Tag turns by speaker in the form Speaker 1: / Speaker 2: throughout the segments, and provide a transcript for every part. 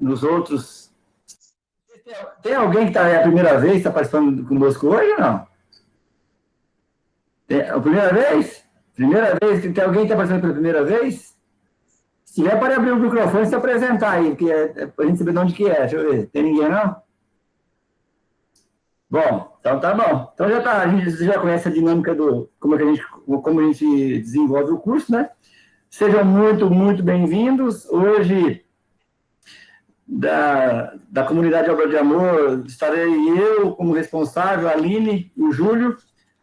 Speaker 1: nos outros... Tem alguém que está a primeira vez, está participando conosco hoje ou não? A primeira vez? Primeira vez que tem alguém que está participando pela primeira vez? Se tiver, pode abrir o microfone e se apresentar aí, porque para a gente saber de onde que é. Deixa eu ver. Tem ninguém, não? Bom, então tá bom. Então já tá, você já conhece a dinâmica do como a gente desenvolve o curso, né? Sejam muito, muito bem-vindos. Hoje, da comunidade Obra de Amor, estarei eu como responsável, a Aline, o Júlio,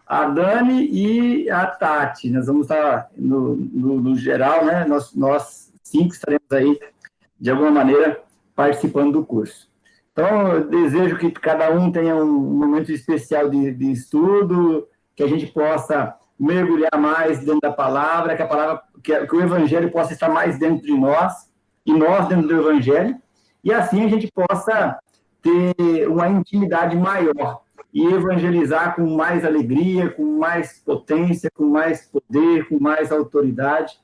Speaker 1: a Dani e a Tati. Nós vamos estar no geral, né? Nós 5 estaremos aí, de alguma maneira, participando do curso. Então, eu desejo que cada um tenha um momento especial de estudo, que a gente possa mergulhar mais dentro da palavra, que o Evangelho possa estar mais dentro de nós, e nós dentro do Evangelho, e assim a gente possa ter uma intimidade maior e evangelizar com mais alegria, com mais potência, com mais poder, com mais autoridade,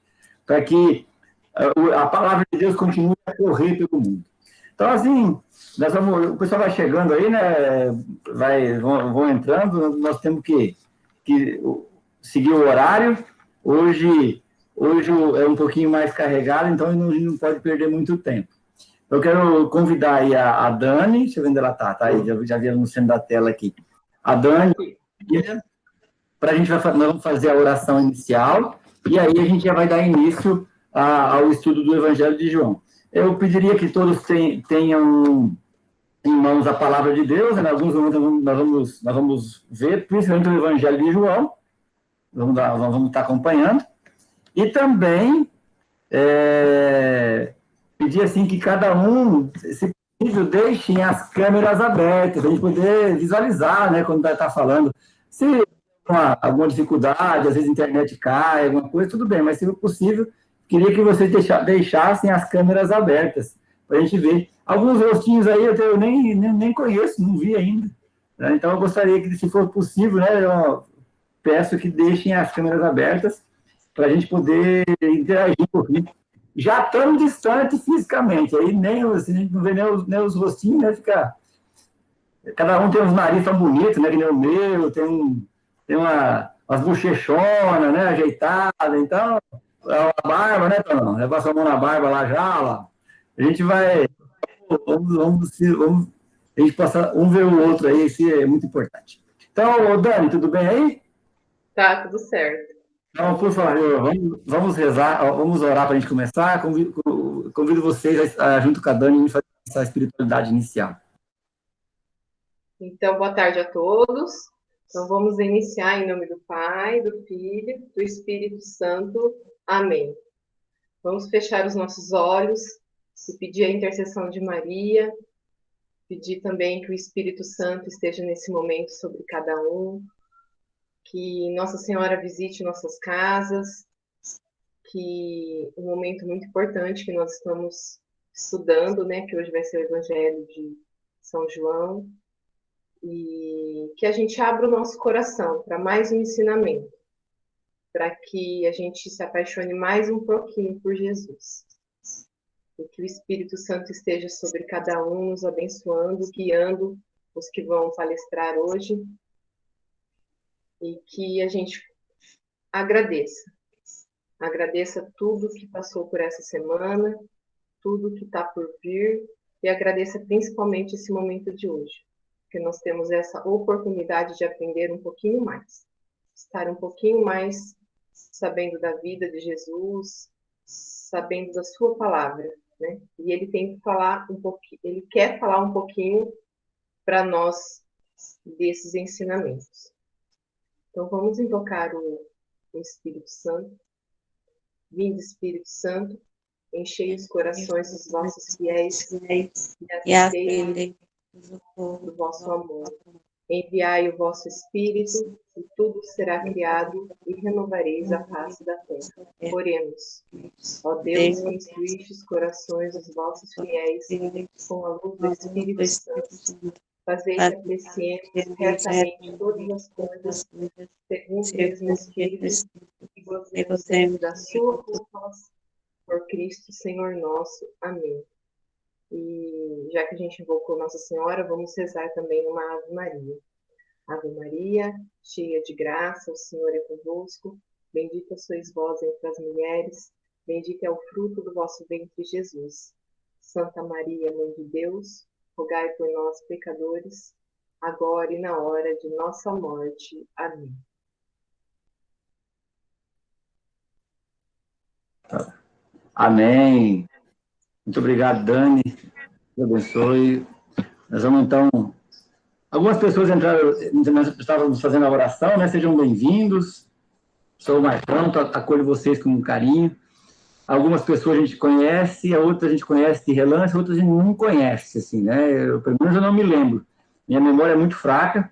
Speaker 1: para que a palavra de Deus continue a correr pelo mundo. Então, assim, o pessoal vai chegando aí, né? Vão entrando, nós temos que seguir o horário. Hoje é um pouquinho mais carregado, então a gente não pode perder muito tempo. Eu quero convidar aí a Dani, deixa eu ver onde ela está, tá aí, já vi ela no centro da tela aqui. A Dani, para a gente nós vamos fazer a oração inicial, e aí a gente já vai dar início ao estudo do Evangelho de João. Eu pediria que todos tenham em mãos a palavra de Deus, né? Em alguns momentos nós vamos ver, principalmente o Evangelho de João, vamos estar acompanhando, e também pedir assim que cada um, se possível, deixem as câmeras abertas, para a gente poder visualizar, né, quando está falando. Se alguma dificuldade, às vezes a internet cai, alguma coisa, tudo bem, mas se for possível, queria que vocês deixassem as câmeras abertas, para a gente ver. Alguns rostinhos aí eu nem conheço, não vi ainda. Né? Então, eu gostaria que, se for possível, né, eu peço que deixem as câmeras abertas para a gente poder interagir um pouquinho. Já estamos distantes fisicamente, aí a gente não vê nem os rostinhos, né? Cada um tem uns narizes tão bonitos, né? Que nem o meu, tem umas bochechonas, né? Ajeitadas, então, a barba, né, Tonão? Leva a mão na barba lá já, lá. A gente vai. A gente passa um ver o outro aí, isso é muito importante. Então, Dani, tudo bem aí?
Speaker 2: Tá, tudo certo.
Speaker 1: Então, por favor, vamos rezar, vamos orar para a gente começar. Convido vocês, junto com a Dani, a fazer essa espiritualidade inicial.
Speaker 2: Então, boa tarde a todos. Então, vamos iniciar em nome do Pai, do Filho, do Espírito Santo. Amém. Vamos fechar os nossos olhos e pedir a intercessão de Maria, pedir também que o Espírito Santo esteja nesse momento sobre cada um, que Nossa Senhora visite nossas casas, que um momento muito importante que nós estamos estudando, né, que hoje vai ser o Evangelho de São João, e que a gente abra o nosso coração para mais um ensinamento, para que a gente se apaixone mais um pouquinho por Jesus. E que o Espírito Santo esteja sobre cada um, nos abençoando, guiando os que vão palestrar hoje, e que a gente agradeça. Agradeça tudo que passou por essa semana, tudo que está por vir, e agradeça principalmente esse momento de hoje, porque nós temos essa oportunidade de aprender um pouquinho mais, estar um pouquinho mais sabendo da vida de Jesus, sabendo da sua palavra, né? E ele tem que falar um pouquinho, ele quer falar um pouquinho para nós desses ensinamentos. Então vamos invocar o Espírito Santo. Vinde, Espírito Santo, enchei os corações dos vossos fiéis e acendei do vosso amor. Enviai o vosso Espírito, e tudo será criado, e renovareis a face da terra. Oremos. Ó Deus, que instruíste os corações dos vossos fiéis com a luz do Espírito Santo, fazei que apreciemos retamente todas as coisas, segundo o mesmo Espírito, e gozemos sempre da sua consolação. Por Cristo, Senhor nosso. Amém. E já que a gente invocou Nossa Senhora, vamos rezar também uma Ave Maria. Ave Maria, cheia de graça, o Senhor é convosco. Bendita sois vós entre as mulheres, bendito é o fruto do vosso ventre, Jesus. Santa Maria, Mãe de Deus, rogai por nós, pecadores, agora e na hora de nossa morte. Amém.
Speaker 1: Amém. Muito obrigado, Dani. Deus abençoe. Nós vamos, então... Algumas pessoas entraram, nós estávamos fazendo a oração, né? Sejam bem-vindos. Sou o Marcão, acolho vocês com carinho. Algumas pessoas a gente conhece, a outras a gente conhece de relance, outras a gente não conhece, assim, né? Pelo menos eu não me lembro. Minha memória é muito fraca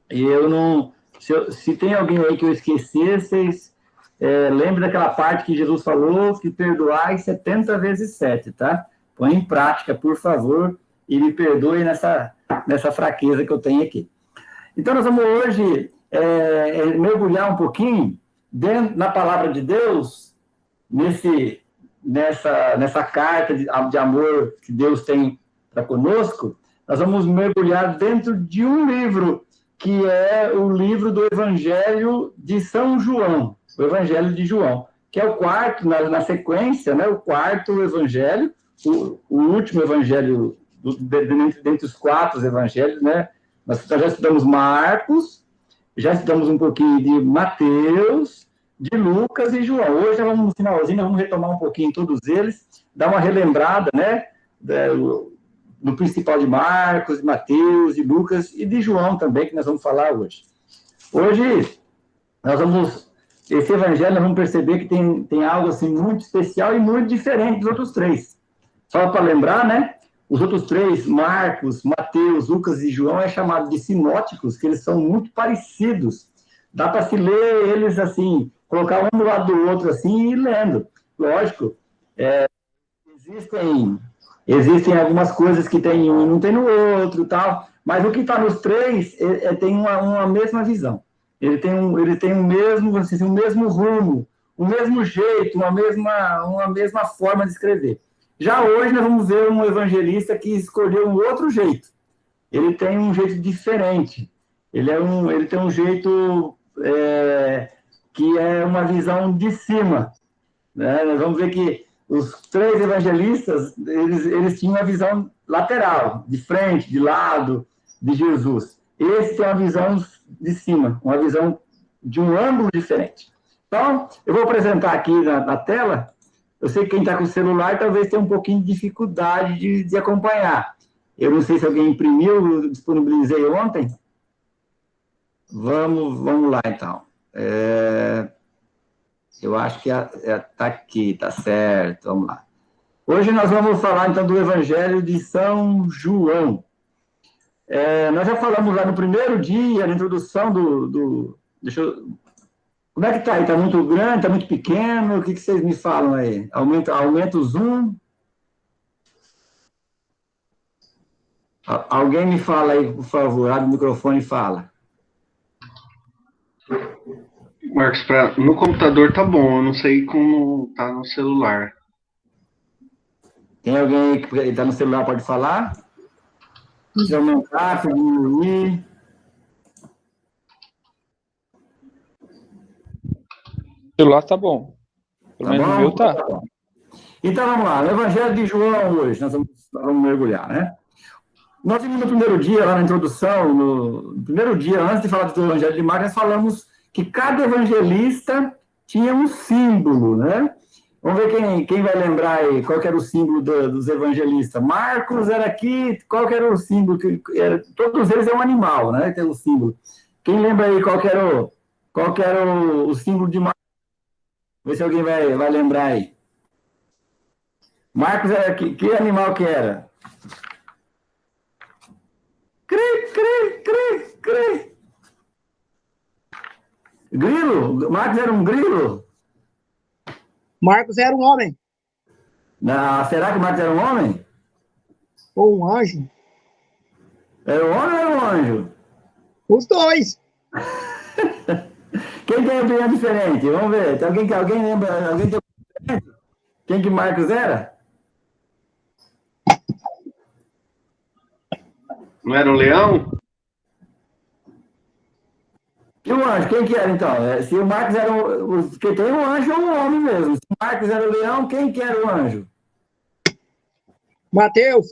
Speaker 1: e eu não... Se tem alguém aí que eu esqueci, vocês lembrem daquela parte que Jesus falou, que perdoai 70 vezes 7, tá? Põe em prática, por favor, e me perdoe nessa fraqueza que eu tenho aqui. Então, nós vamos hoje mergulhar um pouquinho na palavra de Deus, nessa carta de amor que Deus tem para conosco. Nós vamos mergulhar dentro de um livro, que é o livro do Evangelho de São João, o Evangelho de João, que é o quarto, na sequência, né, o quarto evangelho, o último evangelho dentre os 4 evangelhos, né? Nós já estudamos Marcos, já estudamos um pouquinho de Mateus, de Lucas e João. Hoje, vamos, no finalzinho, vamos retomar um pouquinho todos eles, dar uma relembrada, né? Do principal de Marcos, de Mateus, de Lucas e de João também, que nós vamos falar hoje. Hoje, esse evangelho, nós vamos perceber que tem algo assim muito especial e muito diferente dos outros 3. Só para lembrar, né? Os outros 3, Marcos, Mateus, Lucas e João, é chamado de sinóticos, que eles são muito parecidos. Dá para se ler eles assim, colocar um do lado do outro assim e ir lendo. Lógico, existem algumas coisas que tem um e não tem no outro, tal, mas o que está nos 3 tem uma mesma visão. Ele tem o mesmo, assim, o mesmo rumo, o mesmo jeito, uma mesma forma de escrever. Já hoje nós vamos ver um evangelista que escolheu um outro jeito. Ele tem um jeito diferente. Ele tem um jeito que é uma visão de cima, né? Nós vamos ver que os 3 evangelistas, eles tinham uma visão lateral, de frente, de lado, de Jesus. Esse tem uma visão de cima, uma visão de um ângulo diferente. Então, eu vou apresentar aqui na tela. Eu sei que quem está com o celular talvez tenha um pouquinho de dificuldade de acompanhar. Eu não sei se alguém imprimiu, eu disponibilizei ontem. Vamos lá, então. Eu acho que está aqui, está certo. Vamos lá. Hoje nós vamos falar, então, do Evangelho de São João. Nós já falamos lá no primeiro dia, na introdução Como é que está aí? Está muito grande? Está muito pequeno? O que vocês me falam aí? Aumenta o zoom? Alguém me fala aí, por favor. Abre o microfone e fala.
Speaker 3: Marcos, no computador tá bom, eu não sei como tá no celular.
Speaker 1: Tem alguém aí que está no celular, pode falar? Se aumentar, se diminuir...
Speaker 4: O celular tá bom. Pelo menos o meu tá.
Speaker 1: Então, vamos lá. No Evangelho de João hoje, nós vamos mergulhar, né? Nós vimos no primeiro dia, lá na introdução, no primeiro dia, antes de falar do Evangelho de Marcos, nós falamos que cada evangelista tinha um símbolo, né? Vamos ver quem vai lembrar aí qual que era o símbolo dos evangelistas. Marcos era aqui, qual que era o símbolo? Todos eles é um animal, né? Tem um símbolo. Quem lembra aí qual que era o símbolo de Marcos? Vê se alguém vai lembrar aí. Marcos era que animal que era? Cri, cri, cri, cri. Grilo? Marcos era um grilo?
Speaker 5: Marcos era um homem.
Speaker 1: Será que Marcos era um homem?
Speaker 5: Ou um anjo.
Speaker 1: Era um homem ou era um anjo?
Speaker 5: Os dois.
Speaker 1: Quem tem opinião diferente? Vamos ver. Tem alguém lembra? Alguém tem opinião diferente? Quem que Marcos era?
Speaker 3: Não era o leão?
Speaker 1: E o anjo, quem que era, então? Se o Marcos era porque tem um anjo, é um homem mesmo. Se o Marcos era o leão, quem que era o anjo?
Speaker 5: Mateus.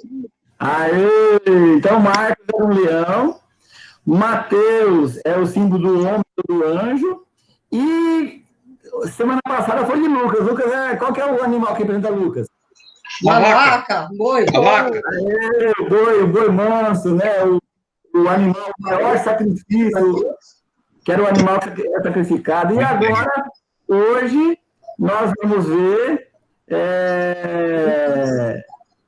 Speaker 1: Aê! Então, Marcos era um leão, Mateus é o símbolo do homem e do anjo, e semana passada foi de Lucas. Lucas qual que é o animal que representa Lucas?
Speaker 6: Uma vaca, boi.
Speaker 3: A vaca.
Speaker 1: O boi manso, né? O animal, o maior sacrifício, que era o animal que é sacrificado. E agora, hoje, nós vamos ver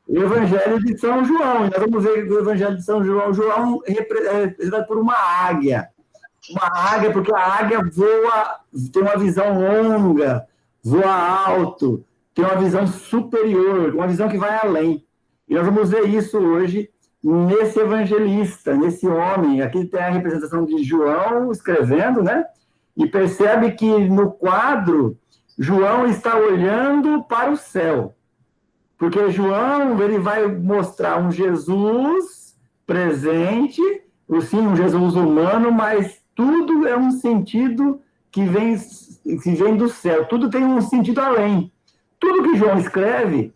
Speaker 1: o Evangelho de São João. E nós vamos ver o Evangelho de São João. João é representado por uma águia. Uma águia, porque a águia voa, tem uma visão longa, voa alto, tem uma visão superior, uma visão que vai além. E nós vamos ver isso hoje nesse evangelista, nesse homem. Aqui tem a representação de João escrevendo, né? E percebe que no quadro, João está olhando para o céu. Porque João, ele vai mostrar um Jesus presente, sim, um Jesus humano, mas tudo é um sentido que vem do céu. Tudo tem um sentido além. Tudo que João escreve,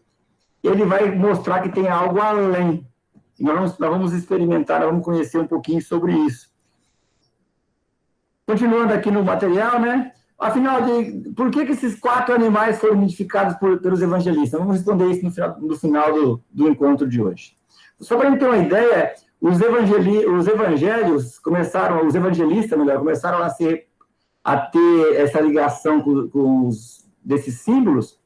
Speaker 1: ele vai mostrar que tem algo além. E nós vamos experimentar, nós vamos conhecer um pouquinho sobre isso. Continuando aqui no material, né? Afinal, por que esses 4 animais foram identificados pelos evangelistas? Vamos responder isso no final do encontro de hoje. Só para a gente ter uma ideia, os evangelistas começaram a ter essa ligação com desses símbolos.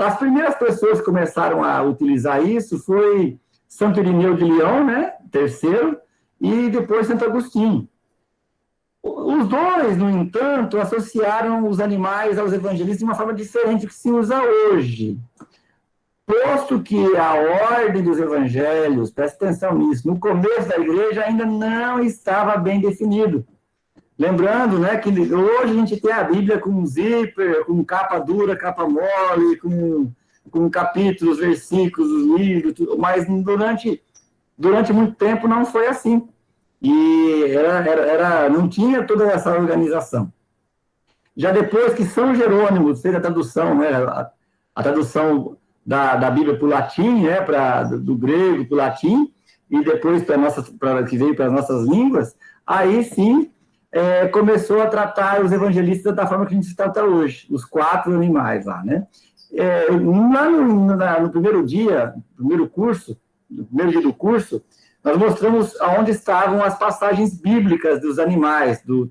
Speaker 1: As primeiras pessoas que começaram a utilizar isso foi Santo Irineu de Leão, né, terceiro, e depois Santo Agostinho. Os dois, no entanto, associaram os animais aos evangelistas de uma forma diferente do que se usa hoje. Posto que a ordem dos evangelhos, presta atenção nisso, no começo da igreja ainda não estava bem definido. Lembrando, né, que hoje a gente tem a Bíblia com zíper, com capa dura, capa mole, com capítulos, versículos, livros, mas durante muito tempo não foi assim. E não tinha toda essa organização. Já depois que São Jerônimo fez a tradução, né, a tradução da Bíblia para o latim, né, do grego para o latim, e depois que veio para as nossas línguas, aí sim começou a tratar os evangelistas da forma que a gente trata hoje, os 4 animais lá, né? Lá no primeiro dia do curso, nós mostramos aonde estavam as passagens bíblicas dos animais, do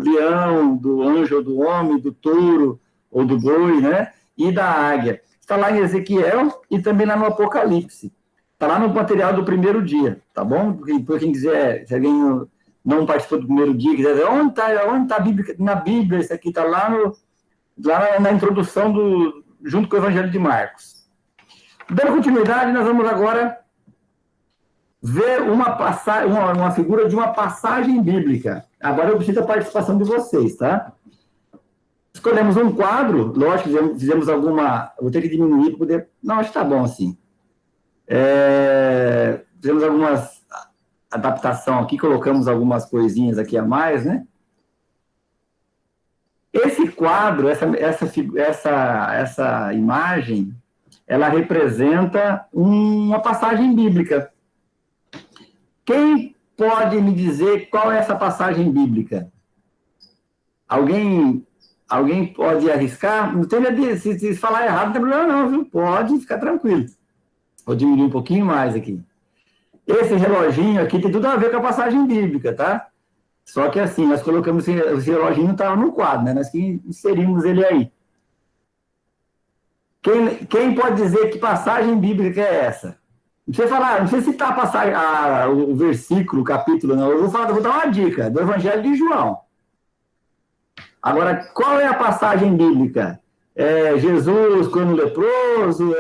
Speaker 1: leão, do anjo ou do homem, do touro ou do boi, né? E da águia. Está lá em Ezequiel e também lá no Apocalipse. Está lá no material do primeiro dia, tá bom? Por quem quiser, se alguém não participou do primeiro dia, quiser ver onde está a Bíblia, na Bíblia, isso aqui está lá na introdução junto com o Evangelho de Marcos. Dando continuidade, nós vamos agora ver uma figura de uma passagem bíblica. Agora eu preciso da participação de vocês, tá? Escolhemos um quadro, lógico, fizemos alguma... Vou ter que diminuir para poder... Não, acho que está bom assim. Fizemos algumas adaptação aqui, colocamos algumas coisinhas aqui a mais, né? Esse quadro, essa imagem, ela representa uma passagem bíblica. Quem pode me dizer qual é essa passagem bíblica? Alguém pode arriscar? Não tem medo se falar errado, não tem problema não, viu? Pode ficar tranquilo. Vou diminuir um pouquinho mais aqui. Esse reloginho aqui tem tudo a ver com a passagem bíblica, tá? Só que assim, nós colocamos esse reloginho, não estava no quadro, né? Nós que inserimos ele aí. Quem pode dizer que passagem bíblica é essa? Não precisa citar a passagem, o versículo, o capítulo, não. Eu vou dar uma dica do Evangelho de João. Agora, qual é a passagem bíblica? Jesus quando leproso,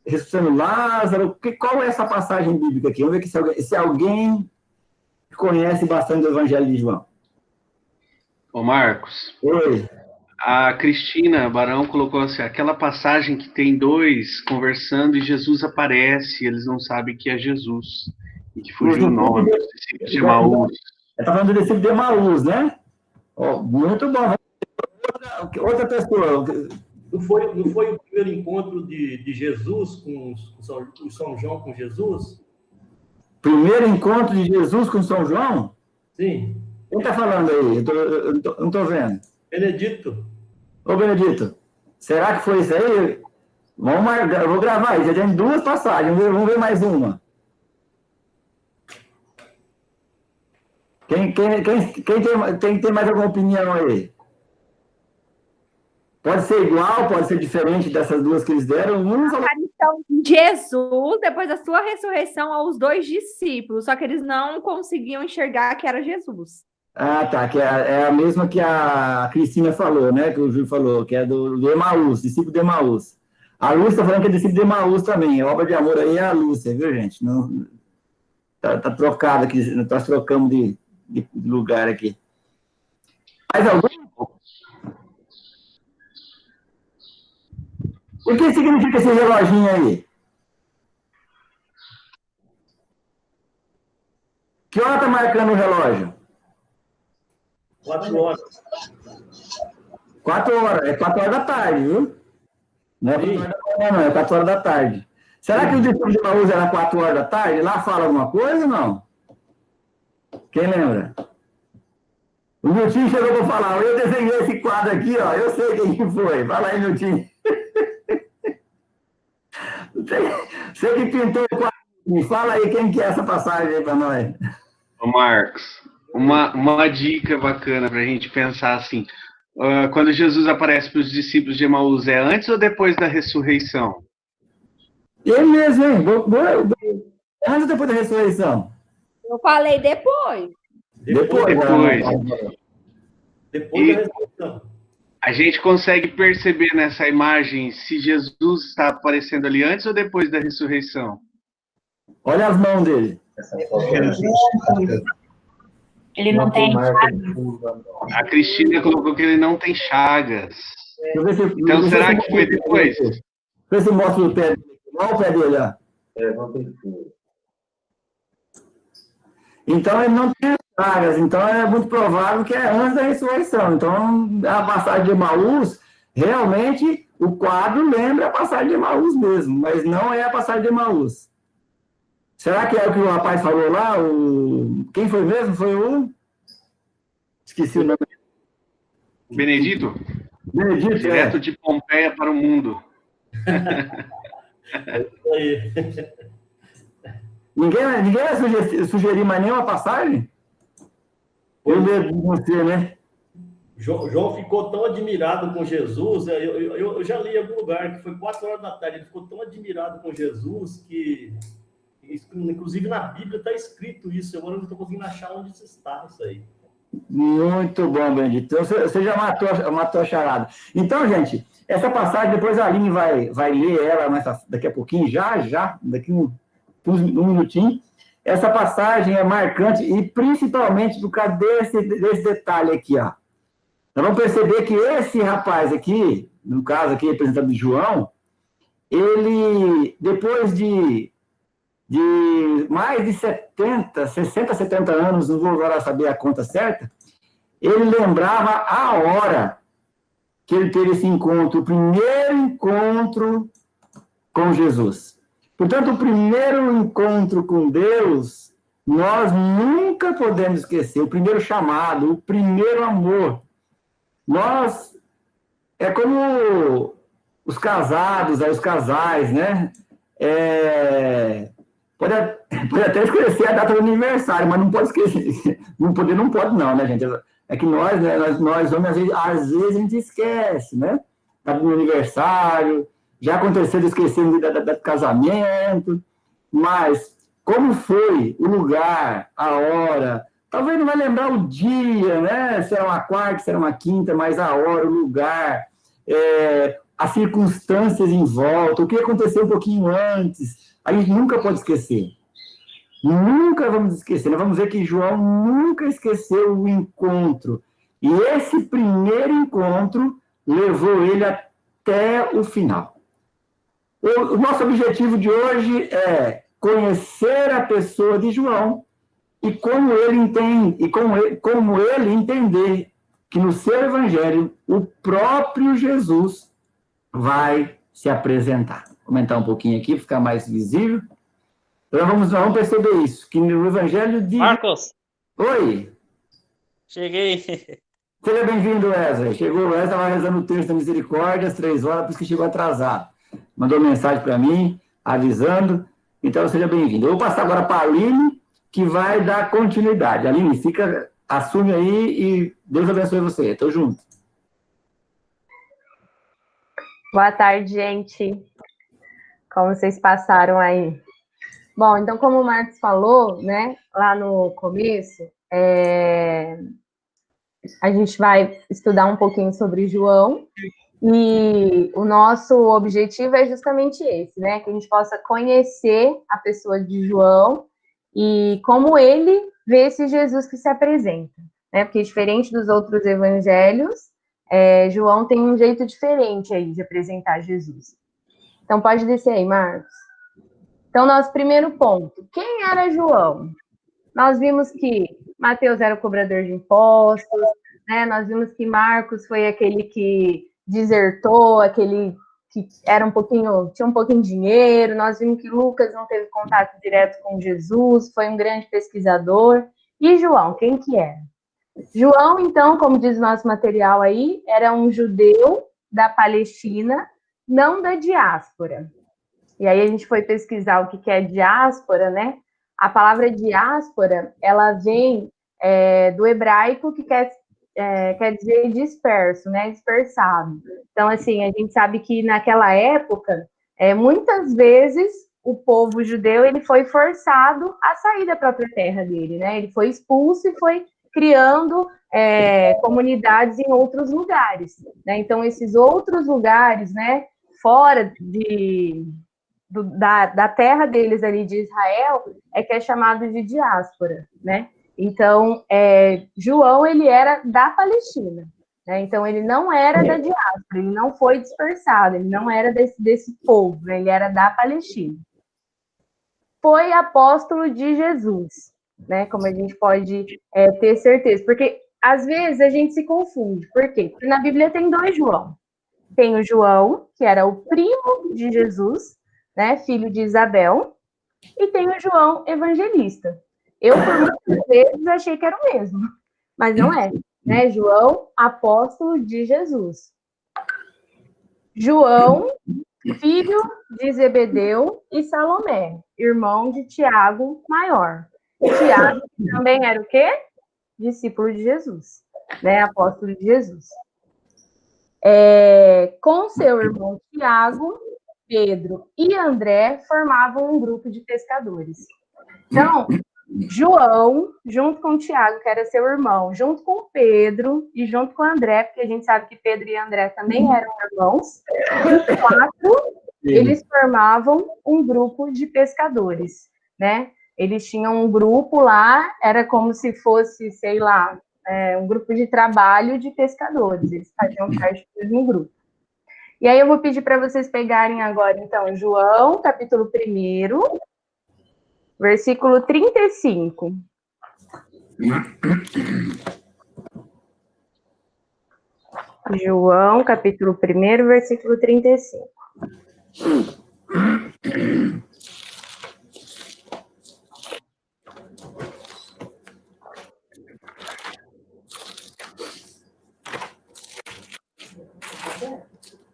Speaker 1: ressuscitando Lázaro? Qual é essa passagem bíblica aqui? Vamos ver se alguém conhece bastante do Evangelho de João.
Speaker 3: Ô, Marcos.
Speaker 1: Oi.
Speaker 3: A Cristina Barão colocou assim, aquela passagem que tem dois conversando e Jesus aparece, eles não sabem que é Jesus, e que fugiu o nome, os discípulos de Emaús.
Speaker 1: Está falando do discípulo de Emaús, né? Oh, muito bom. Outra pessoa.
Speaker 7: Não foi o primeiro encontro de Jesus com São João com Jesus?
Speaker 1: Primeiro encontro de Jesus com São João?
Speaker 7: Sim.
Speaker 1: Quem está falando aí? Eu não estou vendo.
Speaker 7: Benedito.
Speaker 1: Ô, Benedito, será que foi isso aí? Vamos marcar, eu vou gravar aí. Já tem duas passagens, vamos ver mais uma. Quem tem mais alguma opinião aí? Pode ser igual, pode ser diferente dessas duas que eles deram.
Speaker 8: A aparição de Jesus, depois da sua ressurreição, aos dois discípulos, só que eles não conseguiam enxergar que era Jesus.
Speaker 1: Ah, tá, que é a mesma que a Cristina falou, né, que o Júlio falou, que é do Emaús, discípulo de Emaús. A Lúcia está falando que é discípulo de Emaús também, a obra de amor aí é a Lúcia, viu, gente? Não, tá trocado aqui, nós trocamos de lugar aqui. Mais algum? O que significa esse reloginho aí? Que hora está marcando o relógio?
Speaker 7: 4 horas.
Speaker 1: 4 horas. É 4 horas da tarde, viu? Não é 4 horas da manhã, não. É 4 horas da tarde. Será que o discípulo de Emaús era 4 horas da tarde? Lá fala alguma coisa ou não? Quem lembra? O Miltinho chegou para falar. Eu desenhei esse quadro aqui, ó. Eu sei quem foi. Fala aí, Miltinho. Você que pintou o quadro. Me fala aí quem que é essa passagem aí para nós.
Speaker 3: Ô Marcos, uma dica bacana para a gente pensar assim, quando Jesus aparece para os discípulos de Emaús, é antes ou depois da ressurreição?
Speaker 1: Ele mesmo, hein? Antes ou depois da ressurreição?
Speaker 8: Eu falei depois.
Speaker 3: Depois da ressurreição. A gente consegue perceber nessa imagem se Jesus está aparecendo ali antes ou depois da ressurreição?
Speaker 1: Olha as mãos dele.
Speaker 9: Ele não tem chagas.
Speaker 3: A Cristina colocou que ele não tem chagas. Então, será que foi depois?
Speaker 1: Vê se mostra o pé dele. Olha o pé dele, ó.
Speaker 10: Não tem furo.
Speaker 1: Então, ele não tem chagas. Então, é muito provável que é antes da ressurreição. Então, a passagem de Emaús, realmente, o quadro lembra a passagem de Emaús mesmo, mas não é a passagem de Emaús. Será que é o que o rapaz falou lá? Quem foi mesmo? Foi o... Esqueci o nome.
Speaker 3: Benedito?
Speaker 1: Benedito,
Speaker 3: direto de Pompeia para o mundo.
Speaker 7: É isso aí.
Speaker 1: Ninguém vai sugerir mais nenhuma passagem? Eu mesmo de você, né?
Speaker 7: João ficou tão admirado com Jesus, eu já li em algum lugar que foi 4 horas da tarde, ele ficou tão admirado com Jesus que, inclusive na Bíblia está escrito isso, agora não estou conseguindo achar onde está isso aí.
Speaker 1: Muito bom, Benedito. Então, você já matou a charada. Então, gente, essa passagem, depois a Aline vai ler ela daqui a pouquinho, daqui um minutinho. Essa passagem é marcante e principalmente por causa desse detalhe aqui, ó. Nós vamos perceber que esse rapaz aqui, no caso aqui representado de João, ele, depois de mais de 60, 70 anos, não vou agora saber a conta certa, ele lembrava a hora que ele teve esse encontro, o primeiro encontro com Jesus. Portanto, o primeiro encontro com Deus, nós nunca podemos esquecer, o primeiro chamado, o primeiro amor. É como os casados, os casais, né? Pode até esquecer a data do aniversário, mas não pode esquecer. Não pode, né, gente? É que nós, né, nós homens, às vezes a gente esquece, né? Data do aniversário, já aconteceu de esquecer do casamento, mas como foi o lugar, a hora, talvez não vai lembrar o dia, né? Se era uma quarta, se era uma quinta, mas a hora, o lugar, as circunstâncias em volta, o que aconteceu um pouquinho antes, a gente nunca pode esquecer. Nunca vamos esquecer. Nós vamos ver que João nunca esqueceu o encontro. E esse primeiro encontro levou ele até o final. O nosso objetivo de hoje é conhecer a pessoa de João e como ele entende, e como ele entender que no seu evangelho o próprio Jesus vai se apresentar. Vou comentar um pouquinho aqui, ficar mais visível. Então nós vamos perceber isso, que no evangelho de...
Speaker 10: Marcos,
Speaker 1: Oi!
Speaker 10: cheguei.
Speaker 1: Seja bem-vindo, Wesley. Chegou o Wesley, estava rezando o texto da misericórdia às 3 horas, por isso que chegou atrasado. Mandou mensagem para mim, avisando. Então, seja bem-vindo. Eu vou passar agora para a Aline, que vai dar continuidade. Aline, assume aí e Deus abençoe você. Estou junto.
Speaker 8: Boa tarde, gente. Como vocês passaram aí? Bom, então, como o Marcos falou, né, lá no começo, a gente vai estudar um pouquinho sobre João, e o nosso objetivo é justamente esse, né, que a gente possa conhecer a pessoa de João e como ele vê esse Jesus que se apresenta, né, porque diferente dos outros evangelhos, João tem um jeito diferente aí de apresentar Jesus. Então, pode descer aí, Marcos. Então, nosso primeiro ponto, quem era João? Nós vimos que Mateus era o cobrador de impostos, né? Nós vimos que Marcos foi aquele que desertou, aquele que era tinha um pouquinho de dinheiro. Nós vimos que Lucas não teve contato direto com Jesus, foi um grande pesquisador. E João, quem que era? João, então, como diz o nosso material aí, era um judeu da Palestina, não da diáspora. E aí a gente foi pesquisar o que é diáspora, né? A palavra diáspora, ela vem do hebraico, que quer dizer disperso, né? Dispersado. Então, assim, a gente sabe que naquela época, muitas vezes, o povo judeu ele foi forçado a sair da própria terra dele, né? Ele foi expulso e foi criando comunidades em outros lugares, né? Então, esses outros lugares, né? Fora da terra deles ali de Israel, que é chamado de diáspora, né? Então, João, ele era da Palestina, né? Então, ele não era da diáspora, ele não foi dispersado, ele não era desse povo, né? Ele era da Palestina. Foi apóstolo de Jesus, né? Como a gente pode ter certeza, porque às vezes a gente se confunde. Por quê? Porque na Bíblia tem 2 João. Tem o João, que era o primo de Jesus, né, filho de Isabel, e tem o João evangelista. Eu, por muitas vezes, achei que era o mesmo, mas não é, né? João, apóstolo de Jesus. João, filho de Zebedeu e Salomé, irmão de Tiago maior. Tiago também era o quê? Discípulo de Jesus, né? Apóstolo de Jesus. Com seu irmão Tiago, Pedro e André formavam um grupo de pescadores. Então, João, junto com Tiago, que era seu irmão, junto com Pedro e junto com André, porque a gente sabe que Pedro e André também eram irmãos, os 4, eles formavam um grupo de pescadores, né? Eles tinham um grupo lá, era como se fosse, sei lá, um grupo de trabalho de pescadores, eles faziam parte do mesmo grupo. E aí eu vou pedir para vocês pegarem agora, então, João, capítulo 1, versículo 35. João, capítulo 1, versículo 35.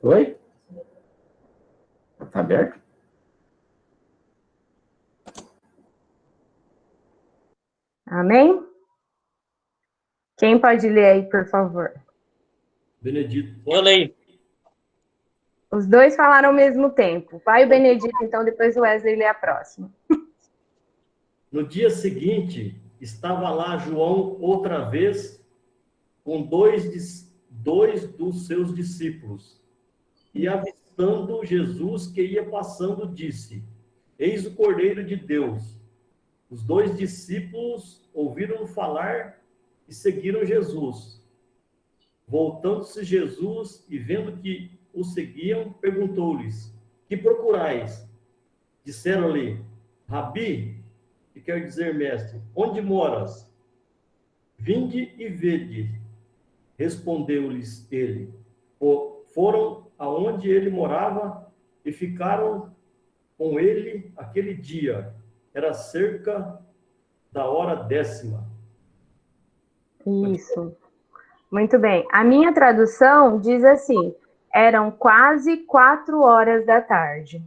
Speaker 1: Oi? Está aberto?
Speaker 8: Amém? Quem pode ler aí, por favor?
Speaker 7: Benedito.
Speaker 10: Eu leio.
Speaker 8: Os dois falaram ao mesmo tempo. Vai o Benedito, então depois o Wesley lê a próxima.
Speaker 7: No dia seguinte, estava lá João outra vez com dois dos seus discípulos. E avistando Jesus que ia passando, disse: Eis o Cordeiro de Deus. Os 2 discípulos ouviram falar e seguiram Jesus. Voltando-se Jesus e vendo que o seguiam, perguntou-lhes: que procurais? Disseram-lhe: Rabi, que quer dizer mestre, onde moras? Vinde e vede. Respondeu-lhes ele. Foram aonde ele morava e ficaram com ele aquele dia. Era cerca da hora 10ª.
Speaker 8: Isso. Muito bem. A minha tradução diz assim: eram quase 4 horas da tarde,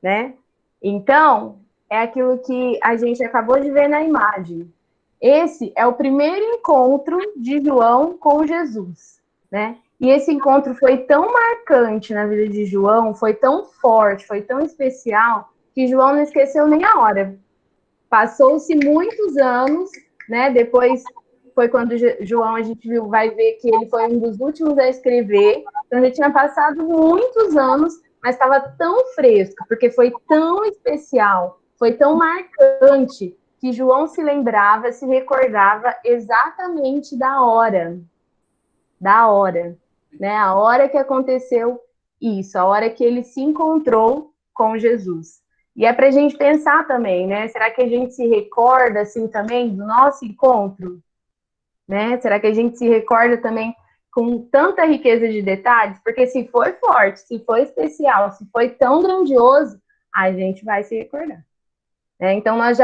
Speaker 8: né? Então, é aquilo que a gente acabou de ver na imagem. Esse é o primeiro encontro de João com Jesus, né? E esse encontro foi tão marcante na vida de João, foi tão forte, foi tão especial, que João não esqueceu nem a hora. Passou-se muitos anos, né? Depois foi quando João, a gente vai ver que ele foi um dos últimos a escrever. Então, já tinha passado muitos anos, mas estava tão fresco, porque foi tão especial, foi tão marcante, que João se lembrava, se recordava exatamente da hora, né? A hora que aconteceu isso, a hora que ele se encontrou com Jesus. E é para a gente pensar também, né? Será que a gente se recorda, assim, também do nosso encontro? Né? Será que a gente se recorda também com tanta riqueza de detalhes? Porque se foi forte, se foi especial, se foi tão grandioso, a gente vai se recordar. Né? Então, nós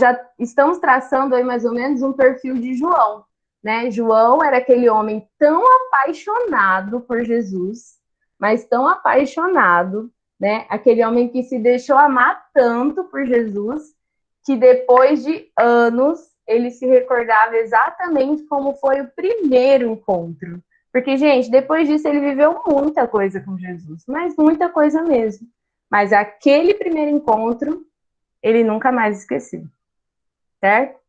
Speaker 8: já estamos traçando aí mais ou menos um perfil de João. Né? João era aquele homem tão apaixonado por Jesus, mas tão apaixonado, né? Aquele homem que se deixou amar tanto por Jesus, que depois de anos ele se recordava exatamente como foi o primeiro encontro. Porque, gente, depois disso ele viveu muita coisa com Jesus, mas muita coisa mesmo. Mas aquele primeiro encontro, ele nunca mais esqueceu. Certo?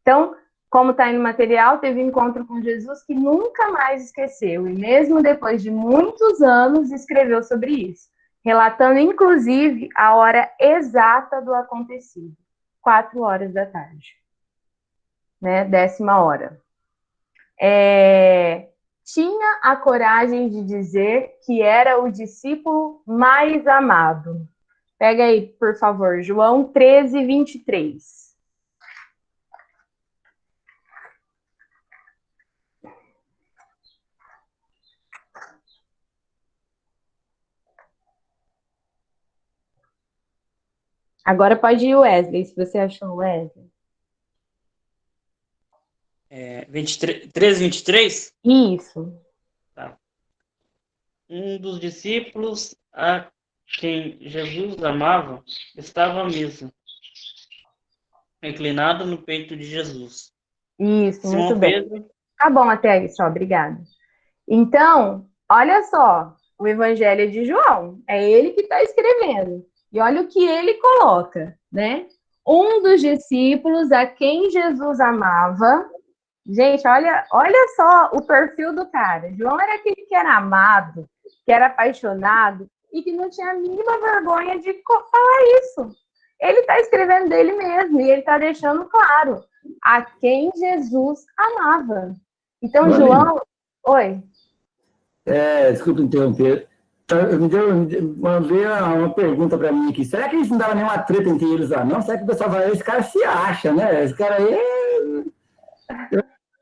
Speaker 8: Então, como está aí no material, teve um encontro com Jesus que nunca mais esqueceu. E mesmo depois de muitos anos, escreveu sobre isso. Relatando, inclusive, a hora exata do acontecido. 4 horas da tarde. Né? 10ª hora. Tinha a coragem de dizer que era o discípulo mais amado. Pega aí, por favor, João 13, 23. Agora pode ir o Wesley, se você achou o Wesley.
Speaker 10: 13, 23?
Speaker 8: Isso.
Speaker 10: Tá. Um dos discípulos a quem Jesus amava estava à mesa, inclinado no peito de Jesus.
Speaker 8: Isso,
Speaker 10: Simão
Speaker 8: muito bem.
Speaker 10: Pedro.
Speaker 8: Tá bom até aí, só, obrigada. Então, olha só, o Evangelho é de João, é ele que está escrevendo. E olha o que ele coloca, né? Um dos discípulos a quem Jesus amava. Gente, olha só o perfil do cara. João era aquele que era amado, que era apaixonado e que não tinha a mínima vergonha de falar isso. Ele está escrevendo dele mesmo e ele está deixando claro a quem Jesus amava. Então, João... Oi.
Speaker 1: Desculpa interromper. Mandei uma pergunta para mim aqui. Será que eles não davam nenhuma treta entre eles lá, não? Será que o pessoal vai... Esse cara se acha, né? Esse cara aí...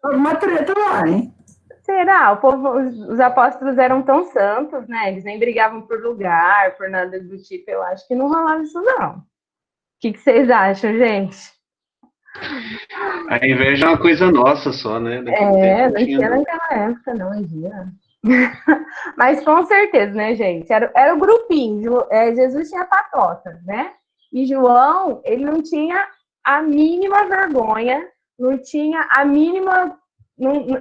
Speaker 1: Uma treta lá, hein?
Speaker 8: Será? Os apóstolos eram tão santos, né? Eles nem brigavam por lugar, por nada do tipo. Eu acho que não rolava isso, não. O que vocês acham, gente?
Speaker 3: A inveja é uma coisa nossa só, né?
Speaker 8: Não tinha naquela época, não havia. Mas com certeza, né, gente? Era o grupinho. Jesus tinha patota, né? E João, ele não tinha a mínima vergonha, não tinha a mínima...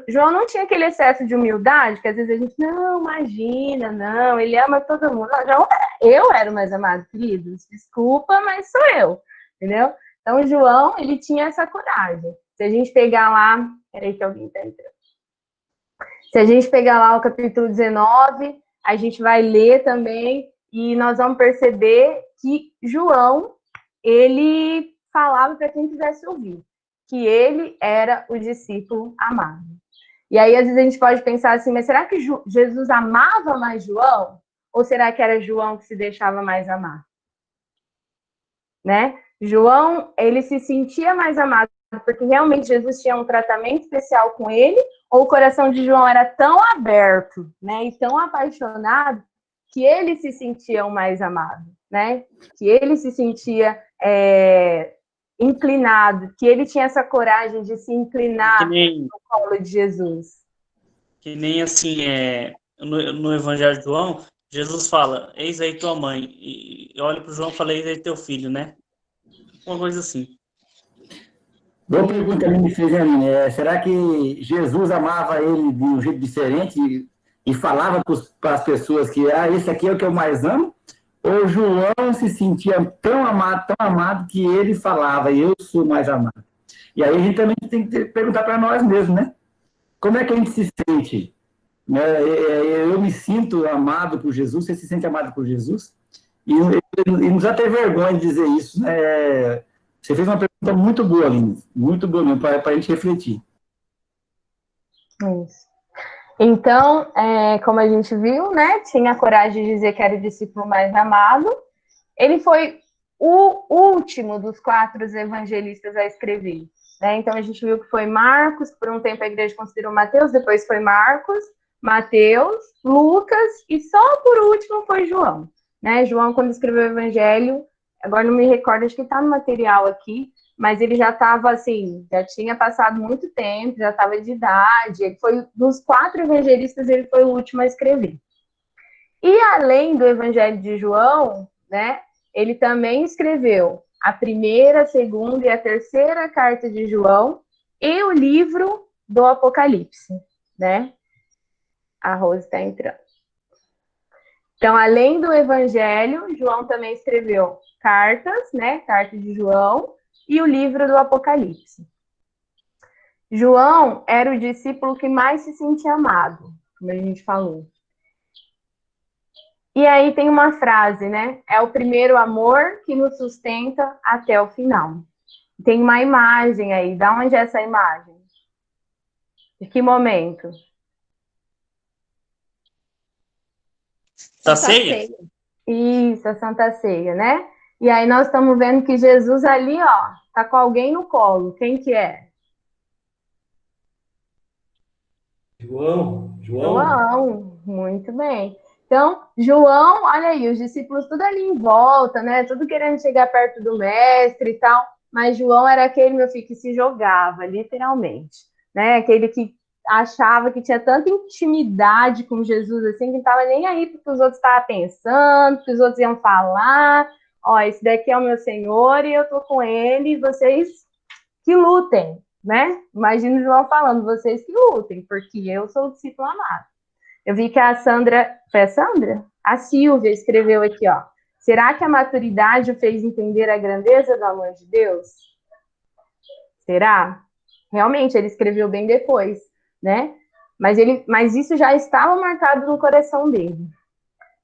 Speaker 8: João não tinha aquele excesso de humildade, que às vezes a gente, não, imagina, não, ele ama todo mundo. Não, João, eu era o mais amado, queridos. Desculpa, mas sou eu, entendeu? Então, João, ele tinha essa coragem. Se a gente pegar lá... Peraí que alguém tá entrando. Se a gente pegar lá o capítulo 19, a gente vai ler também e nós vamos perceber que João, ele falava para quem quisesse ouvir, que ele era o discípulo amado. E aí, às vezes, a gente pode pensar assim, mas será que Jesus amava mais João? Ou será que era João que se deixava mais amar? Né? João, ele se sentia mais amado porque realmente Jesus tinha um tratamento especial com ele, ou o coração de João era tão aberto, né, e tão apaixonado, que ele se sentia o mais amado, né? Que ele se sentia inclinado, que ele tinha essa coragem de se inclinar no colo de Jesus.
Speaker 10: Que nem assim, no Evangelho de João, Jesus fala, eis aí tua mãe, e olha para o João e fala, eis aí teu filho, né? Uma coisa assim.
Speaker 1: Boa pergunta que ele me fez, Aline. Será que Jesus amava ele de um jeito diferente e falava para as pessoas que esse aqui é o que eu mais amo? Ou João se sentia tão amado que ele falava, eu sou mais amado? E aí a gente também tem que perguntar para nós mesmos, né? Como é que a gente se sente? Eu me sinto amado por Jesus, você se sente amado por Jesus? E não precisa ter vergonha de dizer isso, né? Você fez uma pergunta muito boa, Aline. Muito boa mesmo, para a gente refletir.
Speaker 8: Isso. Então, como a gente viu, né? Tinha a coragem de dizer que era o discípulo mais amado. Ele foi o último dos 4 evangelistas a escrever. Né? Então, a gente viu que foi Marcos, por um tempo a igreja considerou Mateus, depois foi Marcos, Mateus, Lucas, e só por último foi João. Né? João, quando escreveu o evangelho, agora não me recordo, acho que está no material aqui, mas ele já estava assim, já tinha passado muito tempo, já estava de idade, ele foi, dos 4 evangelistas, ele foi o último a escrever. E além do evangelho de João, né, ele também escreveu a primeira, a segunda e a terceira carta de João e o livro do Apocalipse, né? A Rose está entrando. Então, além do Evangelho, João também escreveu cartas, né? Carta de João e o livro do Apocalipse. João era o discípulo que mais se sentia amado, como a gente falou. E aí tem uma frase, né? É o primeiro amor que nos sustenta até o final. Tem uma imagem aí. Da onde é essa imagem? De que momento?
Speaker 10: Da ceia?
Speaker 8: Isso, a Santa Ceia, né? E aí nós estamos vendo que Jesus ali, ó, tá com alguém no colo. Quem que é? João, muito bem. Então, João, olha aí, os discípulos tudo ali em volta, né? Tudo querendo chegar perto do mestre e tal. Mas João era aquele, meu filho, que se jogava, literalmente. Né? Aquele que achava que tinha tanta intimidade com Jesus, assim, que não estava nem aí porque os outros estavam pensando, que os outros iam falar. Ó, esse daqui é o meu Senhor e eu tô com ele, e vocês que lutem, né? Imagina o João falando, vocês que lutem, porque eu sou o discípulo amado. Eu vi que a Sandra, foi a Sandra? A Silvia escreveu aqui, ó. Será que a maturidade o fez entender a grandeza do amor de Deus? Será? Realmente, ele escreveu bem depois, né? Mas isso já estava marcado no coração dele.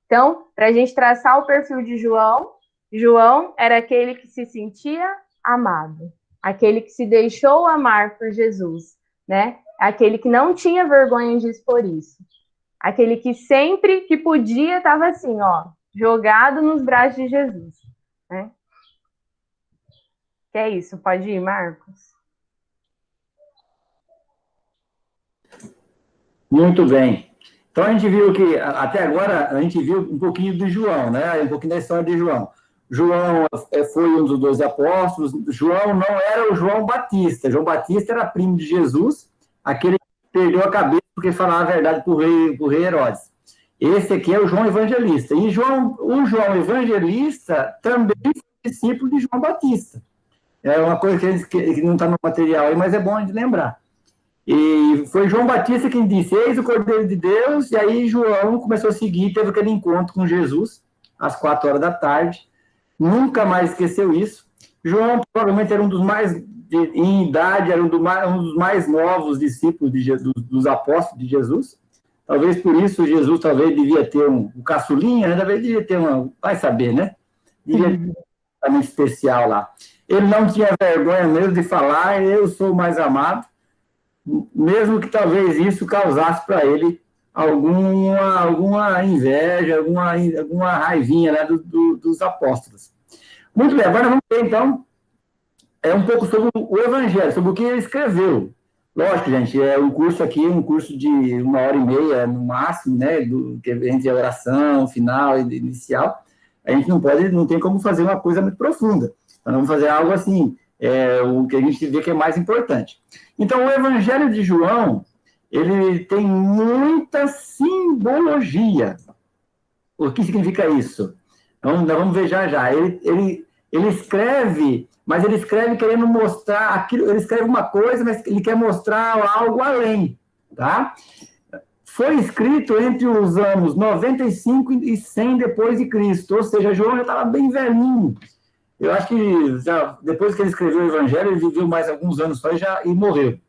Speaker 8: Então, para a gente traçar o perfil de João, João era aquele que se sentia amado, aquele que se deixou amar por Jesus, né? Aquele que não tinha vergonha de expor isso. Aquele que sempre que podia estava assim, ó, jogado nos braços de Jesus, né? Que é isso, pode ir, Marcos?
Speaker 1: Muito bem. Então a gente viu que, até agora, a gente viu um pouquinho de João, né? Um pouquinho da história de João. João foi um dos 12 apóstolos. João não era o João Batista. João Batista era primo de Jesus, aquele que perdeu a cabeça porque falava a verdade para o rei Herodes. Esse aqui é o João Evangelista. E o João Evangelista também foi discípulo de João Batista. É uma coisa que não está no material aí, mas é bom de lembrar. E foi João Batista quem disse, eis o Cordeiro de Deus, e aí João começou a seguir, teve aquele encontro com Jesus, às 4 horas da tarde, nunca mais esqueceu isso. João provavelmente era um dos mais, em idade, era um dos mais novos discípulos dos apóstolos de Jesus. Talvez por isso Jesus talvez devia ter um caçulinha, né? Talvez devia ter vai saber, né? Devia ter um tratamento especial lá. Ele não tinha vergonha mesmo de falar, eu sou o mais amado. mesmo que talvez isso causasse para ele alguma inveja, alguma raivinha, né, dos apóstolos. Muito bem, agora vamos ver, então, um pouco sobre o Evangelho, sobre o que ele escreveu. Lógico, gente, um curso aqui, um curso de 1h30, no máximo, né, entre a oração, final e inicial, a gente não tem como fazer uma coisa muito profunda. Nós vamos fazer algo assim, o que a gente vê que é mais importante. Então, o Evangelho de João, ele tem muita simbologia. O que significa isso? Então, nós vamos ver já. Ele escreve, mas ele escreve querendo mostrar aquilo, ele escreve uma coisa, mas ele quer mostrar algo além, tá? Foi escrito entre os anos 95 e 100 depois de Cristo, ou seja, João já estava bem velhinho. Eu acho que depois que ele escreveu o Evangelho, ele viveu mais alguns anos só e morreu.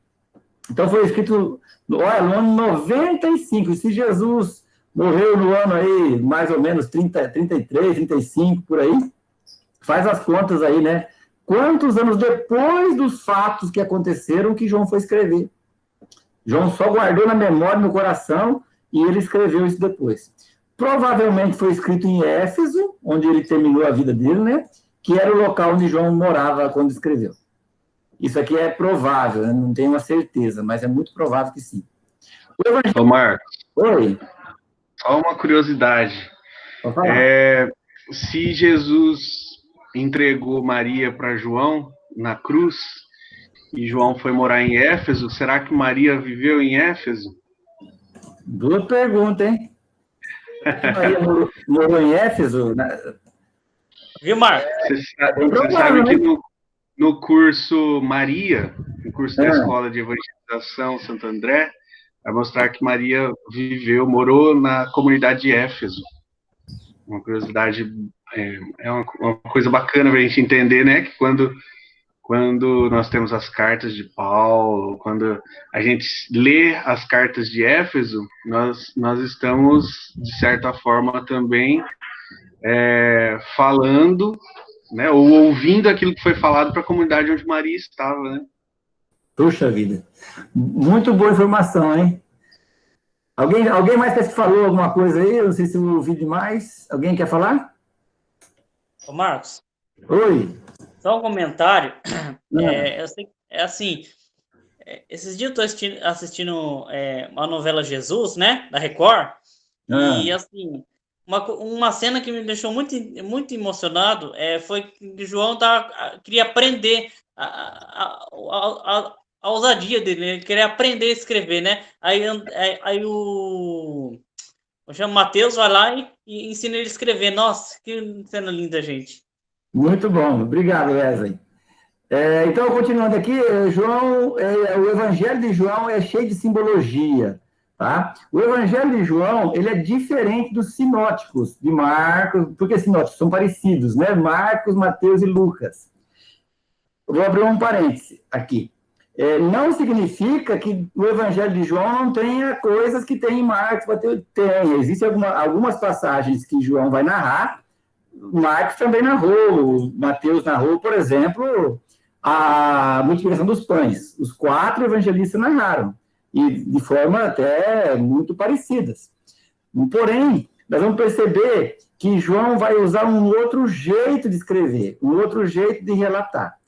Speaker 1: Então foi escrito no ano 95. E se Jesus morreu no ano aí, mais ou menos 33, 35, por aí, faz as contas aí, né? Quantos anos depois dos fatos que aconteceram que João foi escrever? João só guardou na memória, no coração, e ele escreveu isso depois. Provavelmente foi escrito em Éfeso, onde ele terminou a vida dele, né? Que era o local onde João morava quando escreveu. Isso aqui é provável, né? Não tenho uma certeza, mas é muito provável que sim.
Speaker 3: Ô, Marcos.
Speaker 1: Oi.
Speaker 3: Só uma curiosidade. Se Jesus entregou Maria para João na cruz, e João foi morar em Éfeso, será que Maria viveu em Éfeso?
Speaker 1: Boa pergunta, hein? Maria morou em Éfeso?
Speaker 10: Viu, Marcos?
Speaker 3: Você sabe que no curso Maria, no curso da Escola de Evangelização Santo André, vai mostrar que Maria morou na comunidade de Éfeso. Uma curiosidade, uma coisa bacana para a gente entender, né? Que quando nós temos as cartas de Paulo, quando a gente lê as cartas de Éfeso, nós estamos, de certa forma, também falando, né, ou ouvindo aquilo que foi falado para a comunidade onde Maria estava, né?
Speaker 1: Puxa vida. Muito boa informação, hein? Alguém mais que falou alguma coisa aí? Eu não sei se eu ouvi demais. Alguém quer falar?
Speaker 10: Ô, Marcos.
Speaker 1: Oi.
Speaker 10: Só um comentário. Esses dias eu estou assistindo uma novela Jesus, né? Da Record. E, assim, uma cena que me deixou muito, muito emocionado foi que João queria aprender a ousadia dele, ele queria aprender a escrever, né? Aí o Mateus vai lá e ensina ele a escrever. Nossa, que cena linda, gente.
Speaker 1: Muito bom, obrigado, Wesley. Então, continuando aqui, João, o Evangelho de João é cheio de simbologia, tá? O Evangelho de João, ele é diferente dos sinóticos de Marcos, porque sinóticos são parecidos, né? Marcos, Mateus e Lucas. Eu vou abrir um parêntese aqui. Não significa que o Evangelho de João não tenha coisas que tem em Marcos, Mateus, tem. Existem algumas passagens que João vai narrar, Marcos também narrou, Mateus narrou, por exemplo, a multiplicação dos pães. Os 4 evangelistas narraram, e de forma até muito parecidas. Porém, nós vamos perceber que João vai usar um outro jeito de escrever, um outro jeito de relatar.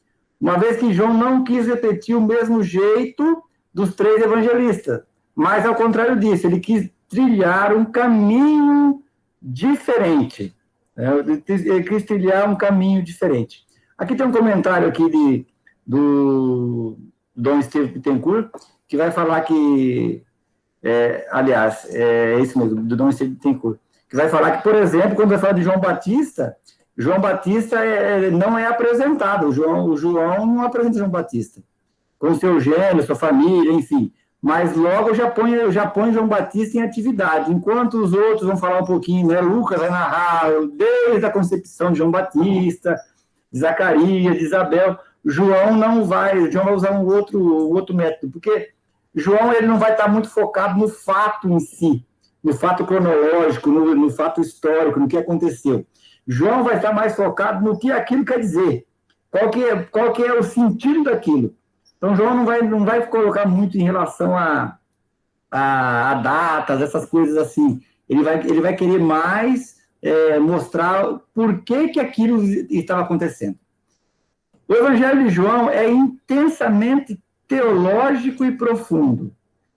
Speaker 1: Uma vez que João não quis repetir o mesmo jeito dos 3 evangelistas, mas, ao contrário disso, ele quis trilhar um caminho diferente. Ele quis trilhar um caminho diferente. Aqui tem um comentário aqui do Dom Estevam Bittencourt, que vai falar que, aliás, é isso mesmo, do Dom Estevam Bittencourt, que vai falar que, por exemplo, quando vai falar de João Batista não é apresentado, o João não apresenta João Batista, com seu gênero, sua família, enfim, mas logo já põe João Batista em atividade, enquanto os outros vão falar um pouquinho, né? Lucas vai narrar desde a concepção de João Batista, de Zacarias, de Isabel. João vai usar um outro método, porque João ele não vai estar muito focado no fato em si, no fato cronológico, no fato histórico, no que aconteceu. João vai estar mais focado no que aquilo quer dizer, qual que é o sentido daquilo. Então, João não vai colocar muito em relação a datas, essas coisas assim. Ele vai querer mais mostrar por que aquilo estava acontecendo. O Evangelho de João é intensamente teológico e profundo.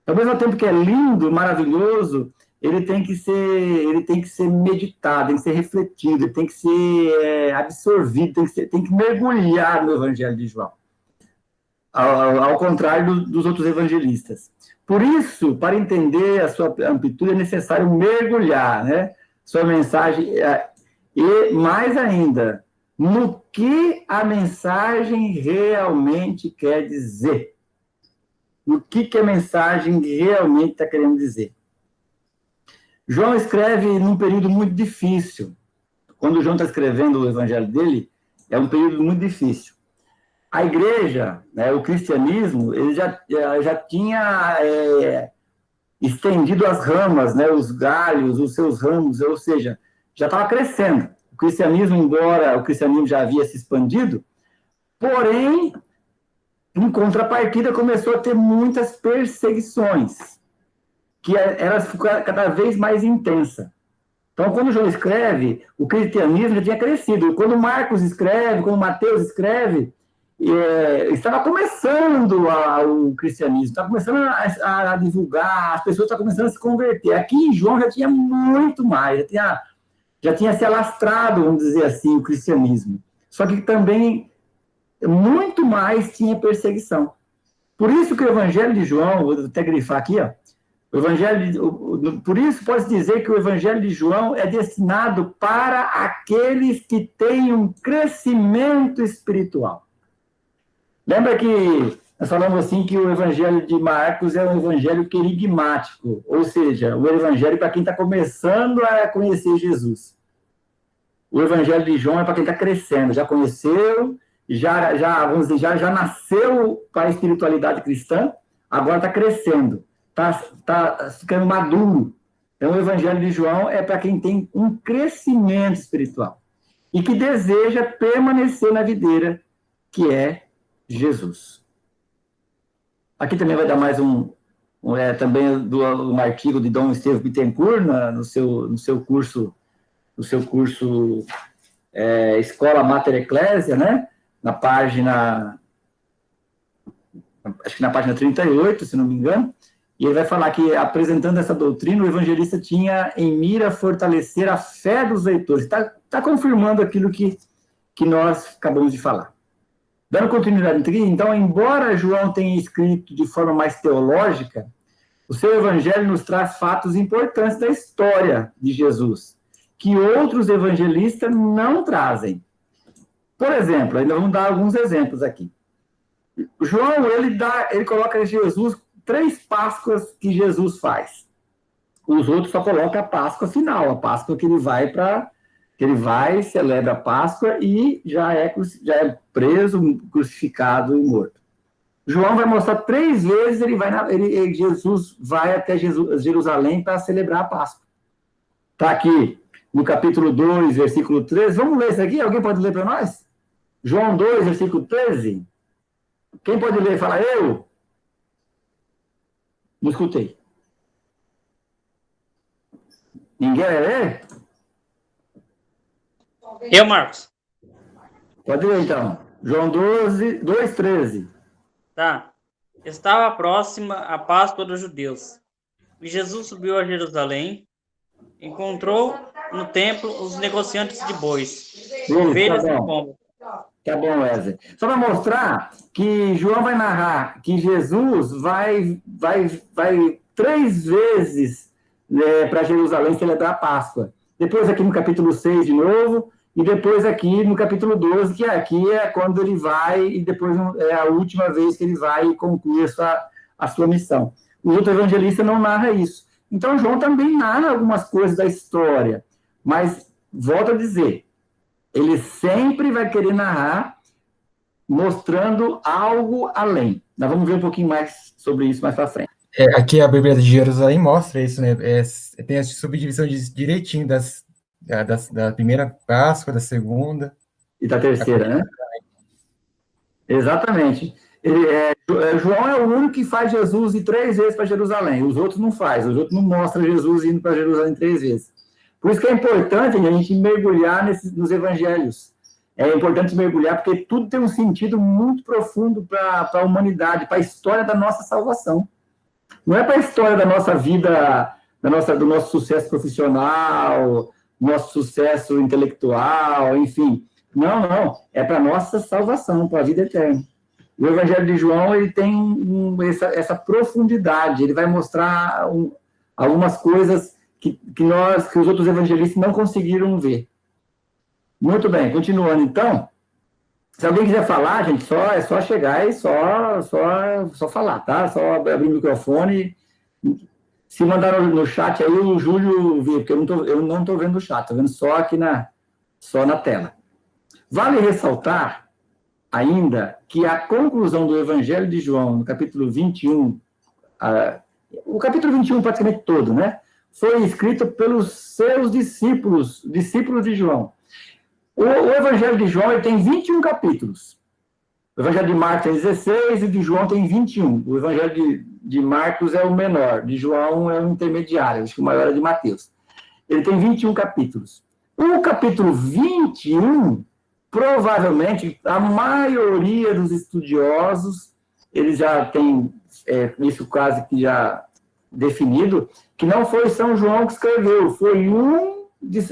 Speaker 1: Ao mesmo tempo que é lindo, maravilhoso, ele tem que ser meditado, tem que ser refletido, tem que ser absorvido, tem que mergulhar no Evangelho de João. Ao contrário dos outros evangelistas. Por isso, para entender a sua amplitude, é necessário mergulhar, né? Sua mensagem, e mais ainda, no que a mensagem realmente quer dizer. O que a mensagem realmente está querendo dizer. João escreve num período muito difícil. Quando João está escrevendo o evangelho dele, é um período muito difícil. A igreja, né, o cristianismo, ele já tinha estendido as ramas, né, os galhos, os seus ramos, ou seja, já estava crescendo. O cristianismo, embora o cristianismo já havia se expandido, porém, em contrapartida, começou a ter muitas perseguições, que elas ficaram cada vez mais intensas. Então, quando João escreve, o cristianismo já tinha crescido. Quando Marcos escreve, quando Mateus escreve, estava começando o cristianismo, estava começando a divulgar, as pessoas estavam começando a se converter. Aqui em João já tinha muito mais, já tinha se alastrado, vamos dizer assim, o cristianismo. Só que também, muito mais tinha perseguição. Por isso que o Evangelho de João, vou até grifar aqui, ó, por isso pode dizer que o Evangelho de João é destinado para aqueles que têm um crescimento espiritual. Lembra que nós falamos assim que o Evangelho de Marcos é um evangelho querigmático, ou seja, o Evangelho para quem está começando a conhecer Jesus. O Evangelho de João é para quem está crescendo, já conheceu, vamos dizer, já nasceu para a espiritualidade cristã, agora está crescendo. Está ficando maduro. Então, o Evangelho de João é para quem tem um crescimento espiritual e que deseja permanecer na videira, que é Jesus. Aqui também vai dar mais também um artigo de Dom Estevão Bittencourt no seu curso Escola Mater Ecclesia, né? Acho que na página 38, se não me engano. E ele vai falar que, apresentando essa doutrina, o evangelista tinha em mira fortalecer a fé dos leitores. Está confirmando aquilo que nós acabamos de falar. Dando continuidade aqui, então, embora João tenha escrito de forma mais teológica, o seu evangelho nos traz fatos importantes da história de Jesus, que outros evangelistas não trazem. Por exemplo, ainda vamos dar alguns exemplos aqui. João, ele coloca Jesus 3 Páscoas que Jesus faz. Os outros só colocam a Páscoa final, a Páscoa que ele vai, celebra a Páscoa e já é preso, crucificado e morto. João vai mostrar 3 vezes Jesus vai até Jerusalém para celebrar a Páscoa. Está aqui no capítulo 2, versículo 13. Vamos ler isso aqui? Alguém pode ler para nós? João 2, versículo 13. Quem pode ler? Fala, eu. Não escutei. Ninguém vai ler?
Speaker 10: Eu, Marcos.
Speaker 1: Pode ler, então. João 2, 13.
Speaker 10: Tá. Estava próxima a Páscoa dos judeus. E Jesus subiu a Jerusalém, encontrou no templo os negociantes de bois, ovelhas e pombas.
Speaker 1: Tá bom, Wesley. Só para mostrar que João vai narrar que Jesus vai 3 vezes para Jerusalém celebrar a Páscoa. Depois aqui no capítulo 6 de novo, e depois aqui no capítulo 12, que aqui é quando ele vai, e depois é a última vez que ele vai concluir a sua missão. O outro evangelista não narra isso. Então, João também narra algumas coisas da história, mas, volto a dizer, ele sempre vai querer narrar mostrando algo além. Nós vamos ver um pouquinho mais sobre isso mais para frente.
Speaker 11: Aqui a Bíblia de Jerusalém mostra isso, né? Tem a subdivisão direitinho da primeira Páscoa, da segunda.
Speaker 1: E da terceira, né? Exatamente. João é o único que faz Jesus ir 3 vezes para Jerusalém. Os outros não fazem, os outros não mostram Jesus indo para Jerusalém 3 vezes. Por isso que é importante a gente mergulhar nos evangelhos. É importante mergulhar, porque tudo tem um sentido muito profundo para a humanidade, para a história da nossa salvação. Não é para a história da nossa vida, do nosso sucesso profissional, nosso sucesso intelectual, enfim. Não. É para a nossa salvação, para a vida eterna. O Evangelho de João ele tem essa profundidade, ele vai mostrar algumas coisas que os outros evangelistas não conseguiram ver. Muito bem, continuando então. Se alguém quiser falar, gente, é só chegar e só falar, tá? Só abrir o microfone. Se mandar no chat aí, o Júlio vê, porque eu não estou vendo o chat, estou vendo só aqui só na tela. Vale ressaltar ainda que a conclusão do Evangelho de João, no capítulo 21, o capítulo 21 praticamente todo, né? Foi escrito pelos seus discípulos de João. O Evangelho de João ele tem 21 capítulos. O Evangelho de Marcos tem 16 e de João tem 21. O Evangelho de Marcos é o menor, de João é o intermediário, acho que o maior é de Mateus. Ele tem 21 capítulos. O capítulo 21, provavelmente, a maioria dos estudiosos, eles já têm isso quase que já definido, que não foi São João que escreveu, foi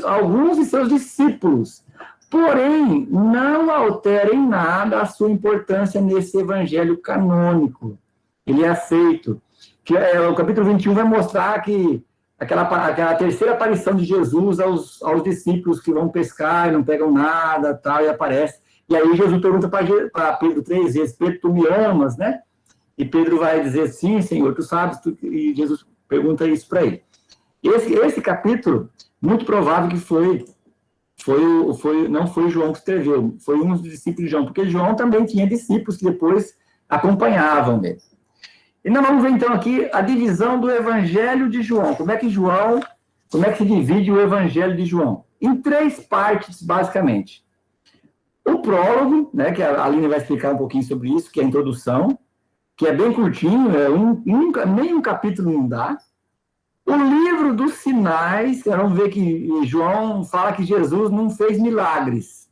Speaker 1: alguns de seus discípulos. Porém, não altera em nada a sua importância nesse evangelho canônico. Ele é aceito. O capítulo 21 vai mostrar que aquela terceira aparição de Jesus aos discípulos que vão pescar e não pegam nada, tal, e aparece. E aí Jesus pergunta para Pedro 3 vezes, Pedro, tu me amas, né? E Pedro vai dizer, sim, Senhor, tu sabes, e Jesus pergunta isso para ele. Esse capítulo, muito provável que não foi João que escreveu, foi um dos discípulos de João, porque João também tinha discípulos que depois acompanhavam ele. E nós vamos ver, então, aqui a divisão do Evangelho de João. Como é que se divide o Evangelho de João? Em 3 partes, basicamente. O prólogo, né, que a Aline vai explicar um pouquinho sobre isso, que é a introdução, que é bem curtinho, nem um capítulo não dá. O livro dos sinais, vamos ver que João fala que Jesus não fez milagres.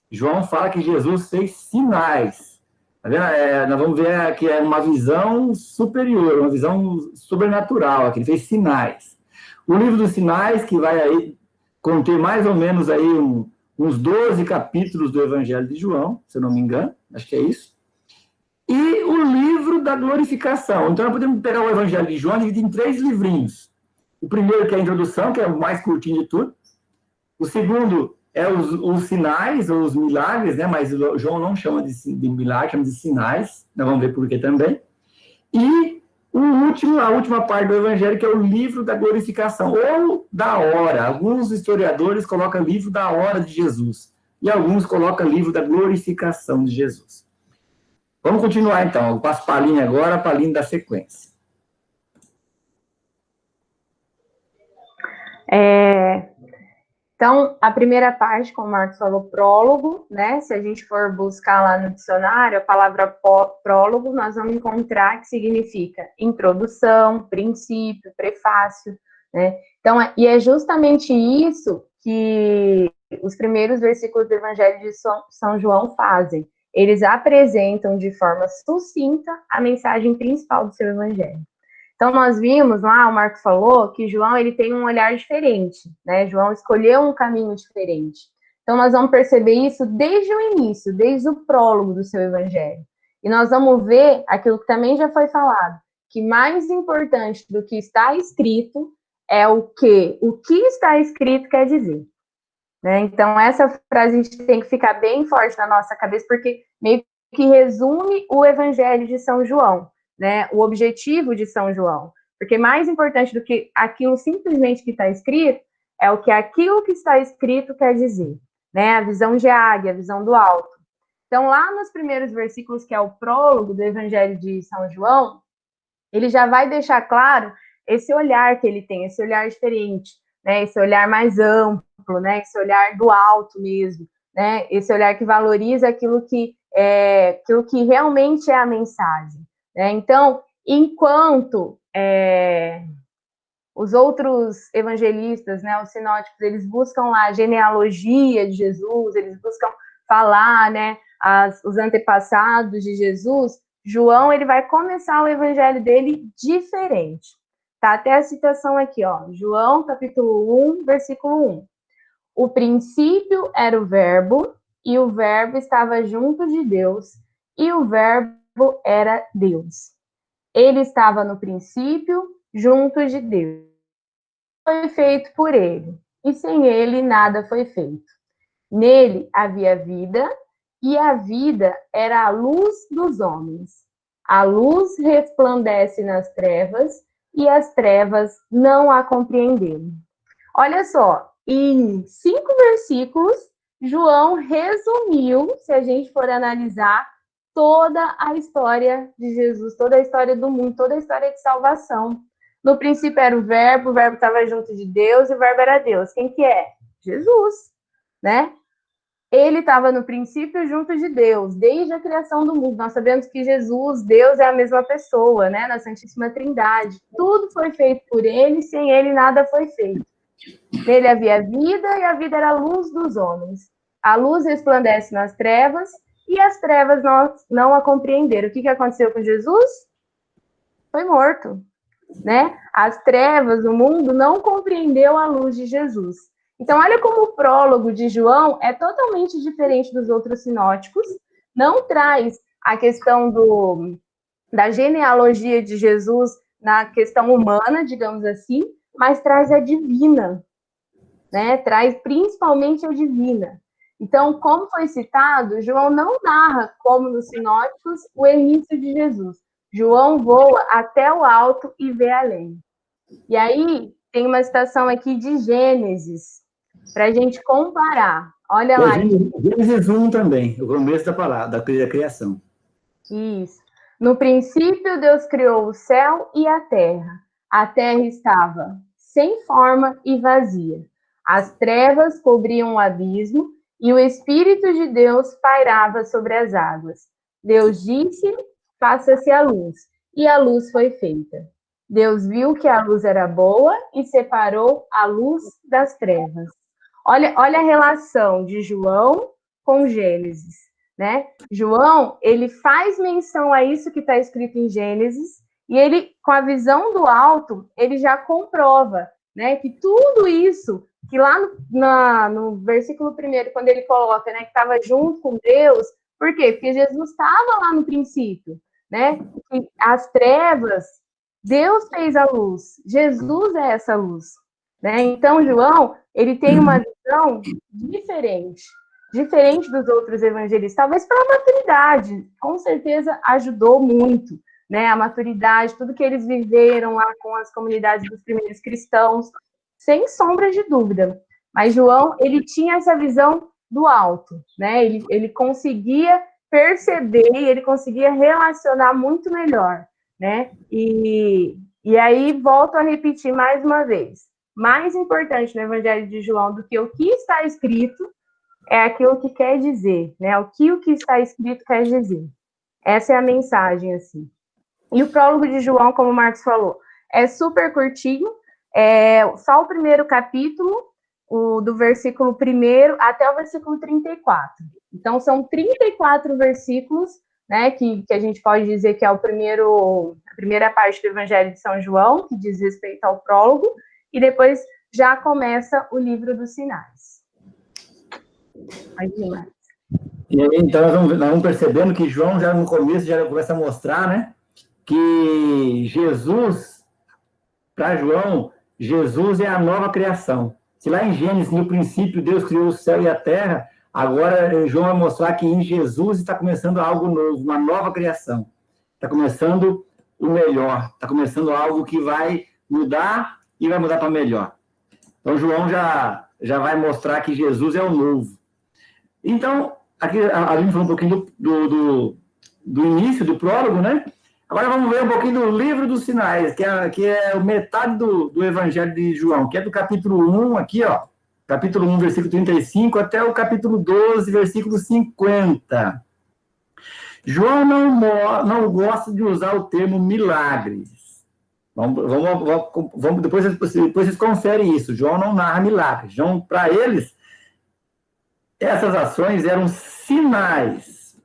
Speaker 1: João fala que Jesus fez sinais. Tá vendo? Nós vamos ver que é uma visão superior, uma visão sobrenatural, aqui, ele fez sinais. O livro dos sinais, que vai aí conter mais ou menos aí uns 12 capítulos do Evangelho de João, se eu não me engano, acho que é isso. E o livro da glorificação. Então, nós podemos pegar o Evangelho de João e dividir em 3 livrinhos. O primeiro, que é a introdução, que é o mais curtinho de tudo. O segundo é os sinais, ou os milagres, né? Mas João não chama de milagre, chama de sinais. Nós vamos ver por que também. E a última parte do Evangelho, que é o livro da glorificação, ou da hora. Alguns historiadores colocam livro da hora de Jesus. E alguns colocam livro da glorificação de Jesus. Vamos continuar, então. Eu passo para a Aline agora, para a Aline da sequência.
Speaker 8: Então, a primeira parte, como o Marcos falou, prólogo, né? Se a gente for buscar lá no dicionário, a palavra prólogo, nós vamos encontrar que significa introdução, princípio, prefácio, né? Então, e é justamente isso que os primeiros versículos do Evangelho de São João fazem. Eles apresentam de forma sucinta a mensagem principal do seu Evangelho. Então, nós vimos lá, o Marcos falou, que João ele tem um olhar diferente, né? João escolheu um caminho diferente. Então, nós vamos perceber isso desde o início, desde o prólogo do seu Evangelho. E nós vamos ver aquilo que também já foi falado, que mais importante do que está escrito é o que está escrito quer dizer. Né? Então, essa frase a gente tem que ficar bem forte na nossa cabeça, porque meio que resume o Evangelho de São João. Né, o objetivo de São João, porque mais importante do que aquilo simplesmente que está escrito, é o que aquilo que está escrito quer dizer, né, a visão de águia, a visão do alto. Então, lá nos primeiros versículos, que é o prólogo do Evangelho de São João, ele já vai deixar claro esse olhar que ele tem, esse olhar diferente, né, esse olhar mais amplo, né, esse olhar do alto mesmo, né, esse olhar que valoriza aquilo que aquilo que realmente é a mensagem, né? Então, enquanto os outros evangelistas, né, os sinóticos, eles buscam lá a genealogia de Jesus, eles buscam falar, né, os antepassados de Jesus, João, ele vai começar o evangelho dele diferente. Tá até a citação aqui, ó, João, capítulo 1, versículo 1. O princípio era o verbo, e o verbo estava junto de Deus, e o verbo era Deus. Ele estava no princípio, junto de Deus. Foi feito por ele, e sem ele nada foi feito. Nele havia vida, e a vida era a luz dos homens. A luz resplandece nas trevas, e as trevas não a compreenderam. Olha só, em 5 versículos, João resumiu, se a gente for analisar, toda a história de Jesus, toda a história do mundo, toda a história de salvação. No princípio era o verbo estava junto de Deus, e o verbo era Deus. Quem que é? Jesus, né? Ele estava no princípio junto de Deus, desde a criação do mundo. Nós sabemos que Jesus, Deus, é a mesma pessoa, né? Na Santíssima Trindade. Tudo foi feito por ele, sem ele nada foi feito. Nele havia vida, e a vida era a luz dos homens. A luz resplandece nas trevas, e as trevas não a compreenderam. O que aconteceu com Jesus? Foi morto, né? As trevas, o mundo não compreendeu a luz de Jesus. Então, olha como o prólogo de João é totalmente diferente dos outros sinóticos, não traz a questão da genealogia de Jesus na questão humana, digamos assim, mas traz a divina, né? Traz principalmente a divina. Então, como foi citado, João não narra, como nos sinóticos, o início de Jesus. João voa até o alto e vê além. E aí, tem uma citação aqui de Gênesis, para a gente comparar. Olha lá.
Speaker 1: Gênesis 1 também, o começo da palavra, da criação.
Speaker 8: Isso. No princípio, Deus criou o céu e a terra. A terra estava sem forma e vazia. As trevas cobriam o abismo, e o Espírito de Deus pairava sobre as águas. Deus disse: faça-se a luz, e a luz foi feita. Deus viu que a luz era boa e separou a luz das trevas. Olha a relação de João com Gênesis, né? João, ele faz menção a isso que está escrito em Gênesis, e ele, com a visão do alto, ele já comprova, né, que tudo isso, que lá no versículo 1, quando ele coloca, né, que estava junto com Deus, por quê? Porque Jesus estava lá no princípio, né? E as trevas, Deus fez a luz, Jesus é essa luz, né? Então, João, ele tem uma visão diferente dos outros evangelistas, talvez pela maturidade, com certeza ajudou muito, né? A maturidade, tudo que eles viveram lá com as comunidades dos primeiros cristãos, sem sombra de dúvida. Mas João, ele tinha essa visão do alto, né? Ele conseguia perceber e ele conseguia relacionar muito melhor, né? E aí, volto a repetir mais uma vez, mais importante no Evangelho de João do que o que está escrito é aquilo que quer dizer, né? O que está escrito quer dizer. Essa é a mensagem, assim. E o prólogo de João, como o Marcos falou, é super curtinho, só o primeiro capítulo, do versículo 1 até o versículo 34. Então, são 34 versículos, né, que a gente pode dizer que é a primeira parte do Evangelho de São João, que diz respeito ao prólogo, e depois já começa o livro dos sinais.
Speaker 1: E aí, então, nós vamos percebendo que João, já no começo, já começa a mostrar, né, que Jesus, para João, Jesus é a nova criação. Se lá em Gênesis, no princípio, Deus criou o céu e a terra, agora João vai mostrar que em Jesus está começando algo novo, uma nova criação. Está começando o melhor, está começando algo que vai mudar e vai mudar para melhor. Então, João já vai mostrar que Jesus é o novo. Então, aqui a gente falou um pouquinho do início, do prólogo, né? Agora vamos ver um pouquinho do livro dos sinais, que é metade do Evangelho de João, que é do capítulo 1, aqui, ó. Capítulo 1, versículo 35, até o capítulo 12, versículo 50. João não gosta de usar o termo milagres. Depois vocês conferem isso. João não narra milagres. João, para eles, essas ações eram sinais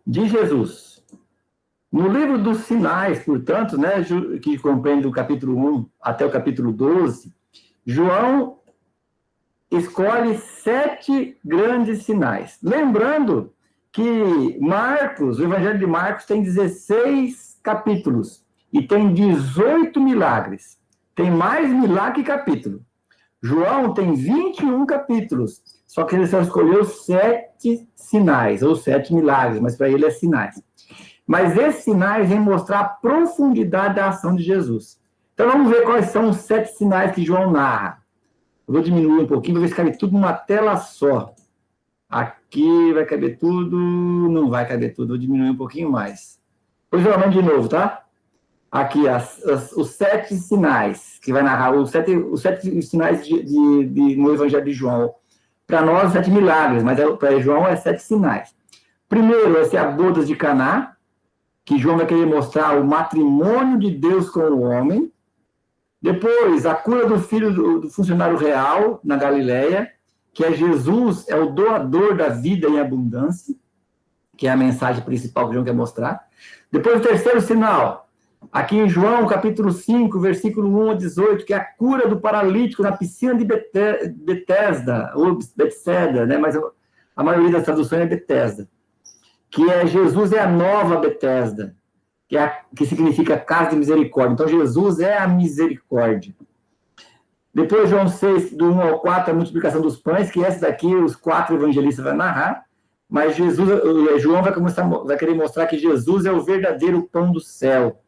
Speaker 1: de Jesus. No livro dos sinais, portanto, né, que compreende do capítulo 1 até o capítulo 12, João escolhe 7 grandes sinais. Lembrando que Marcos, o Evangelho de Marcos, tem 16 capítulos e tem 18 milagres. Tem mais milagre que capítulo. João tem 21 capítulos, só que ele só escolheu 7 sinais, ou 7 milagres, mas para ele é sinais. Mas esses sinais vêm mostrar a profundidade da ação de Jesus. Então vamos ver quais são os 7 sinais que João narra. Eu vou diminuir um pouquinho, para ver se cabe tudo numa tela só. Aqui vai caber tudo, não vai caber tudo, vou diminuir um pouquinho mais. Vou jogar de novo, tá? Aqui, os 7 sinais, que vai narrar, os sete sinais no Evangelho de João. Para nós, 7 milagres, mas para João é 7 sinais. Primeiro, vai ser a boda de Caná, que João vai querer mostrar o matrimônio de Deus com o homem. Depois, a cura do filho do funcionário real, na Galileia, que é Jesus, é o doador da vida em abundância, que é a mensagem principal que João quer mostrar. Depois, o terceiro sinal, aqui em João, capítulo 5, versículo 1 a 18, que é a cura do paralítico na piscina de Betesda, ou Bethesda, né? Mas a maioria das traduções é Betesda, que é Jesus é a nova Betesda, que significa casa de misericórdia. Então, Jesus é a misericórdia. Depois, João 6, do 1 ao 4, a multiplicação dos pães, que essa daqui os 4 evangelistas vão narrar, mas João vai querer mostrar que Jesus é o verdadeiro pão do céu,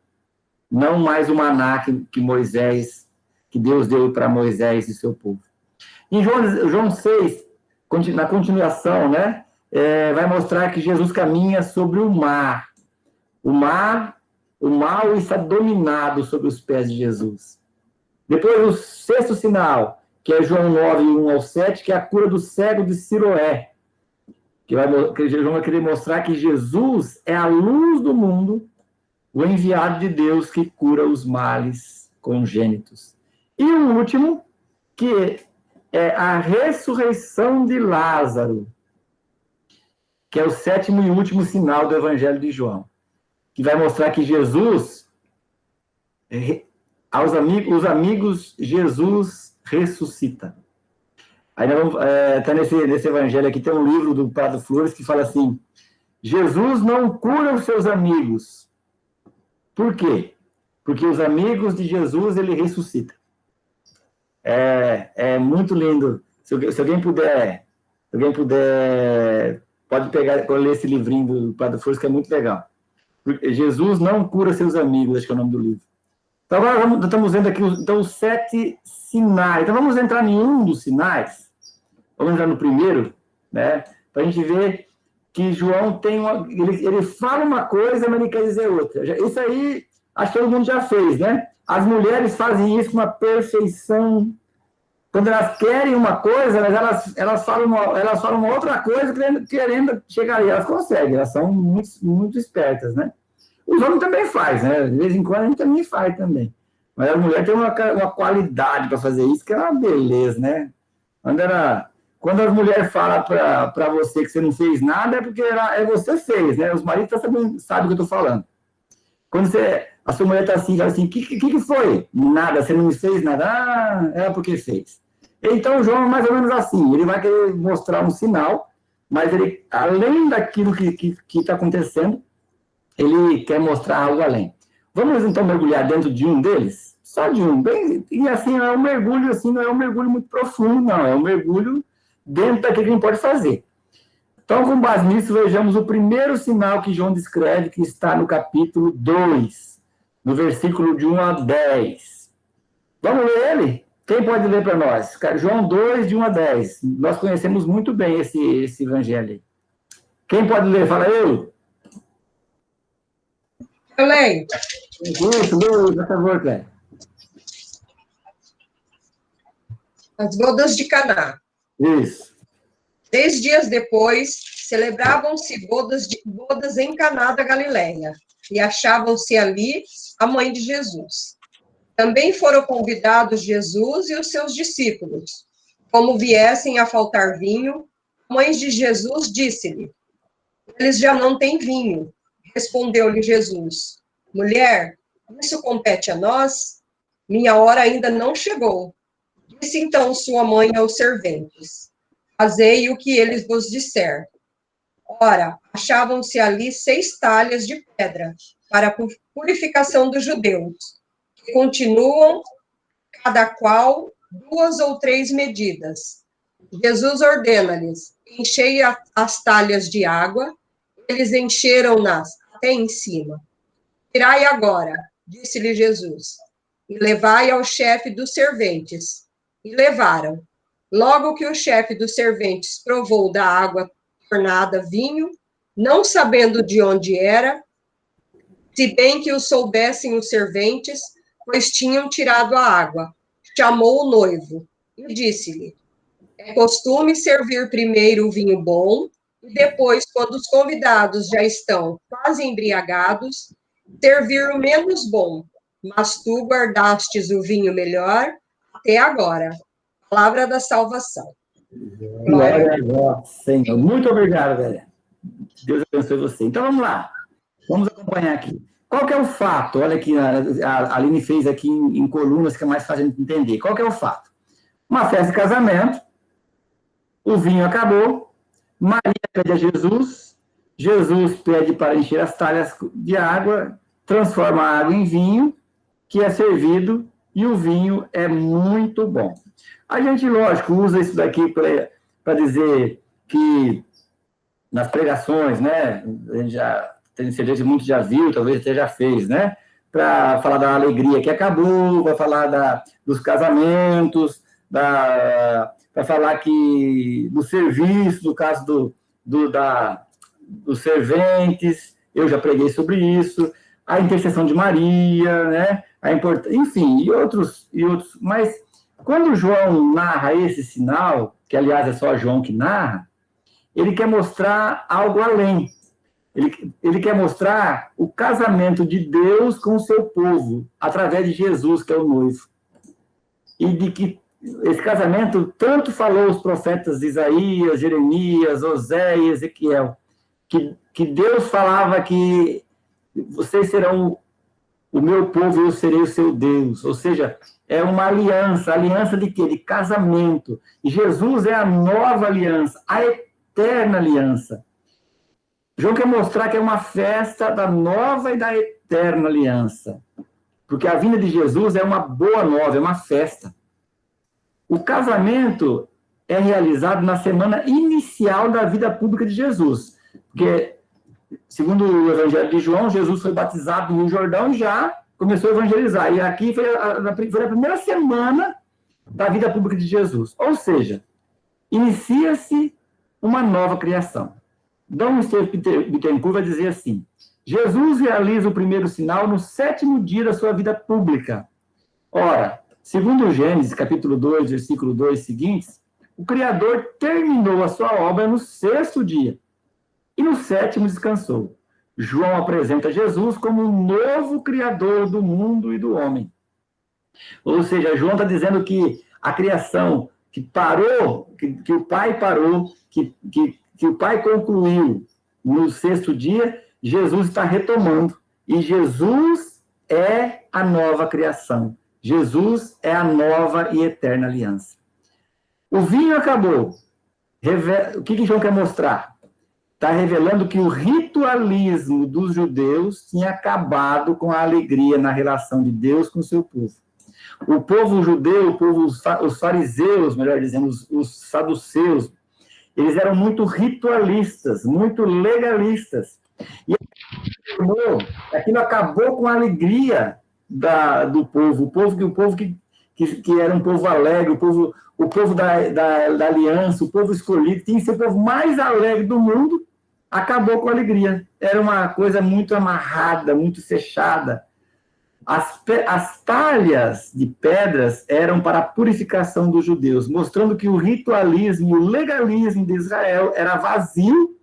Speaker 1: não mais o maná que Deus deu para Moisés e seu povo. Em João 6, na continuação, né, vai mostrar que Jesus caminha sobre o mar. O mal está dominado sobre os pés de Jesus. Depois, o sexto sinal, que é João 9, 1 ao 7, que é a cura do cego de Siloé. Que João vai querer mostrar que Jesus é a luz do mundo, o enviado de Deus que cura os males congênitos. E o último, que é a ressurreição de Lázaro, que é o 7º e último sinal do Evangelho de João, que vai mostrar que Jesus, os amigos, Jesus ressuscita. Aí tá nesse Evangelho aqui, tem um livro do Prado Flores que fala assim, Jesus não cura os seus amigos. Por quê? Porque os amigos de Jesus, ele ressuscita. É muito lindo. Se alguém puder, pode ler esse livrinho do Prado Flores, que é muito legal. Jesus não cura seus amigos, acho que é o nome do livro. Então, agora estamos vendo aqui os 7 sinais. Então, vamos entrar em um dos sinais. Vamos entrar no primeiro, né? Para a gente ver que João tem ele fala uma coisa, mas ele quer dizer outra. Isso aí, acho que todo mundo já fez, né? As mulheres fazem isso com uma perfeição. Quando elas querem uma coisa, elas falam uma outra coisa querendo chegar ali. Elas conseguem, elas são muito, muito espertas, né? Os homens também fazem, né? De vez em quando a gente também faz também. Mas a mulher tem uma qualidade para fazer isso, que é uma beleza, né? Quando as mulheres falam para você que você não fez nada, é porque você fez, né? Os maridos sabem o que eu estou falando. Quando a sua mulher está assim, fala assim, o que foi? Nada, você não fez nada? É porque fez. Então, o João é mais ou menos assim, ele vai querer mostrar um sinal, mas ele, além daquilo que está acontecendo, ele quer mostrar algo além. Vamos, então, mergulhar dentro de um deles? Só de um. E, assim, é um mergulho, assim, não é um mergulho muito profundo, não. É um mergulho dentro daquilo que a gente pode fazer. Então, com base nisso, vejamos o primeiro sinal que João descreve, que está no capítulo 2, no versículo de 1 a 10. Vamos ler ele? Quem pode ler para nós? João 2, de 1 a 10. Nós conhecemos muito bem esse evangelho. Quem pode ler? Fala eu.
Speaker 6: Eu leio.
Speaker 1: Isso, por favor, Cléia.
Speaker 6: As bodas de Caná.
Speaker 1: Isso.
Speaker 6: 10 dias depois, celebravam-se bodas em Caná da Galileia, e achavam-se ali a mãe de Jesus. Também foram convidados Jesus e os seus discípulos. Como viessem a faltar vinho, a mãe de Jesus disse-lhe: eles já não têm vinho. Respondeu-lhe Jesus: mulher, isso compete a nós? Minha hora ainda não chegou. Disse então sua mãe aos serventes: fazei o que ele vos disser. Ora, achavam-se ali 6 talhas de pedra para a purificação dos judeus, que continuam, cada qual 2 ou 3 medidas. Jesus ordena-lhes: enchei as talhas de água. Eles encheram-nas até em cima. Tirai agora, disse-lhe Jesus, e levai ao chefe dos serventes. E levaram. Logo que o chefe dos serventes provou da água tornada vinho, não sabendo de onde era, se bem que o soubessem os serventes, pois tinham tirado a água, chamou o noivo e disse-lhe: é costume servir primeiro o vinho bom, e depois, quando os convidados já estão quase embriagados, servir o menos bom. Mas tu guardastes o vinho melhor até agora. Palavra da salvação.
Speaker 1: Glória a Deus, Senhor. Muito obrigado, velho. Deus abençoe você. Então, vamos lá. Vamos acompanhar aqui. Qual que é o fato? Olha aqui, a Aline fez aqui em colunas, que é mais fácil de entender. Qual que é o fato? Uma festa de casamento, o vinho acabou, Maria pede a Jesus, Jesus pede para encher as talhas de água, transforma a água em vinho, que é servido, e o vinho é muito bom. A gente, lógico, usa isso daqui para dizer que nas pregações, né, a gente já tem certeza que muitos já viu, talvez até já fez, né, para falar da alegria que acabou, para falar dos casamentos, para falar que do serviço, no caso dos serventes, eu já preguei sobre isso, a intercessão de Maria, né, enfim, e outros, mas quando João narra esse sinal, que aliás é só João que narra, ele quer mostrar algo além. Ele quer mostrar o casamento de Deus com o seu povo, através de Jesus, que é o noivo. E de que esse casamento tanto falou os profetas Isaías, Jeremias, Oséias, Ezequiel, que Deus falava que vocês serão o meu povo e eu serei o seu Deus. Ou seja, é uma aliança. Aliança de quê? De casamento. E Jesus é a nova aliança, a eterna aliança. João quer mostrar que é uma festa da nova e da eterna aliança. Porque a vinda de Jesus é uma boa nova, é uma festa. O casamento é realizado na semana inicial da vida pública de Jesus. Porque, segundo o Evangelho de João, Jesus foi batizado no Jordão e já começou a evangelizar. E aqui foi a primeira semana da vida pública de Jesus. Ou seja, inicia-se uma nova criação. Dom Estevam Bittencourt vai dizer assim: Jesus realiza o primeiro sinal no 7º dia da sua vida pública. Ora, segundo Gênesis, capítulo 2, versículo 2 seguintes, o Criador terminou a sua obra no 6º dia. E no 7º descansou. João apresenta Jesus como um novo Criador do mundo e do homem. Ou seja, João está dizendo que a criação que parou, que o Pai parou, que o Pai concluiu no 6º dia, Jesus está retomando. E Jesus é a nova criação. Jesus é a nova e eterna aliança. O vinho acabou. O que João quer mostrar? Está revelando que o ritualismo dos judeus tinha acabado com a alegria na relação de Deus com o seu povo. O povo judeu, os fariseus, melhor dizendo, os saduceus, eles eram muito ritualistas, muito legalistas. E aquilo acabou com a alegria do povo. O povo que era um povo alegre, o povo da aliança, o povo escolhido, tinha que ser o povo mais alegre do mundo, acabou com a alegria. Era uma coisa muito amarrada, muito fechada. As talhas de pedras eram para a purificação dos judeus, mostrando que o ritualismo e o legalismo de Israel era vazio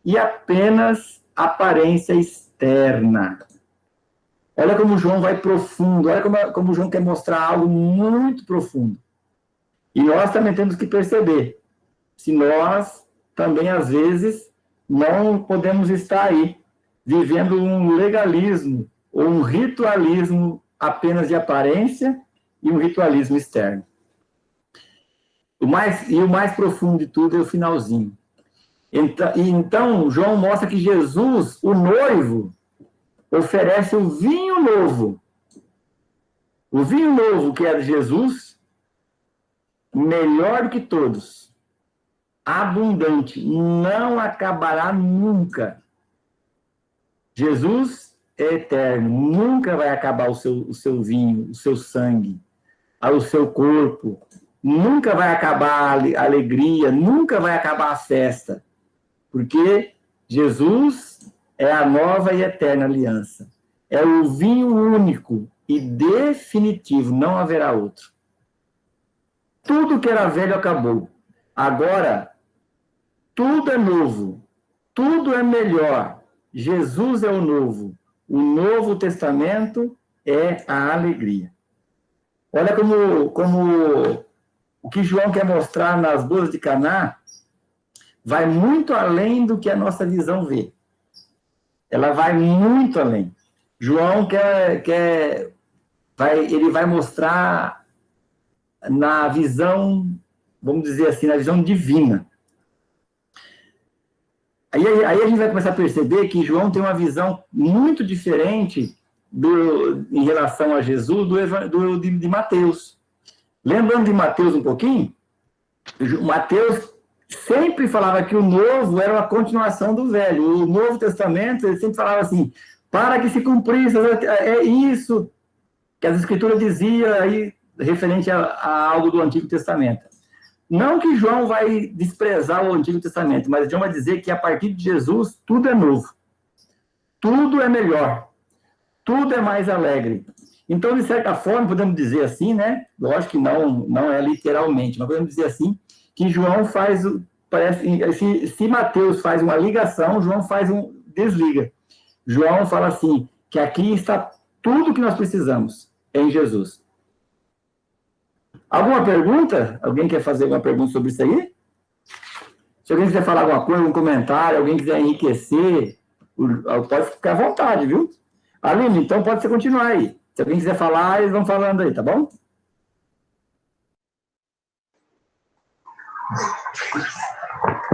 Speaker 1: e apenas aparência externa. Olha como João vai profundo, olha como João quer mostrar algo muito profundo. E nós também temos que perceber, se nós também, às vezes, não podemos estar aí, vivendo um legalismo, ou um ritualismo apenas de aparência, e um ritualismo externo. O mais profundo de tudo é o finalzinho. Então, João mostra que Jesus, o noivo, oferece o vinho novo. O vinho novo que é de Jesus, melhor do que todos, abundante, não acabará nunca. Jesus é eterno, nunca vai acabar o seu vinho, o seu sangue, o seu corpo, nunca vai acabar a alegria, nunca vai acabar a festa, porque Jesus é a nova e eterna aliança. É o vinho único e definitivo, não haverá outro. Tudo que era velho acabou. Agora, tudo é novo, tudo é melhor. Jesus é o novo. O Novo Testamento é a alegria. Olha como o que João quer mostrar nas bodas de Caná vai muito além do que a nossa visão vê. Ela vai muito além. João ele vai mostrar na visão, vamos dizer assim, na visão divina. Aí a gente vai começar a perceber que João tem uma visão muito diferente em relação a Jesus de Mateus. Lembrando de Mateus um pouquinho, Mateus sempre falava que o novo era uma continuação do velho. O Novo Testamento, ele sempre falava assim, para que se cumprisse, é isso que as Escrituras diziam aí, referente a algo do Antigo Testamento. Não que João vai desprezar o Antigo Testamento, mas João vai dizer que a partir de Jesus tudo é novo, tudo é melhor, tudo é mais alegre. Então, de certa forma, podemos dizer assim, né? Lógico que não é literalmente, mas podemos dizer assim, que João faz, se Mateus faz uma ligação, João faz um desliga. João fala assim, que aqui está tudo que nós precisamos, em Jesus. Alguma pergunta? Alguém quer fazer alguma pergunta sobre isso aí? Se alguém quiser falar alguma coisa, algum comentário, alguém quiser enriquecer, pode ficar à vontade, viu? Aline, então pode você continuar aí. Se alguém quiser falar, eles vão falando aí, tá bom?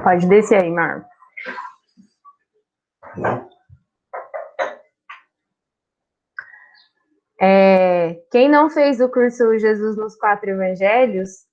Speaker 8: Pode descer aí, Marcos. Quem não fez o curso Jesus nos 4 Evangelhos,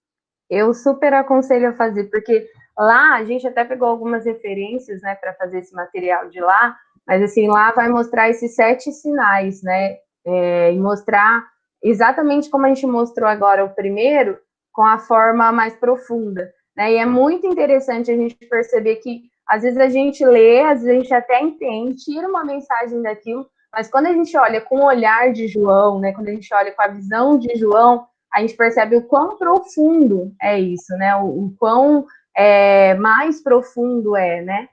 Speaker 8: eu super aconselho a fazer, porque lá a gente até pegou algumas referências, né, para fazer esse material de lá, mas assim, lá vai mostrar esses 7 sinais, né, e mostrar exatamente como a gente mostrou agora o primeiro, com a forma mais profunda, né, e é muito interessante a gente perceber que às vezes a gente lê, às vezes a gente até entende, tira uma mensagem daquilo, mas quando a gente olha com o olhar de João, né, quando a gente olha com a visão de João, a gente percebe o quão profundo é isso, né, o quão mais profundo é, né,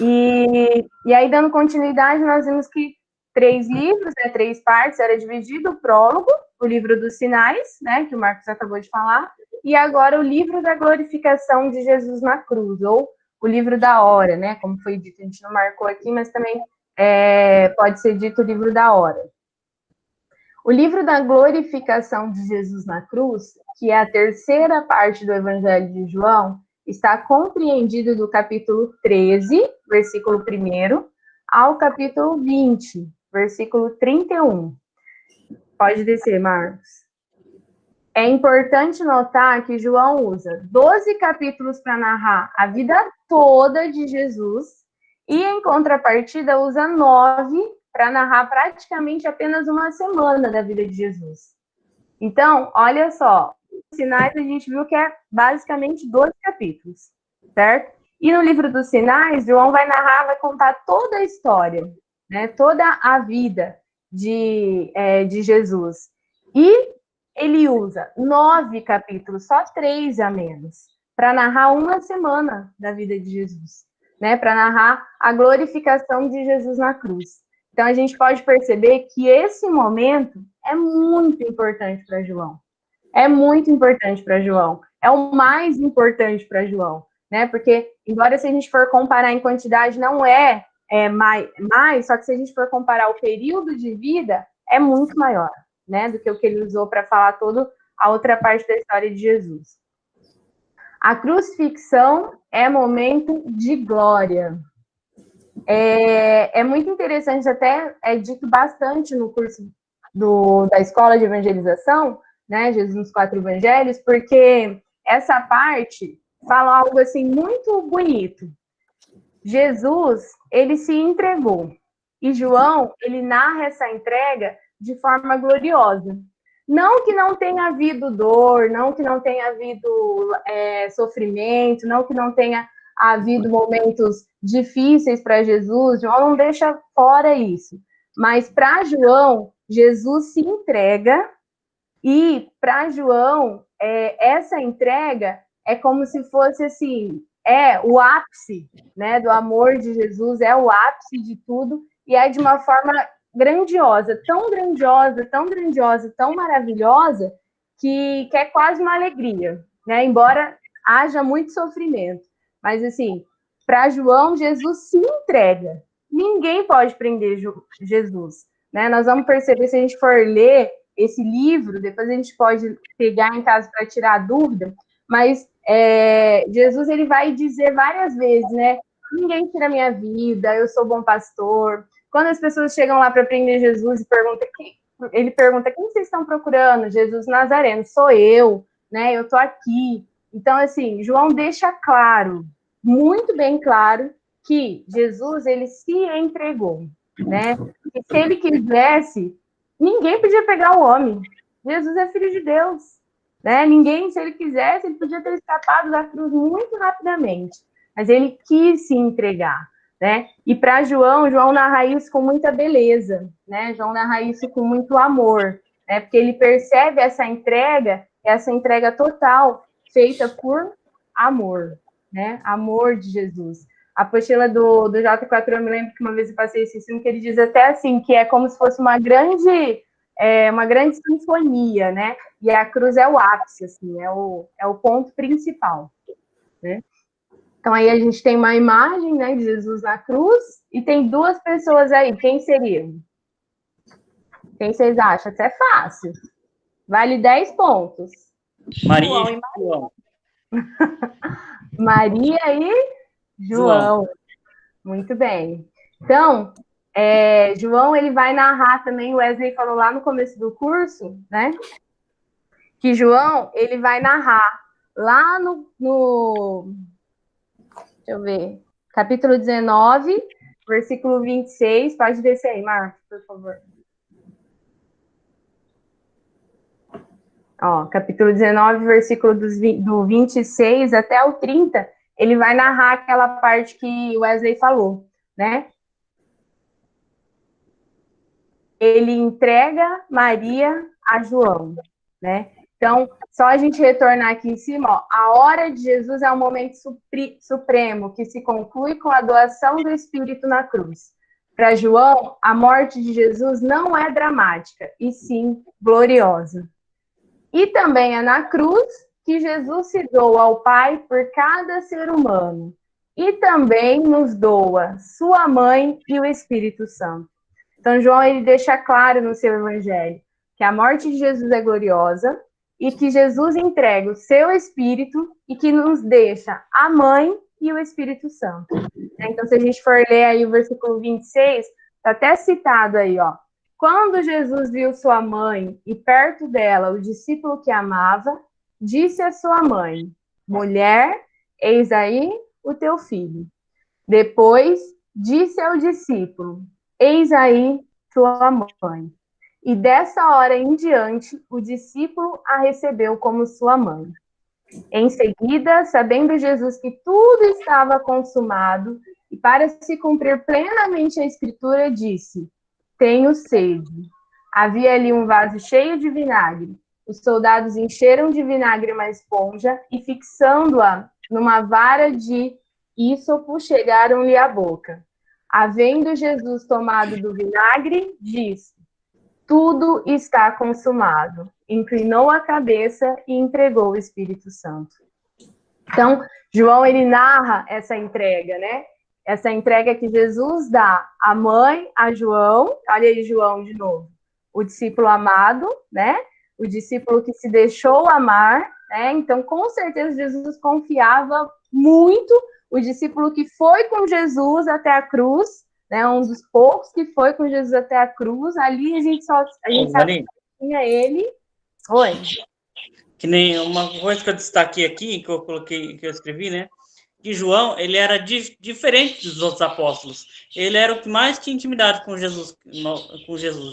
Speaker 8: e aí dando continuidade, nós vimos que 3 livros, né, 3 partes, era dividido o prólogo, o livro dos sinais, né, que o Marcos acabou de falar, e agora o livro da glorificação de Jesus na cruz, ou o livro da hora, né, como foi dito, a gente não marcou aqui, mas também pode ser dito o livro da hora. O livro da glorificação de Jesus na cruz, que é a terceira parte do Evangelho de João, está compreendido do capítulo 13, versículo 1, ao capítulo 20, versículo 31. Pode descer, Marcos. É importante notar que João usa 12 capítulos para narrar a vida toda de Jesus, e, em contrapartida, usa 9 para narrar praticamente apenas uma semana da vida de Jesus. Então, olha só, os sinais a gente viu que é basicamente 12 capítulos, certo? E no livro dos sinais, João vai narrar, vai contar toda a história, né? Toda a vida de Jesus. E ele usa 9 capítulos, só 3 a menos, para narrar uma semana da vida de Jesus. né, para narrar a glorificação de Jesus na cruz. Então, a gente pode perceber que esse momento é muito importante para João. É muito importante para João. É o mais importante para João, né? Porque, embora se a gente for comparar em quantidade, não é mais, só que se a gente for comparar o período de vida, é muito maior, né? Do que o que ele usou para falar toda a outra parte da história de Jesus. A crucifixão é momento de glória. É muito interessante, até é dito bastante no curso da Escola de Evangelização, né, Jesus nos 4 Evangelhos, porque essa parte fala algo assim muito bonito. Jesus, ele se entregou, e João, ele narra essa entrega de forma gloriosa. Não que não tenha havido dor, não que não tenha havido sofrimento, não que não tenha havido momentos difíceis para Jesus, João não deixa fora isso. Mas para João, Jesus se entrega, e para João, essa entrega é como se fosse assim, o ápice, né, do amor de Jesus, é o ápice de tudo, e é de uma forma grandiosa, tão grandiosa, tão grandiosa, tão maravilhosa, que é quase uma alegria, né? Embora haja muito sofrimento. Mas, assim, para João, Jesus se entrega. Ninguém pode prender Jesus, né? Nós vamos perceber, se a gente for ler esse livro, depois a gente pode pegar em casa para tirar a dúvida, mas Jesus, ele vai dizer várias vezes, né? Ninguém tira a minha vida, eu sou bom pastor. Quando as pessoas chegam lá para prender Jesus e ele pergunta, quem vocês estão procurando? Jesus Nazareno, sou eu, né? Eu tô aqui. Então, assim, João deixa claro, muito bem claro, que Jesus, ele se entregou, né? E se ele quisesse, ninguém podia pegar o homem. Jesus é filho de Deus, né? Ninguém, se ele quisesse, ele podia ter escapado da cruz muito rapidamente. Mas ele quis se entregar, né? E para João narra isso com muita beleza, né? João narra isso com muito amor, né? Porque ele percebe essa entrega total, feita por amor, né? Amor de Jesus. A apostila do J4, eu me lembro que uma vez eu passei esse filme, que ele diz até assim, que é como se fosse uma grande sinfonia, né? E a cruz é o ápice, assim, é o ponto principal, né? Então, aí a gente tem uma imagem, né, de Jesus na cruz, e tem 2 pessoas aí. Quem seriam? Quem vocês acham? Isso é fácil. Vale 10 pontos.
Speaker 10: Maria e João.
Speaker 8: Maria e João. Muito bem. Então, João, ele vai narrar também, o Wesley falou lá no começo do curso, né, que João, ele vai narrar lá no deixa eu ver, capítulo 19, versículo 26, pode descer aí, Marcos, por favor. Ó, capítulo 19, versículo do 26 até o 30, ele vai narrar aquela parte que o Wesley falou, né? Ele entrega Maria a João, né? Então, só a gente retornar aqui em cima, ó, a hora de Jesus é um momento supremo, que se conclui com a doação do Espírito na cruz. Para João, a morte de Jesus não é dramática, e sim gloriosa. E também é na cruz que Jesus se doa ao Pai por cada ser humano. E também nos doa sua mãe e o Espírito Santo. Então, João, ele deixa claro no seu evangelho que a morte de Jesus é gloriosa e que Jesus entrega o seu Espírito e que nos deixa a mãe e o Espírito Santo. Então, se a gente for ler aí o versículo 26, está até citado aí, ó. Quando Jesus viu sua mãe e perto dela o discípulo que amava, disse à sua mãe, mulher, eis aí o teu filho. Depois, disse ao discípulo, eis aí tua mãe. E dessa hora em diante, o discípulo a recebeu como sua mãe. Em seguida, sabendo Jesus que tudo estava consumado, e para se cumprir plenamente a Escritura, disse, tenho sede. Havia ali um vaso cheio de vinagre. Os soldados encheram de vinagre uma esponja e, fixando-a numa vara de Ísopo chegaram-lhe à boca. Havendo Jesus tomado do vinagre, disse: tudo está consumado. Inclinou a cabeça e entregou o Espírito Santo. Então, João, ele narra essa entrega, né? Essa entrega que Jesus dá à mãe, a João, olha aí João de novo, o discípulo amado, né? O discípulo que se deixou amar, né? Então, com certeza, Jesus confiava muito, o discípulo que foi com Jesus até a cruz, né? Um dos poucos que foi com Jesus até a cruz, ali a gente sabe que tinha ele. Oi.
Speaker 10: Que nem uma coisa que eu destaquei aqui, que eu coloquei, que eu escrevi, né? Que João, ele era diferente dos outros apóstolos. Ele era o que mais tinha intimidade com Jesus,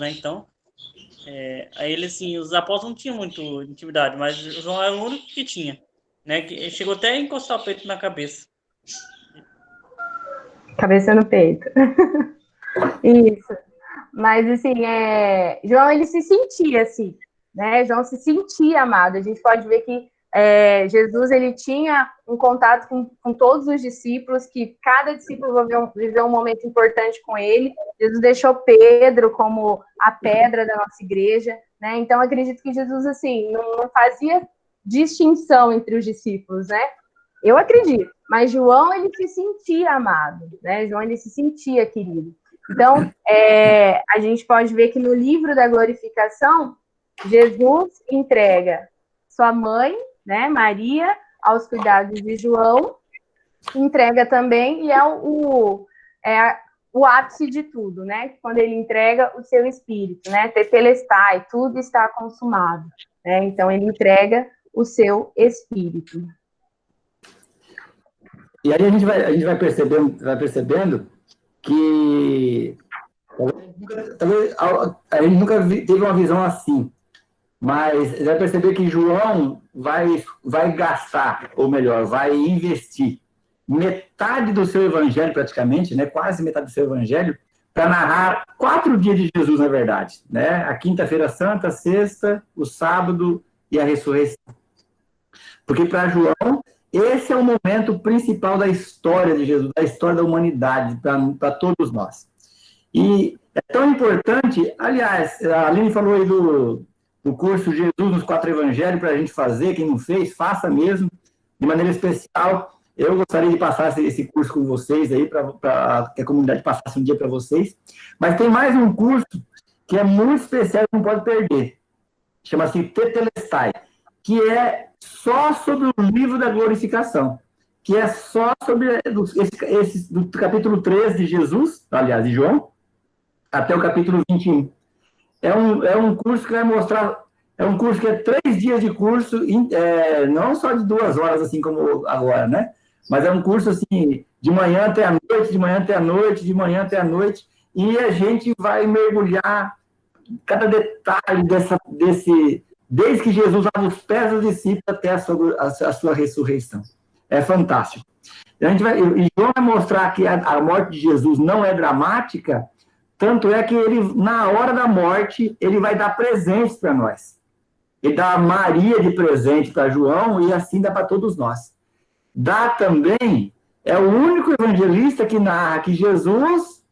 Speaker 10: né? Então, aí ele, assim, os apóstolos não tinham muito intimidade, mas João era o único que tinha, né? Que chegou até a encostar o peito na cabeça.
Speaker 8: Cabeça no peito. Isso. Mas, assim, João, ele se sentia assim, né? João se sentia amado. A gente pode ver que Jesus, ele tinha um contato com todos os discípulos, que cada discípulo viveu um momento importante com ele. Jesus deixou Pedro como a pedra da nossa igreja, né? Então, acredito que Jesus, assim, não fazia distinção entre os discípulos, né? Eu acredito. Mas João, ele se sentia amado, né? João, ele se sentia querido. Então, a gente pode ver que no livro da glorificação, Jesus entrega sua mãe, né, Maria, aos cuidados de João, entrega também, e é o ápice de tudo, né? Quando ele entrega o seu espírito, né? Tetelestai, tudo está consumado, né? Então, ele entrega o seu espírito.
Speaker 1: E aí a gente vai percebendo que talvez a gente nunca teve uma visão assim, mas você vai perceber que João vai gastar, ou melhor, vai investir metade do seu evangelho praticamente, né, quase metade do seu evangelho, para narrar 4 dias de Jesus, na verdade, né, a quinta-feira santa, a sexta, o sábado e a ressurreição. Porque para João, esse é o momento principal da história de Jesus, da história da humanidade, para todos nós. E é tão importante, aliás, a Aline falou aí do curso Jesus nos 4 Evangelhos para a gente fazer, quem não fez, faça mesmo, de maneira especial. Eu gostaria de passar esse curso com vocês aí, para que a comunidade passasse um dia para vocês. Mas tem mais um curso que é muito especial, não pode perder. Chama-se Tetelestai, que é só sobre o livro da glorificação, que é só sobre do capítulo 3 de Jesus, aliás, de João, até o capítulo 21. É um curso que vai mostrar, é um curso que é 3 dias de curso, não só de 2 horas, assim como agora, né? Mas é um curso, assim, de manhã até a noite, de manhã até a noite, de manhã até a noite, e a gente vai mergulhar cada detalhe desde que Jesus lava os pés dos discípulos até a sua ressurreição. É fantástico. E João vai mostrar que a morte de Jesus não é dramática, tanto é que ele, na hora da morte, ele vai dar presentes para nós. Ele dá a Maria de presente para João e assim dá para todos nós. Dá também, é o único evangelista que narra que Jesus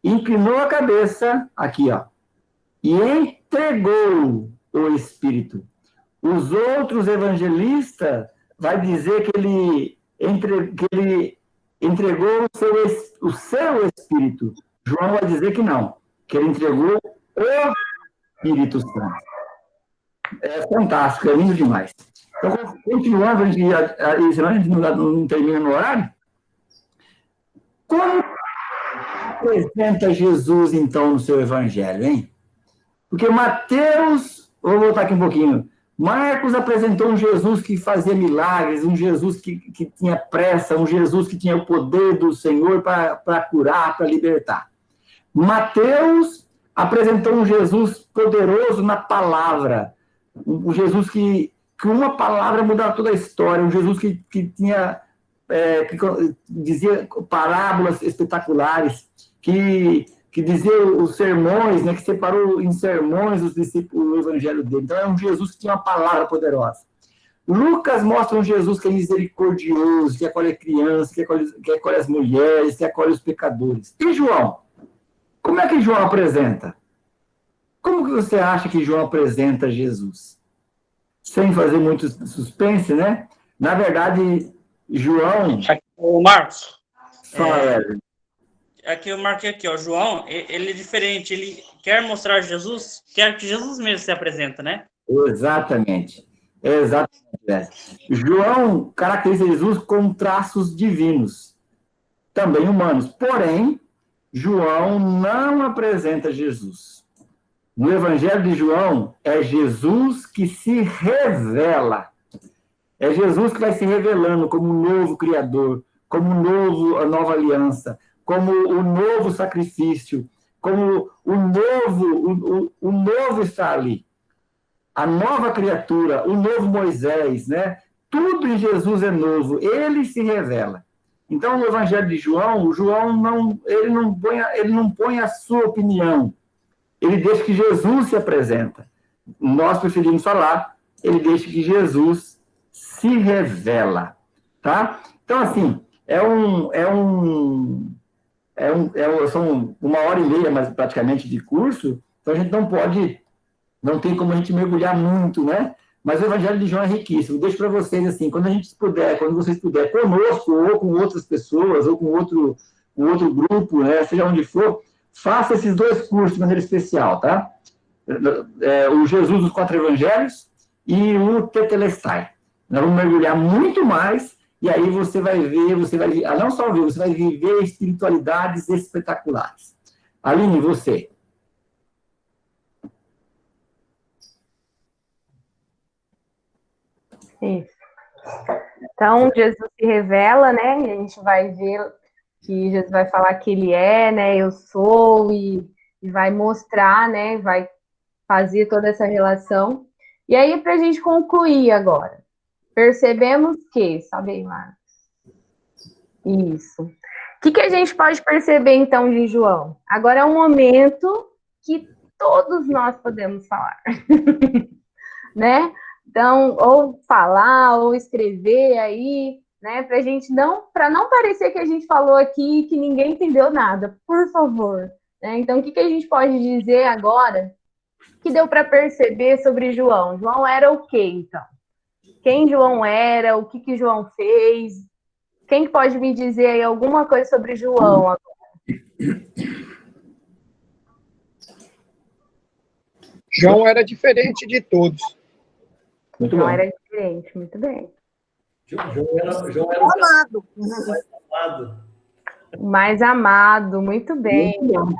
Speaker 1: inclinou a cabeça, aqui, ó, e entregou o Espírito. Os outros evangelistas vai dizer que ele entregou o seu Espírito. João vai dizer que não, que ele entregou o Espírito Santo. É fantástico, é lindo demais. Então, continuando, senão a gente não termina no horário. Como apresenta Jesus, então, no seu evangelho, hein? Porque Mateus, vou voltar aqui um pouquinho, Marcos apresentou um Jesus que fazia milagres, um Jesus que tinha pressa, um Jesus que tinha o poder do Senhor para curar, para libertar. Mateus apresentou um Jesus poderoso na palavra, um Jesus que uma palavra mudava toda a história, um Jesus que dizia parábolas espetaculares, que dizia os sermões, né, que separou em sermões os discípulos do evangelho dele. Então, é um Jesus que tinha uma palavra poderosa. Lucas mostra um Jesus que é misericordioso, que acolhe crianças, que acolhe as mulheres, que acolhe os pecadores. E João? Como é que João apresenta? Como que você acha que João apresenta Jesus? Sem fazer muito suspense, né? Na verdade, João...
Speaker 10: O Marcos.
Speaker 1: Fala,
Speaker 10: Aqui eu marquei aqui, ó. João, ele é diferente. Ele quer mostrar Jesus, quer que Jesus mesmo se apresenta, né?
Speaker 1: Exatamente. João caracteriza Jesus com traços divinos, também humanos. Porém, João não apresenta Jesus. No Evangelho de João, é Jesus que se revela. É Jesus que vai se revelando como um novo Criador, como a nova aliança, como o novo sacrifício, como o novo está ali. A nova criatura, o novo Moisés, né? Tudo em Jesus é novo, ele se revela. Então, no Evangelho de João, ele não põe a sua opinião, ele deixa que Jesus se apresenta. Nós preferimos falar, ele deixa que Jesus se revela, tá? Então, assim, são 1h30, mas praticamente, de curso, então a gente não tem como a gente mergulhar muito, né? Mas o Evangelho de João é riquíssimo. Deixo para vocês, assim, quando vocês puderem, conosco, ou com outras pessoas, ou com outro grupo, né? Seja onde for, faça esses 2 cursos de maneira especial, tá? O Jesus dos 4 Evangelhos e o Tetelestai. Nós vamos mergulhar muito mais, e aí você vai não só ver, você vai viver espiritualidades espetaculares. Aline, você.
Speaker 8: Isso. Então, Jesus se revela, né? E a gente vai ver que Jesus vai falar que ele é, né? Eu sou, e vai mostrar, né? Vai fazer toda essa relação. E aí, para a gente concluir agora, percebemos que, sabe, Marcos? Isso. O que a gente pode perceber, então, de João? Agora é um momento que todos nós podemos falar, né? Então, ou falar, ou escrever aí, né? Para não parecer que a gente falou aqui e que ninguém entendeu nada, por favor. Né? Então, o que a gente pode dizer agora que deu para perceber sobre João? João era o quê, então? Quem João era? O que João fez? Quem pode me dizer aí alguma coisa sobre João agora?
Speaker 5: João era diferente de todos.
Speaker 1: Muito
Speaker 8: João
Speaker 1: bom.
Speaker 8: era diferente, muito bem.
Speaker 7: João era
Speaker 5: amado.
Speaker 8: O mais amado, muito bem.
Speaker 1: Muito bom.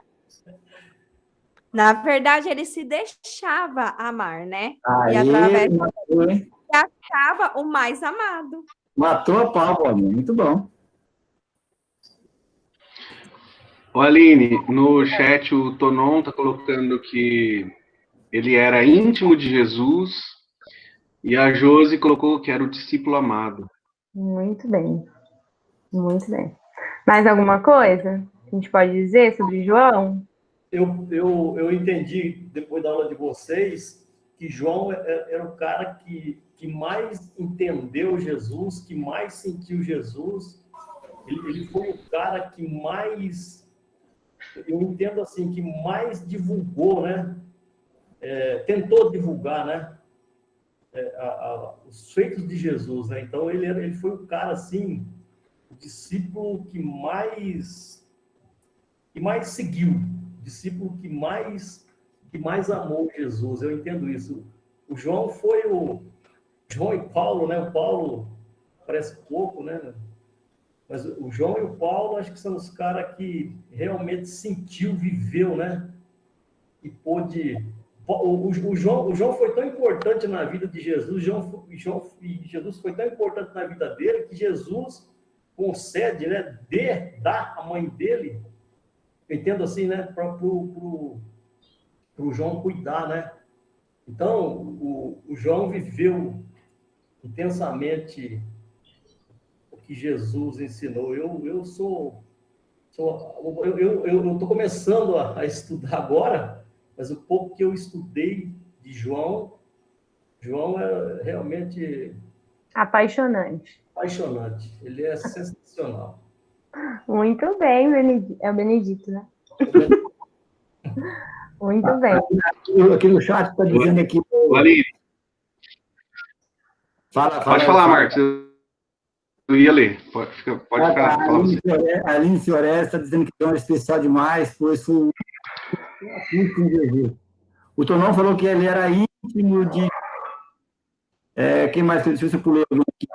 Speaker 12: Na verdade, ele se deixava amar, né?
Speaker 1: Aí,
Speaker 12: e através
Speaker 1: matou, hein?
Speaker 12: achava o mais amado.
Speaker 1: Matou a pau, Paulinho. Muito bom.
Speaker 3: Ô, Aline, no chat o Tonon está colocando que ele era íntimo de Jesus e a Josi colocou que era o discípulo amado.
Speaker 8: Muito bem. Muito bem. Mais alguma coisa que a gente pode dizer sobre João?
Speaker 7: Eu entendi, depois da aula de vocês, que João era o cara que mais entendeu Jesus, que mais sentiu Jesus. Ele foi o cara que mais, eu entendo assim, que mais divulgou, né? Tentou divulgar, né? Os feitos de Jesus, né? Então, ele foi o cara, assim, o discípulo que mais seguiu, discípulo que mais amou Jesus. Eu entendo isso. O João foi João e Paulo, né? O Paulo parece pouco, né? Mas o João e o Paulo, acho que são os caras que realmente sentiu, viveu, né? E pôde... O João foi tão importante na vida de Jesus, Jesus foi tão importante na vida dele, que Jesus concede, né? Dá a mãe dele, eu entendo assim, né? Para o João cuidar, né? Então, o João viveu intensamente o que Jesus ensinou. Eu estou começando a estudar agora, mas o pouco que eu estudei de João é realmente
Speaker 8: Apaixonante.
Speaker 7: Apaixonante. Ele é sensacional.
Speaker 8: Muito bem, Benedito. É o Benedito, né? Muito bem.
Speaker 1: Aqui no chat está dizendo aqui.
Speaker 3: Aline. Pode falar, Marcos. Eu ia ler. Pode falar você.
Speaker 1: A Aline Fioresta está dizendo que é especial demais, pois foi com Jesus. O Tonão falou que ele era íntimo de... quem mais? Deixa eu ver se eu pulei aqui.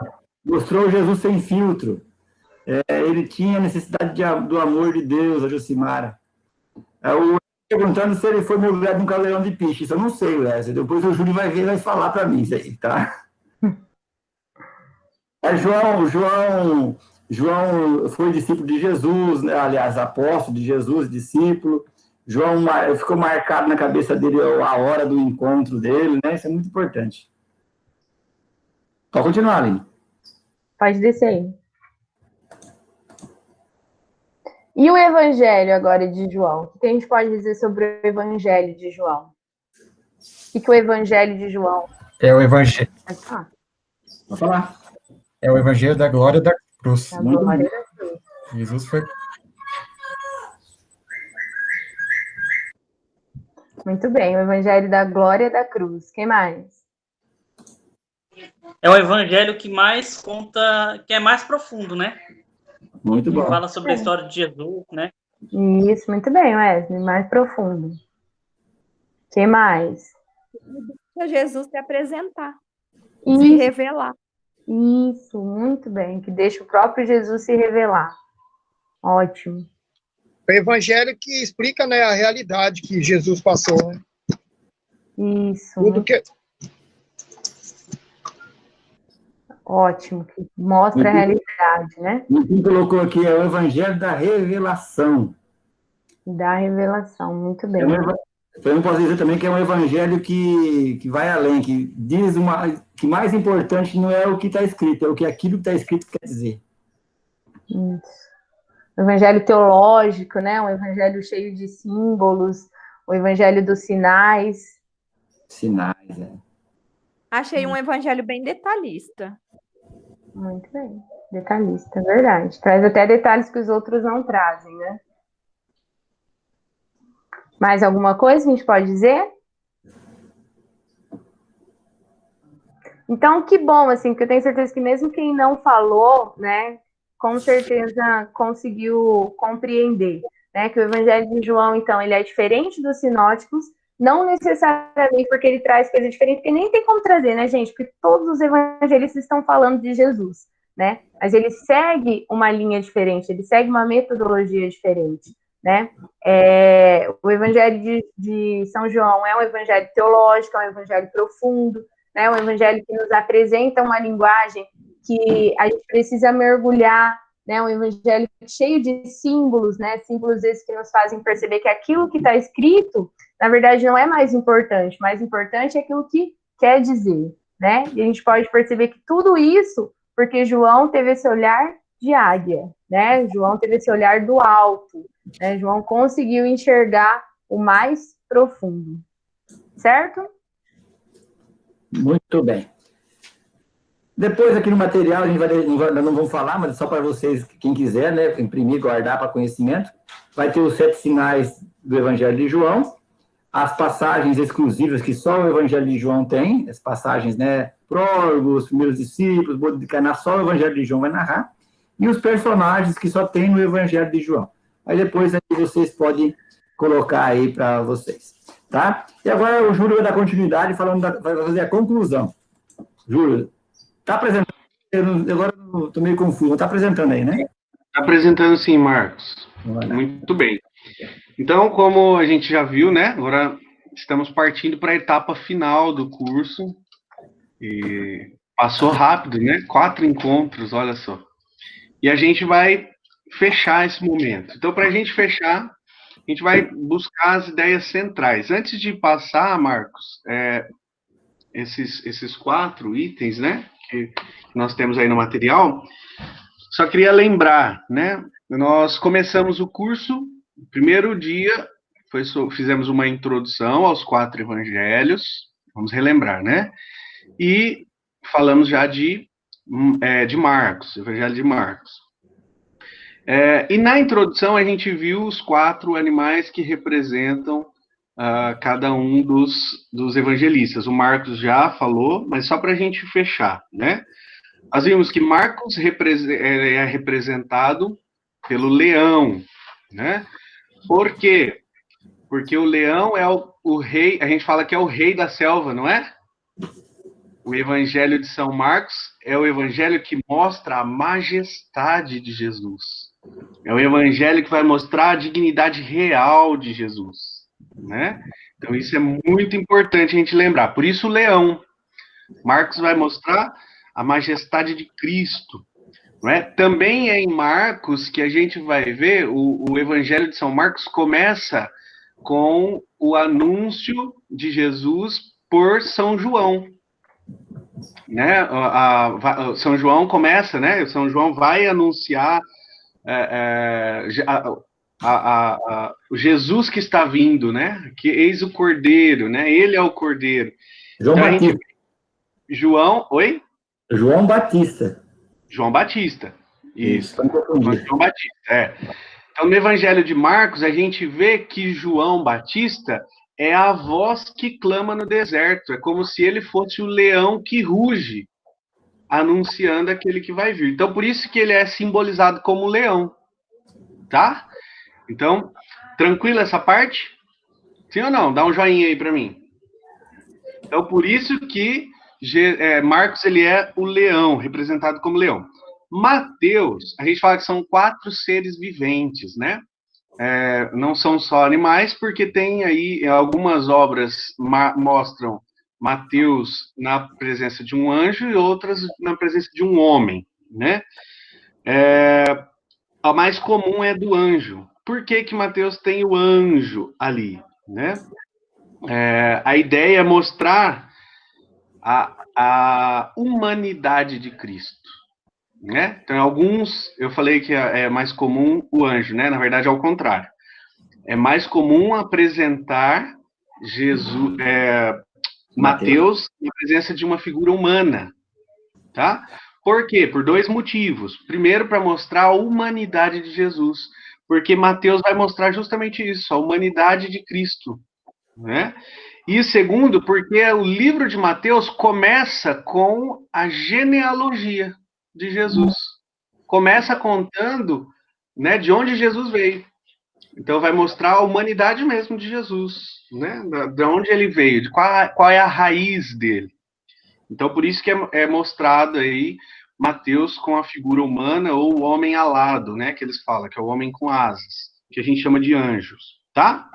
Speaker 1: Mostrou Jesus sem filtro. Ele tinha necessidade do amor de Deus, a Josimara. Perguntando se ele foi mergulhado num caldeirão de peixe. Isso eu não sei, Wesley. Depois o Júlio vai ver e vai falar para mim isso aí, tá? João foi discípulo de Jesus, né? Aliás, apóstolo de Jesus, discípulo. João ficou marcado na cabeça dele a hora do encontro dele, né? Isso é muito importante. Pode continuar, Aline.
Speaker 8: Pode descer aí. E o evangelho agora de João? O que a gente pode dizer sobre o evangelho de João? O que o evangelho de João...
Speaker 11: É o evangelho...
Speaker 1: Vou falar.
Speaker 11: É o evangelho da glória da cruz.
Speaker 8: Da glória da cruz.
Speaker 11: Jesus foi...
Speaker 8: Muito bem, o evangelho da glória da cruz. Quem mais?
Speaker 10: É o evangelho que mais conta, que é mais profundo, né?
Speaker 1: Muito bom.
Speaker 10: Que fala sobre a história de Jesus, né?
Speaker 8: Isso, muito bem, Wesley, mais profundo. Quem mais?
Speaker 12: Jesus se apresentar,
Speaker 8: Isso.
Speaker 12: se revelar.
Speaker 8: Isso, muito bem, que deixa o próprio Jesus se revelar. Ótimo.
Speaker 5: O evangelho que explica, né, a realidade que Jesus passou, né?
Speaker 8: Isso.
Speaker 5: Tudo que...
Speaker 8: Ótimo, que mostra a realidade, né?
Speaker 1: Quem colocou aqui é o evangelho da revelação.
Speaker 8: Da revelação, muito bem.
Speaker 1: Eu posso dizer também que é um evangelho que vai além, que diz que mais importante não é o que está escrito, é o que aquilo que está escrito quer dizer.
Speaker 8: Isso. O evangelho teológico, né? Um evangelho cheio de símbolos, o evangelho dos sinais.
Speaker 1: Sinais, é.
Speaker 12: Achei um evangelho bem detalhista.
Speaker 8: Muito bem, detalhista, verdade. Traz até detalhes que os outros não trazem, né? Mais alguma coisa que a gente pode dizer? Então, que bom, assim, porque eu tenho certeza que mesmo quem não falou, né, com certeza conseguiu compreender, né, que o Evangelho de João, então, ele é diferente dos sinóticos, não necessariamente porque ele traz coisa diferente, porque nem tem como trazer, né, gente, porque todos os evangelistas estão falando de Jesus, né, mas ele segue uma linha diferente, ele segue uma metodologia diferente, né. O Evangelho de São João é um evangelho teológico, é um evangelho profundo, né, um evangelho que nos apresenta uma linguagem que a gente precisa mergulhar, né, um evangelho cheio de símbolos, né, símbolos esses que nos fazem perceber que aquilo que está escrito, na verdade, não é mais importante é aquilo que quer dizer, né, e a gente pode perceber que tudo isso, porque João teve esse olhar de águia, né, João teve esse olhar do alto, né, João conseguiu enxergar o mais profundo, certo?
Speaker 1: Muito bem. Depois, aqui no material, a gente não vamos falar, mas só para vocês, quem quiser, né, imprimir, guardar para conhecimento, vai ter os 7 sinais do Evangelho de João, as passagens exclusivas que só o Evangelho de João tem, as passagens, né, prólogo, os primeiros discípulos, boda de Caná, só o Evangelho de João vai narrar, e os personagens que só tem no Evangelho de João. Aí depois aí vocês podem colocar aí para vocês, tá? E agora o Júlio vai dar continuidade vai fazer a conclusão. Júlio, está apresentando? Agora estou meio confuso. Está apresentando aí, né?
Speaker 3: Está apresentando sim, Marcos. Muito bem. Então, como a gente já viu, né? Agora estamos partindo para a etapa final do curso. E passou rápido, né? 4 encontros, olha só. E a gente vai fechar esse momento. Então, para a gente fechar, a gente vai buscar as ideias centrais. Antes de passar, Marcos, esses 4 itens, né? Que nós temos aí no material, só queria lembrar, né? Nós começamos o curso, primeiro dia, fizemos uma introdução aos 4 evangelhos, vamos relembrar, né? E falamos já de de Marcos, Evangelho de Marcos. E na introdução a gente viu os 4 animais que representam cada um dos evangelistas. O Marcos já falou, mas só para a gente fechar, né? Nós vimos que Marcos é representado pelo leão, né? Por quê? Porque o leão é o rei, a gente fala que é o rei da selva, não é? O Evangelho de São Marcos é o evangelho que mostra a majestade de Jesus. É o evangelho que vai mostrar a dignidade real de Jesus, né? Então isso é muito importante a gente lembrar. Por isso o leão. Marcos vai mostrar a majestade de Cristo, não é? Também é em Marcos que a gente vai ver, o Evangelho de São Marcos começa com o anúncio de Jesus por São João, né? São João começa, né? São João vai anunciar o Jesus que está vindo, né? Que eis o Cordeiro, né? Ele é o Cordeiro.
Speaker 1: João
Speaker 3: então,
Speaker 1: Batista.
Speaker 3: Oi?
Speaker 1: João Batista.
Speaker 3: João Batista. Isso.
Speaker 1: João
Speaker 3: Batista, Então, no Evangelho de Marcos, a gente vê que João Batista é a voz que clama no deserto. É como se ele fosse o leão que ruge, anunciando aquele que vai vir. Então, por isso que ele é simbolizado como leão. Tá? Então, tranquilo essa parte? Sim ou não? Dá um joinha aí para mim. Então, por isso que Marcos, ele é o leão, representado como leão. Mateus, a gente fala que são 4 seres viventes, né? Não são só animais, porque tem aí algumas obras mostram Mateus na presença de um anjo e outras na presença de um homem, né? A mais comum é do anjo. Por que que Mateus tem o anjo ali, né? A ideia é mostrar a humanidade de Cristo, né? Então, alguns, eu falei que é mais comum o anjo, né? Na verdade, é ao contrário. É mais comum apresentar Jesus, Mateus na presença de uma figura humana, tá? Por quê? Por 2 motivos. Primeiro, para mostrar a humanidade de Jesus, porque Mateus vai mostrar justamente isso, a humanidade de Cristo, né? E segundo, porque o livro de Mateus começa com a genealogia de Jesus. Começa contando, né, de onde Jesus veio. Então vai mostrar a humanidade mesmo de Jesus, né? De onde ele veio, de qual é a raiz dele. Então por isso que é mostrado aí Mateus com a figura humana ou o homem alado, né, que eles falam, que é o homem com asas, que a gente chama de anjos, tá?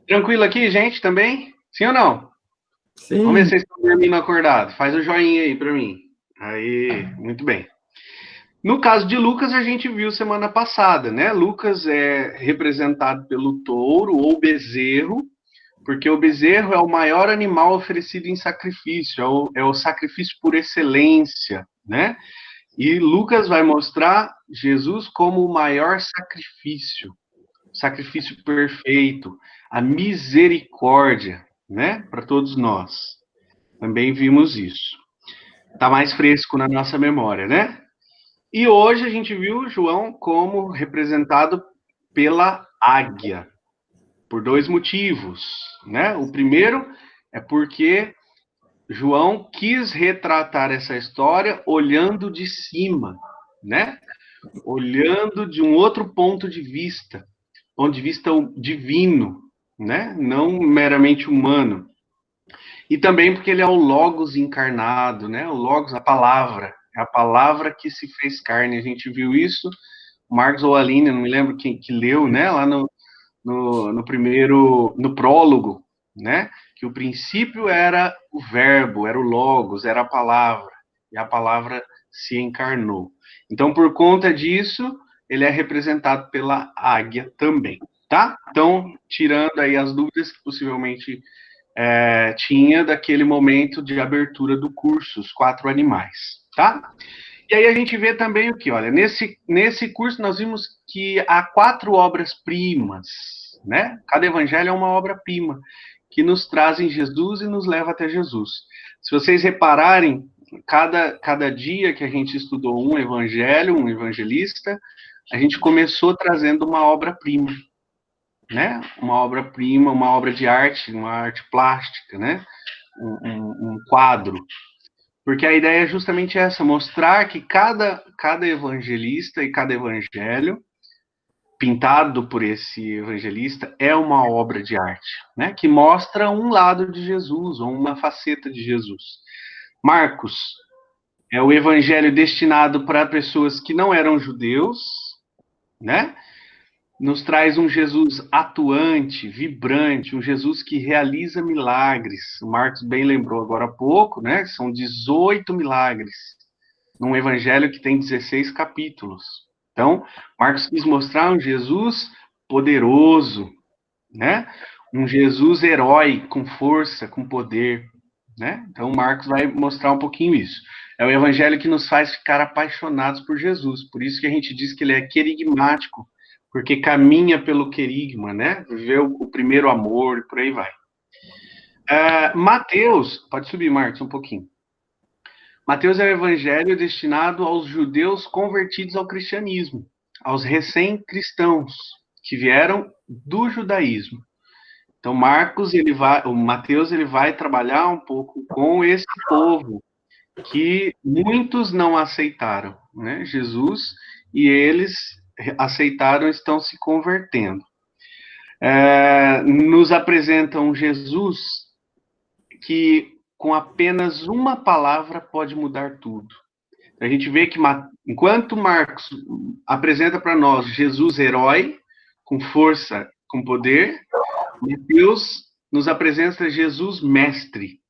Speaker 3: Tranquilo aqui, gente, também? Sim ou não?
Speaker 1: Sim.
Speaker 3: Vamos ver se vocês estão dormindo acordado. Faz o joinha aí para mim. Aí, muito bem. No caso de Lucas, a gente viu semana passada, né? Lucas é representado pelo touro ou bezerro, porque o bezerro é o maior animal oferecido em sacrifício, é o sacrifício por excelência, né? E Lucas vai mostrar Jesus como o maior sacrifício perfeito, a misericórdia, né? Para todos nós. Também vimos isso. Tá mais fresco na nossa memória, né? E hoje a gente viu João como representado pela águia, por 2 motivos, né? O primeiro é porque João quis retratar essa história olhando de cima, né? Olhando de um outro ponto de vista divino, né? Não meramente humano. E também porque ele é o Logos encarnado, né? O Logos, a palavra. É a palavra que se fez carne. A gente viu isso, Marcos ou Aline, não me lembro quem que leu, né? Lá no prólogo, né? Que o princípio era o verbo, era o Logos, era a palavra. E a palavra se encarnou. Então, por conta disso, ele é representado pela águia também, tá? Então, tirando aí as dúvidas que possivelmente tinha daquele momento de abertura do curso, os 4 animais, tá? E aí a gente vê também o que, olha, nesse curso nós vimos que há 4 obras-primas, né? Cada evangelho é uma obra-prima, que nos trazem Jesus e nos leva até Jesus. Se vocês repararem, cada dia que a gente estudou um evangelho, um evangelista, a gente começou trazendo uma obra-prima, né? Uma obra-prima, uma obra de arte, uma arte plástica, né? Um quadro. Porque a ideia é justamente essa, mostrar que cada evangelista e cada evangelho pintado por esse evangelista é uma obra de arte, né? Que mostra um lado de Jesus, ou uma faceta de Jesus. Marcos é o evangelho destinado para pessoas que não eram judeus, né? Nos traz um Jesus atuante, vibrante, um Jesus que realiza milagres. O Marcos bem lembrou agora há pouco, né? São 18 milagres num evangelho que tem 16 capítulos. Então, Marcos quis mostrar um Jesus poderoso, né? Um Jesus herói, com força, com poder, né? Então, Marcos vai mostrar um pouquinho isso. É o evangelho que nos faz ficar apaixonados por Jesus. Por isso que a gente diz que ele é querigmático, porque caminha pelo querigma, né? Viveu o primeiro amor e por aí vai. Mateus, pode subir, Marcos, um pouquinho. Mateus é o evangelho destinado aos judeus convertidos ao cristianismo, aos recém-cristãos que vieram do judaísmo. Então, Mateus ele vai trabalhar um pouco com esse povo que muitos não aceitaram, né? Jesus, e eles aceitaram, estão se convertendo. Nos apresentam Jesus que com apenas uma palavra pode mudar tudo. A gente vê que enquanto Marcos apresenta para nós Jesus herói, com força, com poder, Mateus nos apresenta Jesus mestre,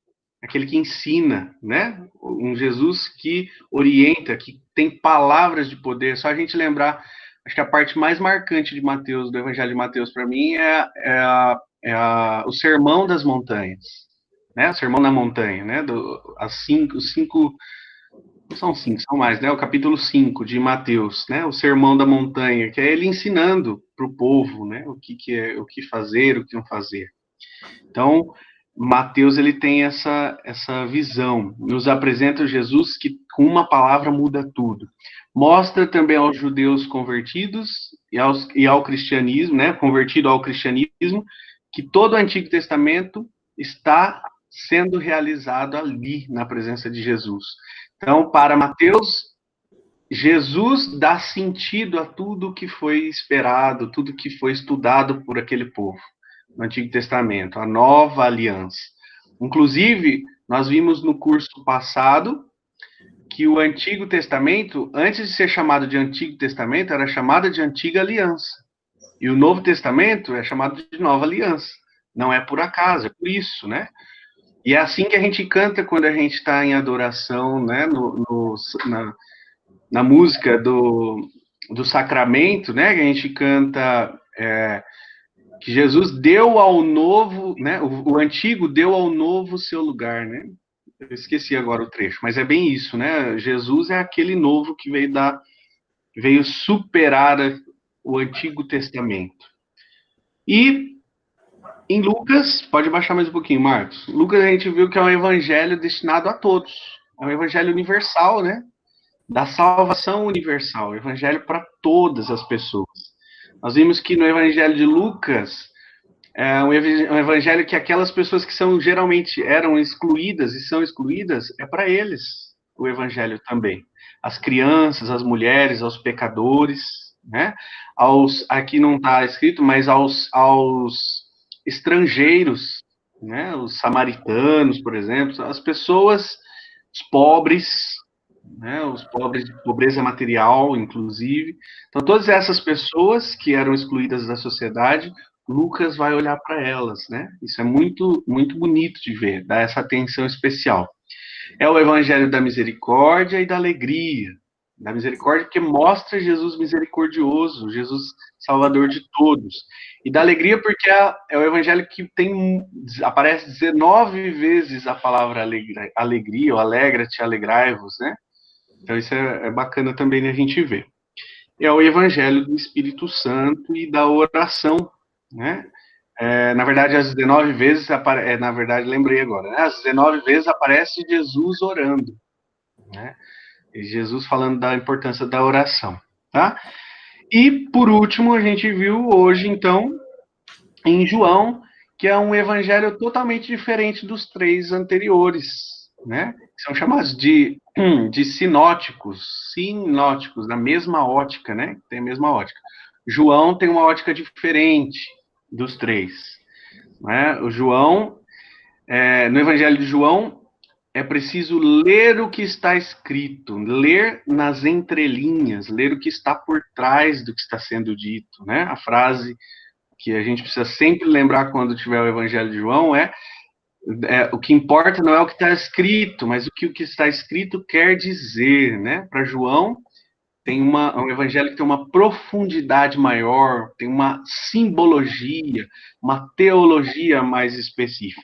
Speaker 3: aquele que ensina, né? Um Jesus que orienta, que tem palavras de poder. Só a gente lembrar, acho que a parte mais marcante de Mateus, do Evangelho de Mateus, para mim, o Sermão das Montanhas, né? O Sermão da Montanha, né? Os cinco, não são 5, são mais, né? O capítulo 5 de Mateus, né? O Sermão da Montanha, que é ele ensinando para o povo, né? O que fazer, o que não fazer. Então, Mateus ele tem essa visão, nos apresenta Jesus que com uma palavra muda tudo. Mostra também aos judeus convertidos e ao cristianismo, né, convertido ao cristianismo, que todo o Antigo Testamento está sendo realizado ali na presença de Jesus. Então, para Mateus, Jesus dá sentido a tudo que foi esperado, tudo que foi estudado por aquele povo no Antigo Testamento, a nova aliança. Inclusive, nós vimos no curso passado que o Antigo Testamento, antes de ser chamado de Antigo Testamento, era chamado de Antiga Aliança. E o Novo Testamento é chamado de Nova Aliança. Não é por acaso, é por isso, né? E é assim que a gente canta quando a gente está em adoração, né? Na música do sacramento, né? Que a gente canta... que Jesus deu ao novo, né? O antigo deu ao novo seu lugar, né? Eu esqueci agora o trecho, mas é bem isso, né? Jesus é aquele novo que veio superar o Antigo Testamento. E em Lucas, pode baixar mais um pouquinho, Marcos. Lucas a gente viu que é um evangelho destinado a todos. É um evangelho universal, né? Da salvação universal, evangelho para todas as pessoas. Nós vimos que no Evangelho de Lucas, é um evangelho que aquelas pessoas que geralmente eram excluídas e são excluídas, é para eles o evangelho também. As crianças, as mulheres, aos pecadores, né? Aqui não está escrito, mas aos estrangeiros, né? Os samaritanos, por exemplo, as pessoas, os pobres, né, os pobres de pobreza material, inclusive. Então, todas essas pessoas que eram excluídas da sociedade, Lucas vai olhar para elas, né? Isso é muito, muito bonito de ver, dá essa atenção especial. É o evangelho da misericórdia e da alegria. Da misericórdia porque mostra Jesus misericordioso, Jesus salvador de todos. E da alegria porque é o evangelho que aparece 19 vezes a palavra alegria, ou alegra-te, alegrai-vos, né? Então, isso é bacana também de a gente ver. É o evangelho do Espírito Santo e da oração, né? Na verdade, as 19 vezes, lembrei agora, né? As 19 vezes aparece Jesus orando. né? E Jesus falando da importância da oração, tá? E, por último, a gente viu hoje, então, em João, que é um evangelho totalmente diferente dos 3 anteriores, né? São chamados de sinóticos, na mesma ótica, né? Tem a mesma ótica. João tem uma ótica diferente dos 3, né? O João, no evangelho de João, é preciso ler o que está escrito, ler nas entrelinhas, ler o que está por trás do que está sendo dito, né? A frase que a gente precisa sempre lembrar quando tiver o Evangelho de João é o que importa não é o que está escrito, mas o que está escrito quer dizer, né? Para João, tem um evangelho que tem uma profundidade maior, tem uma simbologia, uma teologia mais específica.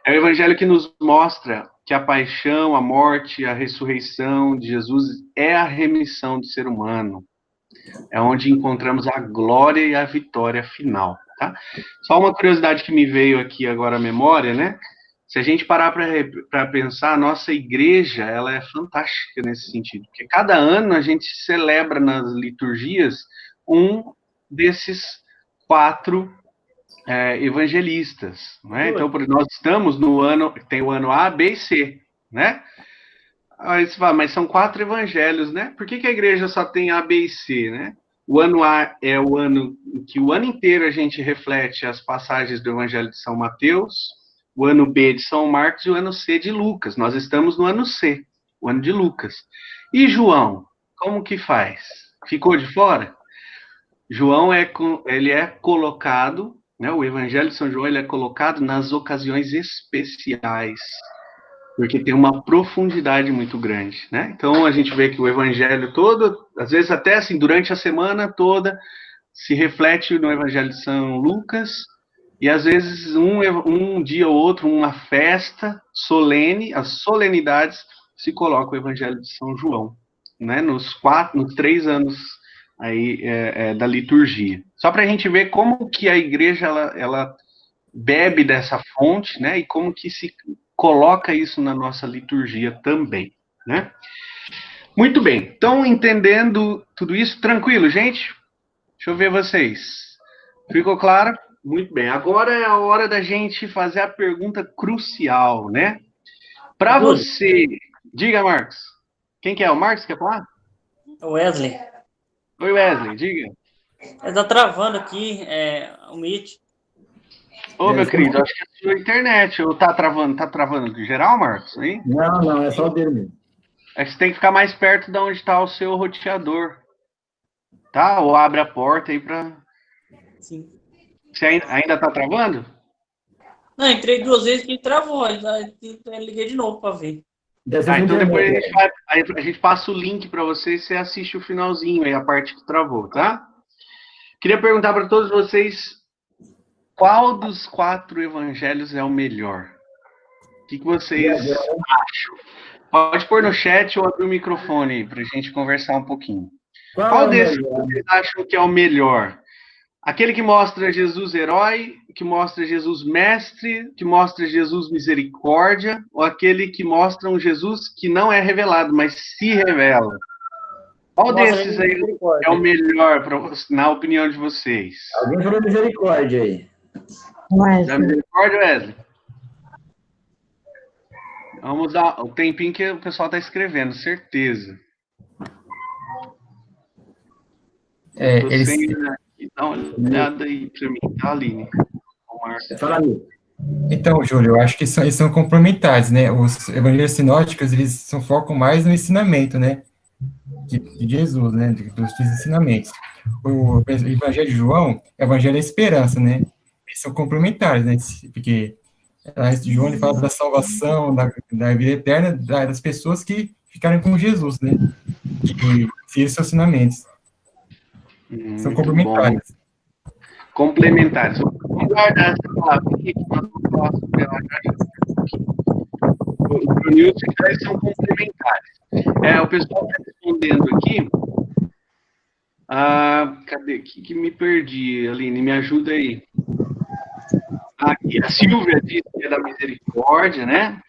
Speaker 3: É o evangelho que nos mostra que a paixão, a morte, a ressurreição de Jesus é a remissão do ser humano. É onde encontramos a glória e a vitória final, tá? Só uma curiosidade que me veio aqui agora à memória, né? Se a gente parar para pensar, a nossa igreja, ela é fantástica nesse sentido, porque cada ano a gente celebra nas liturgias um desses 4 evangelistas, né? Então, nós estamos no ano, tem o ano A, B e C, né? Aí você fala, mas são 4 evangelhos, né? Por que a igreja só tem A, B e C, né? O ano A é o ano em que o ano inteiro a gente reflete as passagens do Evangelho de São Mateus, o ano B de São Marcos e o ano C de Lucas. Nós estamos no ano C, o ano de Lucas. E João, como que faz? Ficou de fora? João ele é colocado, né? O Evangelho de São João ele é colocado nas ocasiões especiais, porque tem uma profundidade muito grande, né? Então, a gente vê que o evangelho todo, às vezes até assim, durante a semana toda, se reflete no evangelho de São Lucas, e às vezes um dia ou outro, uma festa solene, as solenidades, se coloca o evangelho de São João, né? Nos 3 anos aí, da liturgia. Só para a gente ver como que a igreja, ela bebe dessa fonte, né? E como que se coloca isso na nossa liturgia também, né? Muito bem, então, entendendo tudo isso, tranquilo, gente? Deixa eu ver vocês. Ficou claro? Muito bem, agora é a hora da gente fazer a pergunta crucial, né? Para você... Diga, Marcos. Quem que é? O Marcos quer falar?
Speaker 10: Wesley.
Speaker 3: Oi, Wesley, diga.
Speaker 10: Está travando aqui o Meet.
Speaker 3: Ô, meu querido, acho que é a sua internet. Ou tá travando de geral, Marcos? Hein?
Speaker 1: Não, é só o dele mesmo.
Speaker 3: É que você tem que ficar mais perto de onde está o seu roteador. Tá? Ou abre a porta aí para...
Speaker 10: Sim.
Speaker 3: Você ainda tá travando?
Speaker 10: Não, entrei 2 vezes que travou. Liguei de novo para ver.
Speaker 3: Então depois a gente passa o link para você e você assiste o finalzinho aí, a parte que travou, tá? Queria perguntar para todos vocês, qual dos 4 evangelhos é o melhor? O que vocês acham? Pode pôr no chat ou abrir o microfone aí para a gente conversar um pouquinho. Qual desses vocês acham que é o melhor? Aquele que mostra Jesus herói, que mostra Jesus mestre, que mostra Jesus misericórdia, ou aquele que mostra um Jesus que não é revelado, mas se revela? Qual desses aí é o melhor, na opinião de vocês?
Speaker 1: Alguém falou misericórdia aí.
Speaker 3: Da misericórdia, Wesley? Vamos dar o tempinho que o pessoal está escrevendo, certeza. Dá uma olhada aí para mim, tá, Aline?
Speaker 1: Fala aí.
Speaker 11: Então, Júlio, eu acho que eles são complementares, né? Os evangelhos sinóticos, eles focam mais no ensinamento, né? De Jesus, né? Dos ensinamentos. O evangelho de João é o evangelho da esperança, né? Eles são complementares, né? Porque João ele fala da salvação, da vida eterna das pessoas que ficaram com Jesus, né? Que seguiram seus ensinamentos. São complementares.
Speaker 3: Bom. Complementares. Vamos guardar essa palavra aqui, que nós vamos falar sobre ela já. O Nilson, eles são complementares. O pessoal está respondendo aqui. Cadê? Que me perdi, Aline? Me ajuda aí. Aqui, a Silvia disse que é da misericórdia, né?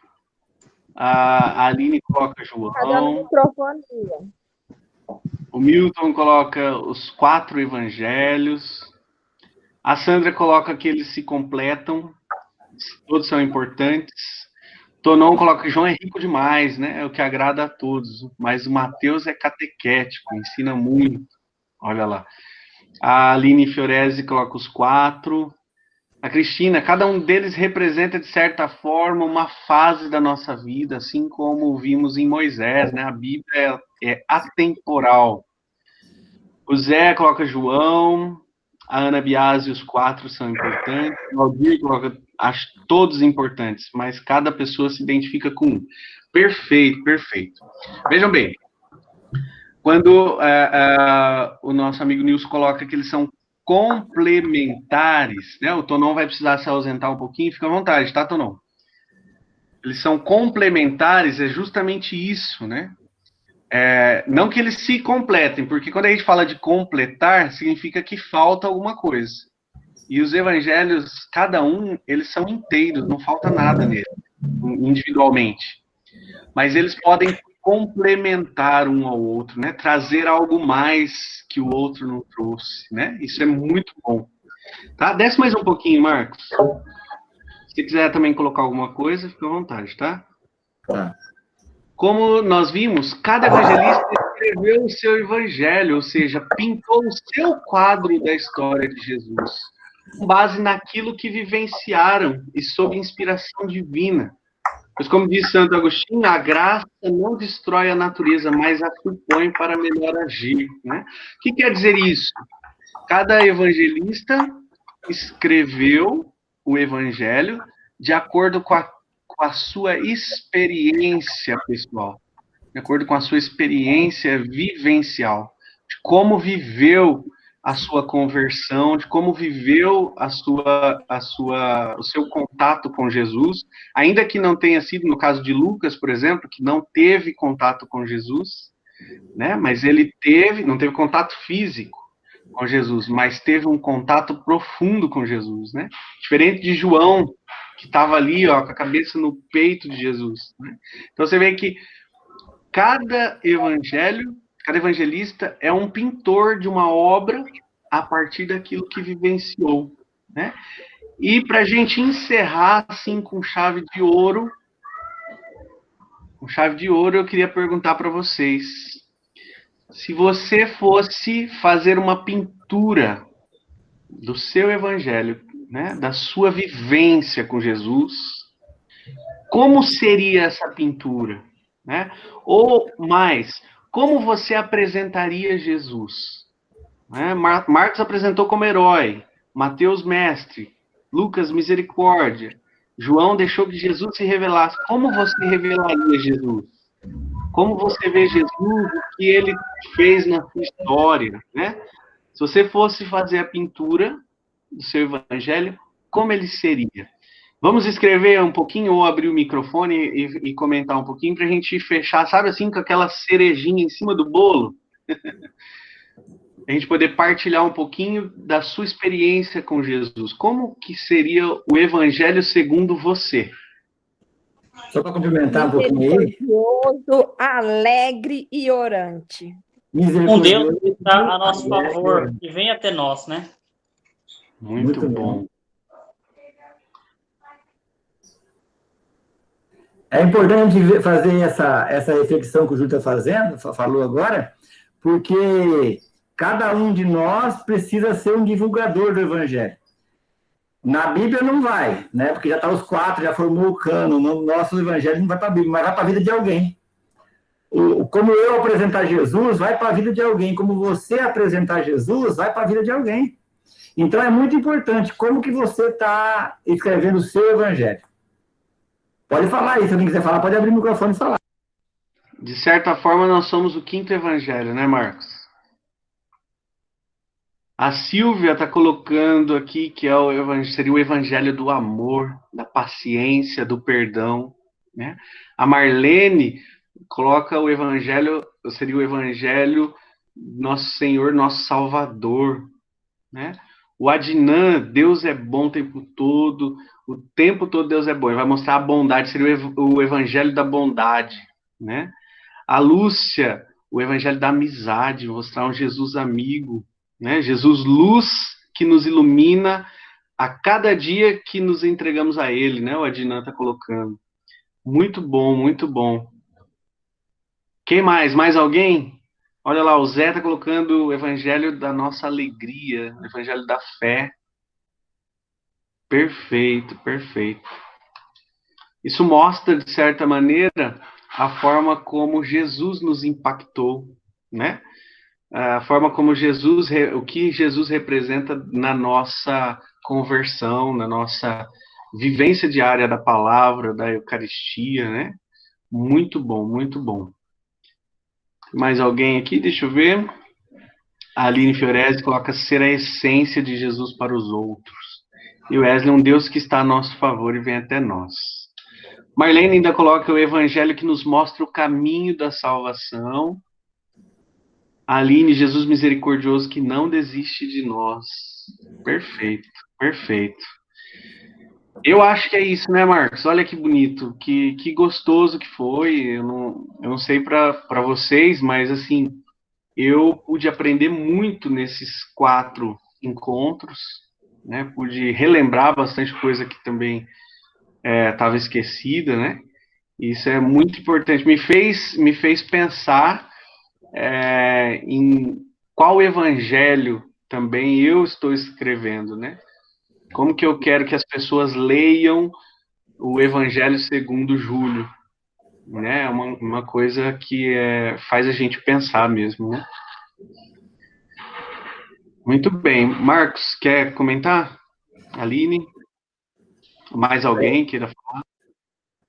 Speaker 3: A Aline coloca
Speaker 12: Tá dando
Speaker 3: João.
Speaker 12: microfonia.
Speaker 3: O Milton coloca os 4 evangelhos. A Sandra coloca que eles se completam. Todos são importantes. Tonon coloca que João é rico demais, né? É o que agrada a todos. Mas o Mateus é catequético, ensina muito. Olha lá. A Aline Fiorese coloca os 4. A Cristina, cada um deles representa, de certa forma, uma fase da nossa vida, assim como vimos em Moisés, né? A Bíblia é atemporal. O Zé coloca João, a Ana Biasi, os 4 são importantes. O Aldir coloca, acho todos importantes, mas cada pessoa se identifica com um. Perfeito, perfeito. Vejam bem, quando o nosso amigo Nilson coloca que eles são complementares, né? O Tonon vai precisar se ausentar um pouquinho, fica à vontade, tá, Tonon? Eles são complementares, é justamente isso, né? Não que eles se completem, porque quando a gente fala de completar, significa que falta alguma coisa. E os evangelhos, cada um, eles são inteiros, não falta nada nele, individualmente. Mas eles podem complementar um ao outro, né? Trazer algo mais que o outro não trouxe, né? Isso é muito bom. Tá? Desce mais um pouquinho, Marcos. Se quiser também colocar alguma coisa, fica à vontade, tá?
Speaker 1: Tá.
Speaker 3: Como nós vimos, cada evangelista escreveu o seu evangelho, ou seja, pintou o seu quadro da história de Jesus, com base naquilo que vivenciaram e sob inspiração divina. Pois, como diz Santo Agostinho, a graça não destrói a natureza, mas a supõe para melhor agir, né? O que quer dizer isso? Cada evangelista escreveu o evangelho de acordo com a sua experiência pessoal, de acordo com a sua experiência vivencial, de como viveu a sua conversão, de como viveu o seu contato com Jesus, ainda que não tenha sido, no caso de Lucas, por exemplo, que não teve contato com Jesus, né? Mas ele não teve contato físico com Jesus, mas teve um contato profundo com Jesus, né? Diferente de João, que estava ali, ó, com a cabeça no peito de Jesus, né? Então você vê que cada evangelista é um pintor de uma obra a partir daquilo que vivenciou, né? E para a gente encerrar assim com chave de ouro, eu queria perguntar para vocês: se você fosse fazer uma pintura do seu evangelho, né, da sua vivência com Jesus, como seria essa pintura, né? Ou mais, como você apresentaria Jesus? Né? Marcos apresentou como herói, Mateus mestre, Lucas misericórdia, João deixou que Jesus se revelasse. Como você revelaria Jesus? Como você vê Jesus, o que ele fez na sua história, né? Se você fosse fazer a pintura do seu evangelho, como ele seria? Vamos escrever um pouquinho ou abrir o microfone e comentar um pouquinho para a gente fechar, sabe assim, com aquela cerejinha em cima do bolo? A gente poder partilhar um pouquinho da sua experiência com Jesus. Como que seria o evangelho segundo você?
Speaker 1: Só para complementar um pouquinho aí.
Speaker 12: Misericordioso, alegre e orante.
Speaker 10: Com Deus que está a nosso favor, que vem até nós, né?
Speaker 3: Muito bom.
Speaker 1: É importante fazer essa reflexão que o Júlio está falou agora, porque cada um de nós precisa ser um divulgador do evangelho. Na Bíblia não vai, né? Porque já está os 4, já formou o cano. No nosso evangelho não vai para a Bíblia, mas vai para a vida de alguém. Como eu apresentar Jesus, vai para a vida de alguém. Como você apresentar Jesus, vai para a vida de alguém. Então é muito importante como que você está escrevendo o seu evangelho. Pode falar aí, se alguém quiser falar, pode abrir o microfone e falar.
Speaker 3: De certa forma, nós somos o 5º evangelho, né, Marcos? A Silvia está colocando aqui que seria o evangelho do amor, da paciência, do perdão, né? A Marlene coloca o evangelho, seria o evangelho nosso Senhor, nosso Salvador, né? O Adnan, Deus é bom o tempo todo. O tempo todo Deus é bom. Ele vai mostrar a bondade, seria o evangelho da bondade, né? A Lúcia, o evangelho da amizade, mostrar um Jesus amigo, né? Jesus luz que nos ilumina a cada dia que nos entregamos a Ele, né? O Adnan está colocando. Muito bom, muito bom. Quem mais? Mais alguém? Olha lá, o Zé está colocando o evangelho da nossa alegria, o evangelho da fé. Perfeito, perfeito. Isso mostra, de certa maneira, a forma como Jesus nos impactou, né? A forma como Jesus, o que Jesus representa na nossa conversão, na nossa vivência diária da palavra, da Eucaristia, né? Muito bom, muito bom. Mais alguém aqui? Deixa eu ver. A Aline Fiorese coloca ser a essência de Jesus para os outros. E o Wesley, um Deus que está a nosso favor e vem até nós. Marlene ainda coloca o evangelho que nos mostra o caminho da salvação. A Aline, Jesus misericordioso que não desiste de nós. Perfeito, perfeito. Eu acho que é isso, né, Marcos? Olha que bonito, que gostoso que foi. Eu não sei para vocês, mas assim, eu pude aprender muito nesses 4 encontros, né? Pude relembrar bastante coisa que também estava esquecida, né? Isso é muito importante. Me fez pensar em qual evangelho também eu estou escrevendo, né? Como que eu quero que as pessoas leiam o Evangelho segundo Júlio, né? É uma coisa que faz a gente pensar mesmo, né? Muito bem. Marcos, quer comentar? Aline? Mais alguém queira falar?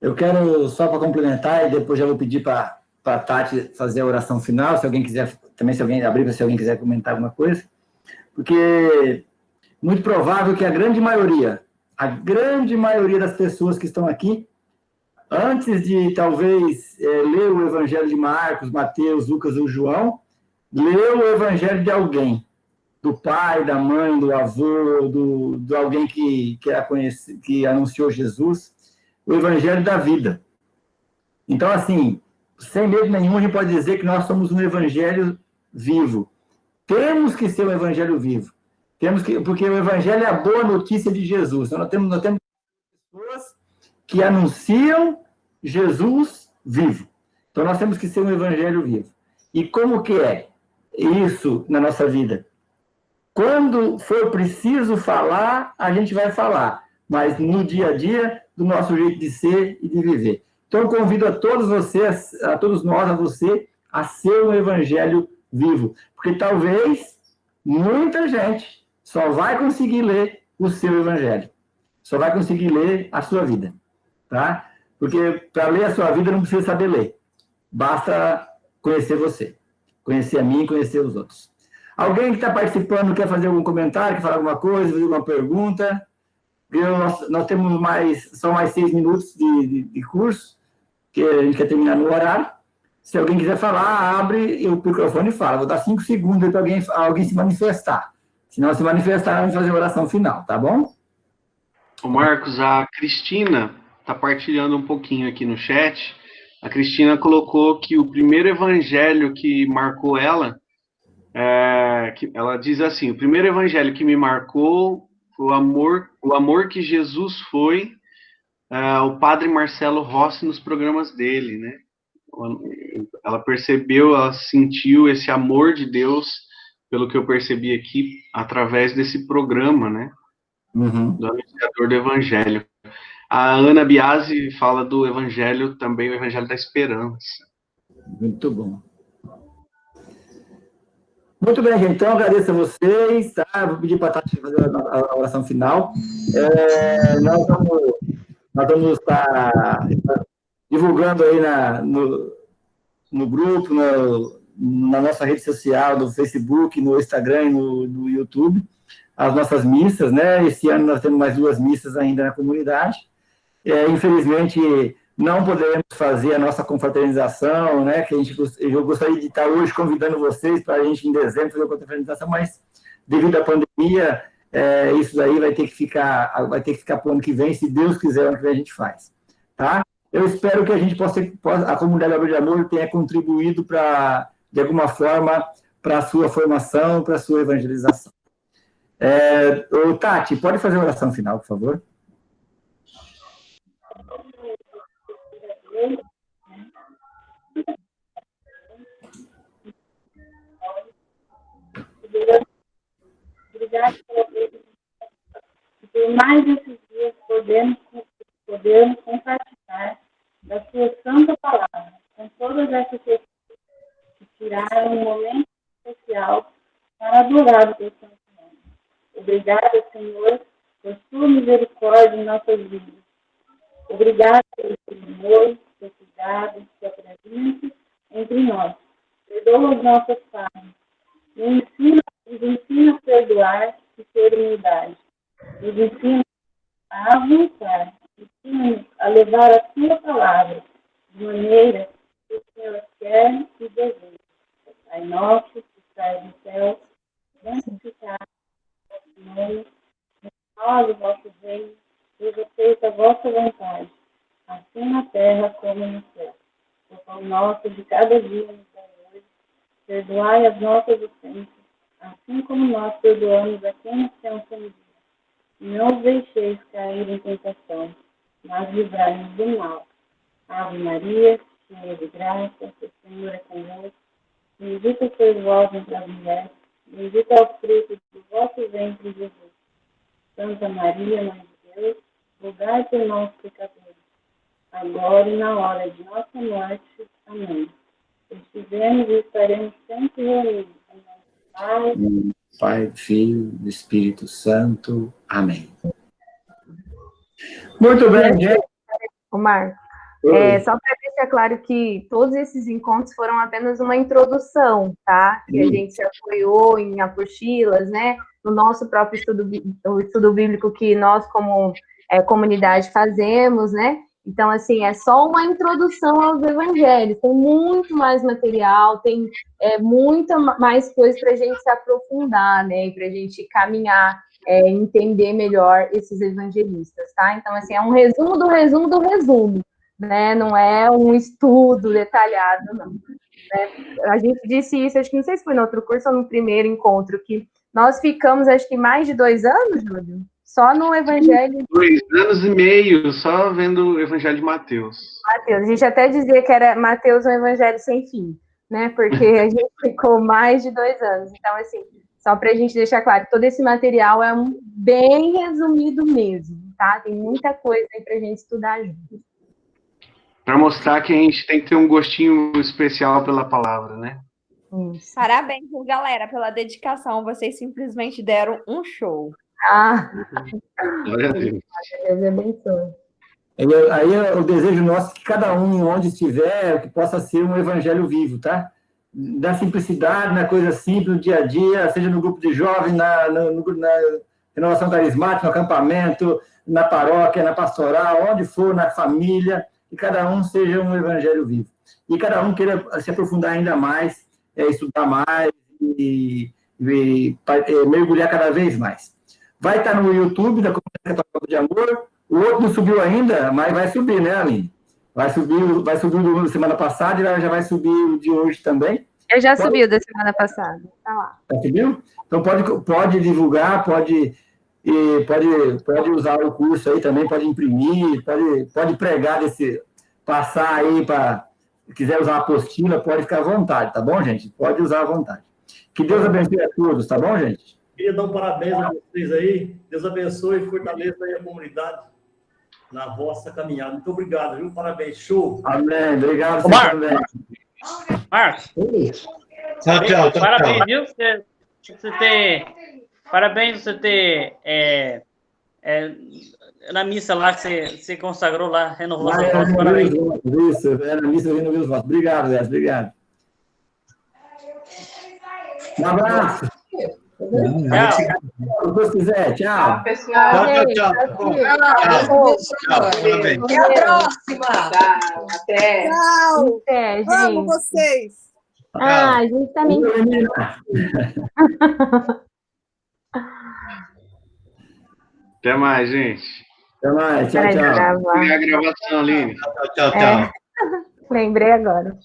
Speaker 1: Eu quero, só para complementar, e depois já vou pedir para a Tati fazer a oração final, se alguém quiser, também se alguém abrir, se alguém quiser comentar alguma coisa, porque muito provável que a grande maioria das pessoas que estão aqui, antes de talvez ler o Evangelho de Marcos, Mateus, Lucas ou João, leu o Evangelho de alguém, do pai, da mãe, do avô, de alguém que anunciou Jesus, o Evangelho da vida. Então, assim, sem medo nenhum, a gente pode dizer que nós somos um Evangelho vivo. Temos que ser um Evangelho vivo. Porque o Evangelho é a boa notícia de Jesus. Então, nós temos pessoas que anunciam Jesus vivo. Então, nós temos que ser um Evangelho vivo. E como que é isso na nossa vida? Quando for preciso falar, a gente vai falar. Mas no dia a dia, do nosso jeito de ser e de viver. Então, eu convido a todos vocês, a todos nós, a você, a ser um Evangelho vivo. Porque talvez muita gente só vai conseguir ler o seu Evangelho. Só vai conseguir ler a sua vida. Tá? Porque para ler a sua vida não precisa saber ler. Basta conhecer você. Conhecer a mim e conhecer os outros. Alguém que está participando quer fazer algum comentário, quer falar alguma coisa, fazer uma pergunta? Nós temos só mais 6 minutos de curso, que a gente quer terminar no horário. Se alguém quiser falar, abre o microfone e fala. Vou dar 5 segundos para alguém se manifestar. Se não se manifestar, vamos fazer a oração final, tá bom?
Speaker 3: Ô Marcos, a Cristina está partilhando um pouquinho aqui no chat. A Cristina colocou que o primeiro evangelho que marcou ela, ela diz assim, o primeiro evangelho que me marcou foi o amor que Jesus foi o padre Marcelo Rossi nos programas dele, né? Ela percebeu, ela sentiu esse amor de Deus, pelo que eu percebi aqui, através desse programa, né?
Speaker 1: Uhum.
Speaker 3: Do anunciador do Evangelho. A Ana Biasi fala do Evangelho também, o Evangelho da Esperança.
Speaker 1: Muito bom. Muito bem, gente. Então, agradeço a vocês. Tá? Vou pedir para a Tati fazer a oração final. Nós vamos estar divulgando aí no grupo, na nossa rede social, no Facebook, no Instagram e no YouTube, as nossas missas, né? Esse ano nós temos mais 2 missas ainda na comunidade. Infelizmente, não poderemos fazer a nossa confraternização, né? Que eu gostaria de estar hoje convidando vocês para a gente, em dezembro, fazer a confraternização, mas devido à pandemia, isso daí vai ter que ficar para o ano que vem, se Deus quiser, ano que vem a gente faz, tá? Eu espero que a gente a comunidade Obra de Amor tenha contribuído de alguma forma, para a sua formação, para a sua evangelização. Tati, pode fazer a oração final, por favor?
Speaker 13: Obrigada por mais esses dias podermos compartilhar da sua santa palavra, com todas essas pessoas que tiraram um momento especial para adorar o teu santo nome. Obrigada, Senhor, por sua misericórdia em nossas vidas. Obrigada pelo seu amor, seu cuidado, sua presença entre nós. Perdoa as nossas falhas. Nos ensina a perdoar e ter humildade. Nos ensina a avançar. Ensina-nos a levar a tua palavra de maneira que o Senhor quer e deseja. Pai nosso, que estás no céu, santificado seja o vosso nome, nós, o vosso reino, seja feita a vossa vontade, assim na terra como no céu. O pão nosso de cada dia nos dai hoje, perdoai as nossas ofensas, assim como nós perdoamos a quem nos tem ofendido. Não os deixeis cair em tentação, mas livrai-nos do mal. Ave Maria, cheia de graça, o Senhor é convosco. Bendita sois vós entre as mulheres, bendito é o fruto do vosso ventre, Jesus. Santa Maria, Mãe de Deus, rogai por nós, pecadores, agora e na hora de nossa morte. Amém. Estivemos e estaremos sempre reunidos. Em nome do
Speaker 1: Pai, do Filho, do Espírito Santo. Amém. Muito bem, gente.
Speaker 8: O Marco, só para deixar claro que todos esses encontros foram apenas uma introdução, tá? Que a gente se apoiou em apostilas, né? No nosso próprio estudo bíblico que nós, como comunidade, fazemos, né? Então, assim, é só uma introdução aos evangelhos. Tem muito mais material, tem muita mais coisa para a gente se aprofundar, né? E para a gente caminhar, entender melhor esses evangelistas, tá? Então, assim, é um resumo do resumo do resumo, né? Não é um estudo detalhado, não. Né? A gente disse isso, acho que não sei se foi no outro curso ou no primeiro encontro, que nós ficamos, acho que mais de 2 anos, Júlio, só no Evangelho...
Speaker 3: 2 anos e meio, só vendo o Evangelho de Mateus.
Speaker 8: Mateus, a gente até dizia que era Mateus um Evangelho sem fim, né? Porque a gente ficou mais de 2 anos. Então, assim, só para a gente deixar claro, todo esse material é bem resumido mesmo, tá? Tem muita coisa aí para a gente estudar junto.
Speaker 3: Para mostrar que a gente tem que ter um gostinho especial pela palavra, né?
Speaker 12: Parabéns, galera, pela dedicação. Vocês simplesmente deram um show.
Speaker 3: Glória a Deus.
Speaker 8: Deus abençoe.
Speaker 1: Aí o desejo nosso é que cada um, onde estiver, que possa ser um evangelho vivo, tá? Da simplicidade, na coisa simples, no dia a dia, seja no grupo de jovens, na renovação carismática, no acampamento, na paróquia, na pastoral, onde for, na família, que cada um seja um evangelho vivo. E cada um queira se aprofundar ainda mais, estudar mais e mergulhar cada vez mais. Vai estar no YouTube da Comunidade Católica de Amor. O outro não subiu ainda, mas vai subir, né, Aline? Vai subir o da semana passada e já vai subir o de hoje também.
Speaker 8: Eu já subi o da semana passada. Tá lá.
Speaker 1: Já subiu? Então pode divulgar, pode usar o curso aí também, pode imprimir, pode pregar passar aí para... quiser usar a apostila, pode ficar à vontade, tá bom, gente? Pode usar à vontade. Que Deus abençoe a todos, tá bom, gente?
Speaker 7: Queria dar um parabéns a vocês aí. Deus abençoe e fortaleça aí a comunidade na vossa caminhada. Muito obrigado, viu? Parabéns, show.
Speaker 1: Amém. Obrigado. Você também.
Speaker 10: Marcos.
Speaker 5: Tchau.
Speaker 10: Parabéns, viu? Parabéns você ter na missa lá que você consagrou lá, renovou seu voto. Parabéns.
Speaker 1: Isso, na missa renovou os votos. Obrigado, Zé. Obrigado. Um abraço.
Speaker 10: Tchau.
Speaker 1: Se Deus quiser, tchau.
Speaker 2: Pessoal.
Speaker 5: Tchau.
Speaker 6: Até a próxima.
Speaker 2: Tchau. Até.
Speaker 12: Tchau.
Speaker 8: Até, gente.
Speaker 12: Amo vocês.
Speaker 8: A gente também.
Speaker 3: Até mais, gente.
Speaker 1: Até mais. Tchau,
Speaker 8: Peraí,
Speaker 1: tchau.
Speaker 8: gravar.
Speaker 3: E a gravação, Aline.
Speaker 7: Tchau, tchau.
Speaker 8: Lembrei agora.